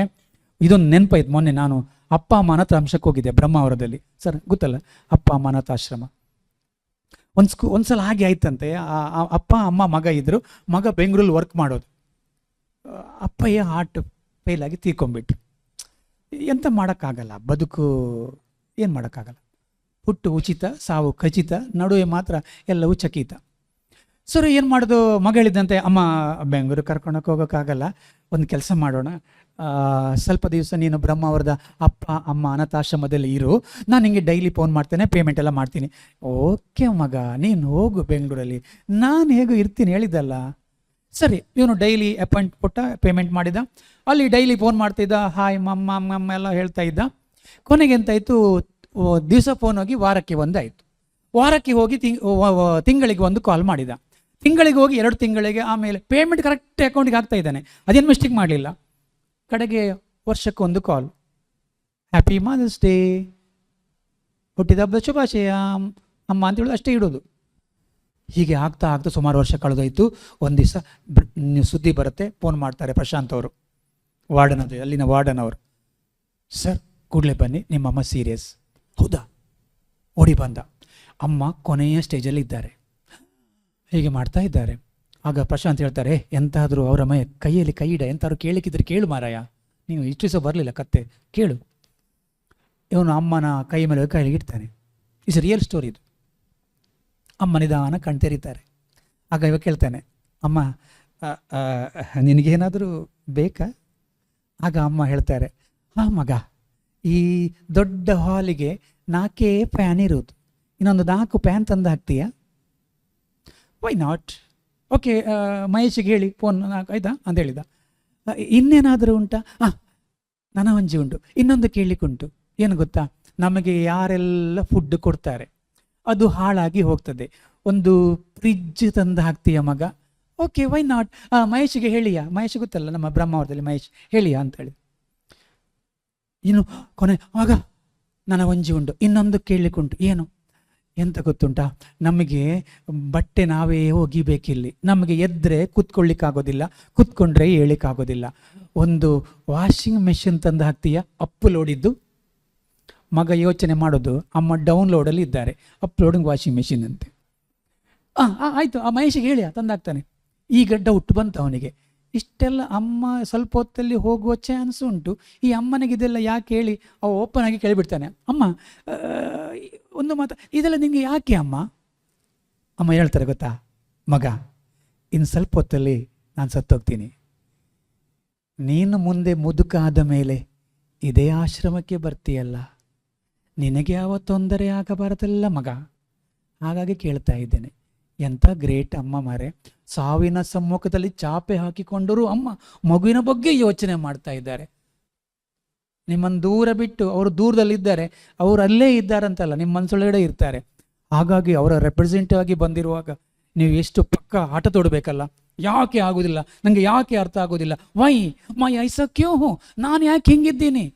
ಇದೊಂದು ನೆನಪಾಯ್ತು. ಮೊನ್ನೆ ನಾನು ಅಪ್ಪ ಅಮ್ಮ ಅನಾಥಾಶ್ರಮಕ್ಕೆ ಹೋಗಿದ್ದೆ, ಬ್ರಹ್ಮಾವರದಲ್ಲಿ. ಸರ್ ಗೊತ್ತಲ್ಲ ಅಪ್ಪ ಅಮ್ಮ ಅನಾಥಾಶ್ರಮ? ಒಂದ್ಸಲ ಹಾಗೆ ಆಯ್ತಂತೆ. ಅಪ್ಪ ಅಮ್ಮ ಮಗ ಇದ್ದರು. ಮಗ ಬೆಂಗಳೂರಲ್ಲಿ ವರ್ಕ್ ಮಾಡೋದು. ಅಪ್ಪಯ್ಯ ಹಾರ್ಟ್ ಫೇಲ್ ಆಗಿ ತೀರ್ಕೊಂಡ್ಬಿಟ್ರು. ಎಂತ ಮಾಡೋಕ್ಕಾಗಲ್ಲ, ಬದುಕು ಏನು ಮಾಡೋಕ್ಕಾಗಲ್ಲ. ಹುಟ್ಟು ಉಚಿತ, ಸಾವು ಖಚಿತ, ನಡುವೆ ಮಾತ್ರ ಎಲ್ಲವೂ ಚಕಿತ. ಸರ್ ಏನು ಮಾಡೋದು? ಮಗ ಹೇಳಿದಂತೆ, ಅಮ್ಮ ಬೆಂಗಳೂರು ಕರ್ಕೊಂಡೋಕೆ ಹೋಗೋಕ್ಕಾಗಲ್ಲ, ಒಂದು ಕೆಲಸ ಮಾಡೋಣ, ಸ್ವಲ್ಪ ದಿವಸ ನೀನು ಬ್ರಹ್ಮಾವರದ ಅಪ್ಪ ಅಮ್ಮ ಅನಾಥಾಶ್ರಮದಲ್ಲಿ ಇರು, ನಾನು ನಿಮಗೆ ಡೈಲಿ ಫೋನ್ ಮಾಡ್ತೇನೆ, ಪೇಮೆಂಟ್ ಎಲ್ಲ ಮಾಡ್ತೀನಿ. ಓಕೆ ಮಗ, ನೀನು ಹೋಗು ಬೆಂಗಳೂರಲ್ಲಿ, ನಾನು ಹೇಗೂ ಇರ್ತೀನಿ ಹೇಳಿದ್ದಲ್ಲ. ಸರಿ, ಇವನು ಡೈಲಿ ಅಪಾಯಿಂಟ್ ಕೊಟ್ಟ, ಪೇಮೆಂಟ್ ಮಾಡಿದ. ಅಲ್ಲಿ ಡೈಲಿ ಫೋನ್ ಮಾಡ್ತಿದ್ದ, ಹಾಯ್ ಮಮ್ಮ ಎಲ್ಲ ಹೇಳ್ತಾ ಇದ್ದ. ಕೊನೆಗೆ ಎಂತಾಯಿತು, ದಿವಸ ಫೋನ್ ಹೋಗಿ ವಾರಕ್ಕೆ ಒಂದಾಯಿತು. ವಾರಕ್ಕೆ ಹೋಗಿ ತಿಂಗಳಿಗೆ ಒಂದು ಕಾಲ್ ಮಾಡಿದ. ತಿಂಗಳಿಗೆ ಹೋಗಿ 2 ತಿಂಗಳಿಗೆ, ಆಮೇಲೆ ಪೇಮೆಂಟ್ ಕರೆಕ್ಟ್ ಅಕೌಂಟಿಗೆ ಆಗ್ತಾ ಇದ್ದಾನೆ, ಅದೇನು ಮಿಸ್ಟೇಕ್ ಮಾಡಲಿಲ್ಲ. ಕಡೆಗೆ ವರ್ಷಕ್ಕೊಂದು ಕಾಲ್, ಹ್ಯಾಪಿ ಮದರ್ಸ್ ಡೇ, ಹುಟ್ಟಿದ ಹಬ್ಬದ ಶುಭಾಶಯ ಅಮ್ಮ ಅಂತ ಹೇಳೋದು, ಅಷ್ಟೇ ಇಡೋದು. ಹೀಗೆ ಆಗ್ತಾ ಸುಮಾರು ವರ್ಷ ಕಳೆದೋಯ್ತು. ಒಂದು ದಿವಸ ಸುದ್ದಿ ಬರುತ್ತೆ, ಫೋನ್ ಮಾಡ್ತಾರೆ ಪ್ರಶಾಂತ್ ಅವರು, ಅಲ್ಲಿನ ವಾರ್ಡನ್ ಅವರು. ಸರ್ ಕೂಡಲೇ ಬನ್ನಿ, ನಿಮ್ಮಮ್ಮ ಸೀರಿಯಸ್. ಹೌದಾ? ಓಡಿ ಬಂದ. ಅಮ್ಮ ಕೊನೆಯ ಸ್ಟೇಜಲ್ಲಿ ಇದ್ದಾರೆ, ಹೀಗೆ ಮಾಡ್ತಾ ಇದ್ದಾರೆ. ಆಗ ಪ್ರಶಾಂತ್ ಹೇಳ್ತಾರೆ, ಎಂತಾದರೂ ಅವರ ಕೈಯಲ್ಲಿ ಕೈ ಇಡ, ಎಂತಾದ್ರು ಕೇಳಿಕ್ಕಿದ್ರೆ ಕೇಳು ಮಾರಾಯ, ನೀವು ಇಷ್ಟು ದಿವಸ ಬರಲಿಲ್ಲ ಕತ್ತೆ ಕೇಳು. ಇವನು ಅಮ್ಮನ ಕೈ ಮೇಲೆ ಕೈಲಿಗೆ ಇಡ್ತಾನೆ. ಇಟ್ಸ್ ರಿಯಲ್ ಸ್ಟೋರಿ ಇದು. ಅಮ್ಮ ನಿಧಾನ ಕಣ್ತೆರೀತಾರೆ. ಆಗ ಇವಾಗ ಕೇಳ್ತಾನೆ, ಅಮ್ಮ ನಿನಗೇನಾದರೂ ಬೇಕಾ? ಆಗ ಅಮ್ಮ ಹೇಳ್ತಾರೆ, ಹಾಂ ಮಗ, ಈ ದೊಡ್ಡ ಹಾಲಿಗೆ 4 ಫ್ಯಾನ್ ಇರೋದು, ಇನ್ನೊಂದು 4 ಫ್ಯಾನ್ ತಂದು ಹಾಕ್ತೀಯಾ? Why not? ಓಕೆ, ಮಹೇಶಿಗೆ ಹೇಳಿ ಫೋನ್ ಆಯ್ತಾ ಅಂತ ಹೇಳಿದ. ಇನ್ನೇನಾದರೂ ಉಂಟಾ? ನನ್ನ ಒಂಜಿ ಉಂಟು, ಇನ್ನೊಂದು ಕೇಳಲಿಕ್ಕುಂಟು. ಏನು ಗೊತ್ತಾ, ನಮಗೆ ಯಾರೆಲ್ಲ ಫುಡ್ ಕೊಡ್ತಾರೆ ಅದು ಹಾಳಾಗಿ ಹೋಗ್ತದೆ, ಒಂದು ಫ್ರಿಡ್ಜ್ ತಂದು ಹಾಕ್ತೀಯ ಮಗ? Okay, why not? ಮಹೇಶಿಗೆ ಹೇಳಿಯಾ? ಮಹೇಶ್ ಗೊತ್ತಲ್ಲ, ನಮ್ಮ ಬ್ರಹ್ಮಾವರದಲ್ಲಿ ಮಹೇಶ್, ಹೇಳಿಯಾ ಅಂತೇಳಿ. ಇನ್ನು ಕೊನೆ ಆಗ ನನ್ನ ಒಂಜಿ ಉಂಟು, ಇನ್ನೊಂದು ಕೇಳಲಿಕ್ಕುಂಟು. ಏನು? ಎಂತ ಗೊತ್ತುಂಟಾ, ನಮಗೆ ಬಟ್ಟೆ ನಾವೇ ಒಗಿಬೇಕಿಲ್ಲಿ. ನಮಗೆ ಎದ್ದರೆ ಕೂತ್ಕೊಳ್ಳಿಕ್ಕಾಗೋದಿಲ್ಲ, ಕೂತ್ಕೊಂಡ್ರೆ ಏಳಿಕ್ಕಾಗೋದಿಲ್ಲ. ಒಂದು ವಾಷಿಂಗ್ ಮೆಷಿನ್ ತಂದು ಹಾಕ್ತೀಯ, ಅಪ್ಲೋಡಿದ್ದು. ಮಗ ಯೋಚನೆ ಮಾಡೋದು, ಅಮ್ಮ ಡೌನ್ಲೋಡಲ್ಲಿ ಇದ್ದಾರೆ, ಅಪ್ಲೋಡಿಂಗ್ ವಾಷಿಂಗ್ ಮೆಷಿನ್ ಅಂತೆ. ಆಯಿತು, ಆ ಮಹೇಶಿಗೆ ಹೇಳಿ ತಂದಾಗ್ತಾನೆ. ಈಗ ಡೌಟ್ ಬಂತು ಅವನಿಗೆ, ಇಷ್ಟೆಲ್ಲ ಅಮ್ಮ ಸ್ವಲ್ಪ ಹೊತ್ತಲ್ಲಿ ಹೋಗುವ ಚಾನ್ಸ್ ಉಂಟು, ಈ ಅಮ್ಮನಿಗೆ ಇದೆಲ್ಲ ಯಾಕೆ ಹೇಳಿ ಅವ ಓಪನ್ ಆಗಿ ಕೇಳಿಬಿಡ್ತಾನೆ, ಅಮ್ಮ ಒಂದು ಮಾತು, ಇದೆಲ್ಲ ನಿಮಗೆ ಯಾಕೆ ಅಮ್ಮ? ಅಮ್ಮ ಹೇಳ್ತಾರೆ ಗೊತ್ತಾ, ಮಗ ಇನ್ನು ಸ್ವಲ್ಪ ಹೊತ್ತಲ್ಲಿ ನಾನು ಸತ್ತೋಗ್ತೀನಿ, ನೀನು ಮುಂದೆ ಮುದುಕಾದ ಮೇಲೆ ಇದೇ ಆಶ್ರಮಕ್ಕೆ ಬರ್ತೀಯಲ್ಲ, ನಿನಗೆ ಯಾವ ತೊಂದರೆ ಆಗಬಾರದಲ್ಲ ಮಗ, ಹಾಗಾಗಿ ಕೇಳ್ತಾ ಇದ್ದೇನೆ. ಎಂಥ ಗ್ರೇಟ್ ಅಮ್ಮ ಮಾರೆ, ಸಾವಿನ ಸಮ್ಮುಖದಲ್ಲಿ ಚಾಪೆ ಹಾಕಿಕೊಂಡರೂ ಅಮ್ಮ ಮಗುವಿನ ಬಗ್ಗೆ ಯೋಚನೆ ಮಾಡ್ತಾ ಇದ್ದಾರೆ. ನಿಮ್ಮನ್ನು ದೂರ ಬಿಟ್ಟು ಅವರು ದೂರದಲ್ಲಿದ್ದಾರೆ, ಅವರು ಅಲ್ಲೇ ಇದ್ದಾರಂತಲ್ಲ, ನಿಮ್ಮ ಮನಸ್ಸೊಳಗಡೆ ಇರ್ತಾರೆ. ಹಾಗಾಗಿ ಅವರ ರೆಪ್ರೆಸೆಂಟೇಟಿವ್ ಆಗಿ ಬಂದಿರುವಾಗ ನೀವು ಎಷ್ಟು ಪಕ್ಕ ಆಟ ತೊಡಬೇಕಲ್ಲ. ಯಾಕೆ ಆಗೋದಿಲ್ಲ ನನಗೆ, ಯಾಕೆ ಅರ್ಥ ಆಗೋದಿಲ್ಲ, ವೈ ಮೈ ಐಸ ಕ್ಯೂ ಹೋ, ನಾನು ಯಾಕೆ ಹಿಂಗಿದ್ದೀನಿ?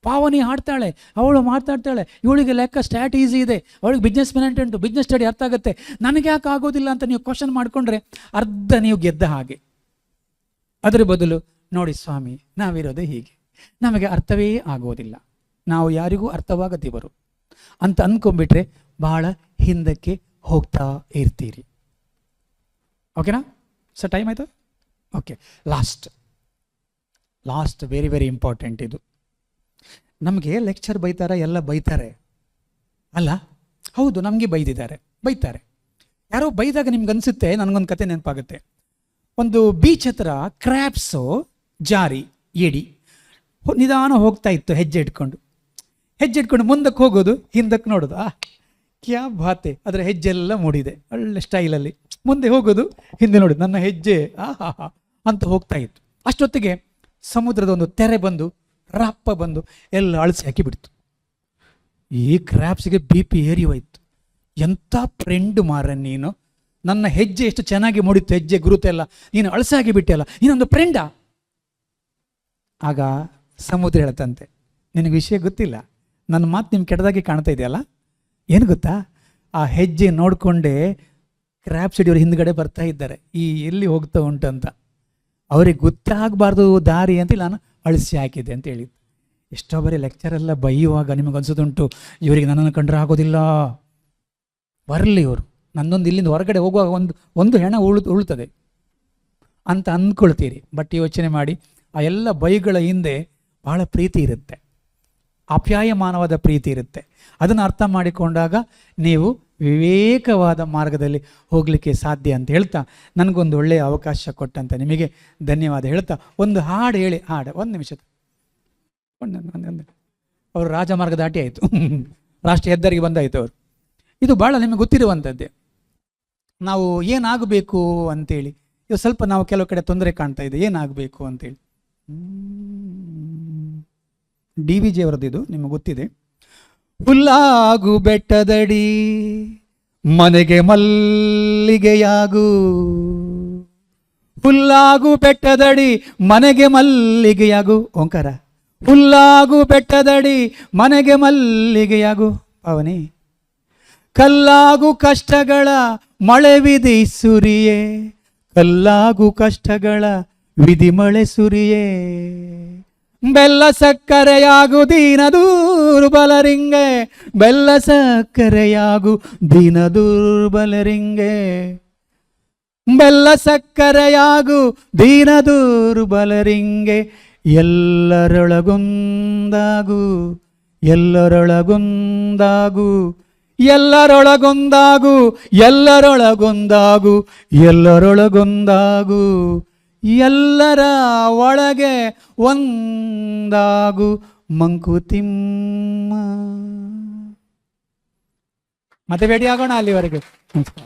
ಪಾವನಿ ಹಾಡ್ತಾಳೆ, ಅವಳು ಮಾತಾಡ್ತಾಳೆ, ಇವಳಿಗೆ ಲೆಕ್ಕ ಸ್ಟ್ಯಾಟ್ ಈಸಿ ಇದೆ, ಅವಳಿಗೆ ಬಿಸ್ನೆಸ್ ಮ್ಯಾನೇಜ್ಮೆಂಟು ಬಿಸ್ನೆಸ್ ಸ್ಟಡಿ ಅರ್ಥ ಆಗುತ್ತೆ, ನನಗೆ ಯಾಕೆ ಆಗೋದಿಲ್ಲ ಅಂತ ನೀವು ಕ್ವಶನ್ ಮಾಡಿಕೊಂಡ್ರೆ ಅರ್ಧ ನೀವು ಗೆದ್ದ ಹಾಗೆ. ಅದರ ಬದಲು ನೋಡಿ ಸ್ವಾಮಿ, ನಾವಿರೋದೇ ಹೀಗೆ, ನಮಗೆ ಅರ್ಥವೇ ಆಗೋದಿಲ್ಲ, ನಾವು ಯಾರಿಗೂ ಅರ್ಥವಾಗದಿವರು ಅಂತ ಅಂದ್ಕೊಂಡ್ಬಿಟ್ರೆ ಭಾಳ ಹಿಂದಕ್ಕೆ ಹೋಗ್ತಾ ಇರ್ತೀರಿ. ಓಕೆನಾ? ಸೊ ಟೈಮ್ ಆಯಿತು. Okay, last very very important ಇದು. ನಮಗೆ ಲೆಕ್ಚರ್ ಬೈತಾರೆ, ಎಲ್ಲ ಬೈತಾರೆ ಅಲ್ಲ? ಹೌದು, ನಮಗೆ ಬೈತಾರೆ. ಯಾರೋ ಬೈದಾಗ ನಿಮ್ಗೆ ಅನಿಸುತ್ತೆ, ನನಗೊಂದು ಕತೆ ನೆನಪಾಗುತ್ತೆ. ಒಂದು ಬೀಚ್ ಹತ್ರ ಕ್ರ್ಯಾಬ್ಸು ಜಾರಿ ಏಡಿ ನಿಧಾನ ಹೋಗ್ತಾ ಇತ್ತು, ಹೆಜ್ಜೆ ಇಟ್ಕೊಂಡು ಮುಂದಕ್ಕೆ ಹೋಗೋದು, ಹಿಂದಕ್ಕೆ ನೋಡೋದು. ಕ್ಯಾ ಬಾತೆ, ಅದರ ಹೆಜ್ಜೆ ಎಲ್ಲ ಮೂಡಿದೆ ಒಳ್ಳೆ ಸ್ಟೈಲಲ್ಲಿ. ಮುಂದೆ ಹೋಗೋದು, ಹಿಂದೆ ನೋಡೋದು, ನನ್ನ ಹೆಜ್ಜೆ ಅಂತ ಹೋಗ್ತಾ ಇತ್ತು. ಅಷ್ಟೊತ್ತಿಗೆ ಸಮುದ್ರದ ಒಂದು ತೆರೆ ಬಂದು ರಪ್ಪ ಬಂದು ಎಲ್ಲ ಅಳಿಸಿ ಹಾಕಿಬಿಡ್ತು. ಈ ಕ್ರ್ಯಾಬ್ಸ್ಗೆ BP ಏರಿ ಹೋಯ್ತು. ಎಂಥ ಫ್ರೆಂಡ್ ಮಾರ ನೀನು, ನನ್ನ ಹೆಜ್ಜೆ ಎಷ್ಟು ಚೆನ್ನಾಗಿ ಮೂಡಿತ್ತು, ಹೆಜ್ಜೆ ಗುರುತೆ ಎಲ್ಲ ನೀನು ಅಳಸಾಗಿ ಬಿಟ್ಟೆಲ್ಲ, ನೀನೊಂದು ಫ್ರೆಂಡಾ? ಆಗ ಸಮುದ್ರ ಹೇಳ್ತಂತೆ, ನಿನಗೆ ವಿಷಯ ಗೊತ್ತಿಲ್ಲ, ನನ್ನ ಮಾತು ನಿಮ್ಗೆ ಕೆಟ್ಟದಾಗಿ ಕಾಣ್ತಾ ಇದೆಯಲ್ಲ, ಏನು ಗೊತ್ತಾ, ಆ ಹೆಜ್ಜೆ ನೋಡಿಕೊಂಡೇ ಕ್ರ್ಯಾಬ್ಸ್ ಹಿಡಿಯೋರು ಹಿಂದ್ಗಡೆ ಬರ್ತಾ ಇದ್ದಾರೆ, ಈ ಎಲ್ಲಿ ಹೋಗ್ತಾ ಉಂಟು ಅಂತ. ಅವ್ರಿಗೆ ಗೊತ್ತಾಗಬಾರ್ದು ದಾರಿ ಅಂತ ನಾನು ಅಳಿಸಿ ಹಾಕಿದೆ ಅಂತ ಹೇಳಿದ್ದು. ಎಷ್ಟೋ ಬರೀ ಲೆಕ್ಚರ್ ಎಲ್ಲ ಬೈಯುವಾಗ ನಿಮಗೆ ಅನ್ಸೋದುಂಟು, ಇವರಿಗೆ ನನ್ನನ್ನು ಕಂಡ್ರೆ ಆಗೋದಿಲ್ಲ, ಬರಲಿ ಇವರು, ನನ್ನೊಂದು ಇಲ್ಲಿಂದ ಹೊರಗಡೆ ಹೋಗುವಾಗ ಒಂದು ಹೆಣ ಉಳ್ತದೆ ಅಂತ ಅಂದ್ಕೊಳ್ತೀರಿ. ಬಟ್ ಯೋಚನೆ ಮಾಡಿ, ಆ ಎಲ್ಲ ಬೈಗಳ ಹಿಂದೆ ಭಾಳ ಪ್ರೀತಿ ಇರುತ್ತೆ, ಅಪ್ಯಾಯಮಾನವಾದ ಪ್ರೀತಿ ಇರುತ್ತೆ. ಅದನ್ನು ಅರ್ಥ ಮಾಡಿಕೊಂಡಾಗ ನೀವು ವಿವೇಕವಾದ ಮಾರ್ಗದಲ್ಲಿ ಹೋಗಲಿಕ್ಕೆ ಸಾಧ್ಯ ಅಂತ ಹೇಳ್ತಾ, ನನಗೊಂದು ಒಳ್ಳೆಯ ಅವಕಾಶ ಕೊಟ್ಟಂತ ನಿಮಗೆ ಧನ್ಯವಾದ ಹೇಳ್ತಾ, ಒಂದು ಹಾಡು ಹೇಳಿ. ಒಂದು ನಿಮಿಷ, ಅವರು ರಾಜಮಾರ್ಗ ದಾಟಿ ಆಯಿತು, ರಾಷ್ಟ್ರೀಯ ಹೆದ್ದಾರಿಗೆ ಬಂದಾಯಿತು ಅವರು. ಇದು ಭಾಳ ನಿಮಗೆ ಗೊತ್ತಿರುವಂಥದ್ದೇ. ನಾವು ಏನಾಗಬೇಕು ಅಂತೇಳಿ ಇದು ಸ್ವಲ್ಪ ನಾವು ಕೆಲವು ಕಡೆ ತೊಂದರೆ ಕಾಣ್ತಾ ಇದೆ, ಏನಾಗಬೇಕು ಅಂತೇಳಿ. DVJ ಅವರದ್ದು ಇದು ನಿಮಗೆ ಗೊತ್ತಿದೆ. ಹುಲ್ಲಾಗು ಬೆಟ್ಟದಡಿ ಮನೆಗೆ ಮಲ್ಲಿಗೆಯಾಗು, ಹುಲ್ಲಾಗು ಬೆಟ್ಟದಡಿ ಮನೆಗೆ ಮಲ್ಲಿಗೆಯಾಗು. ಓಂಕಾರ. ಹುಲ್ಲಾಗು ಬೆಟ್ಟದಡಿ ಮನೆಗೆ ಮಲ್ಲಿಗೆಯಾಗು ಪಾವನಿ. ಕಲ್ಲಾಗು ಕಷ್ಟಗಳ ಮಳೆ ವಿಧಿ ಸುರಿಯೇ, ಕಲ್ಲಾಗು ಕಷ್ಟಗಳ ವಿಧಿ ಮಳೆ ಸುರಿಯೇ. ಬೆಲ್ಲ ಸಕ್ಕರೆಯಾಗು ದೀನ ದುರ್ಬಲರಿಂಗೆ, ಬೆಲ್ಲ ಸಕ್ಕರೆಯಾಗು ದೀನ ದುರ್ಬಲರಿಂಗೆ. ಬೆಲ್ಲ ಸಕ್ಕರೆಯಾಗು ದೀನ ದುರ್ಬಲರಿಂಗೆ. ಎಲ್ಲರೊಳಗೊಂದಾಗು ಎಲ್ಲರೊಳಗೊಂದಾಗು ಎಲ್ಲರೊಳಗೊಂದಾಗು ಎಲ್ಲರೊಳಗೊಂದಾಗು ಎಲ್ಲರೊಳಗೊಂದಾಗು. ಎಲ್ಲರ ಒಳಗೆ ಒಂದಾಗು ಮಂಕುತಿಮ್ಮ. ಮತ್ತೆ ಭೇಟಿ ಆಗೋಣ ಅಲ್ಲಿವರೆಗೆ. ನಮಸ್ಕಾರ.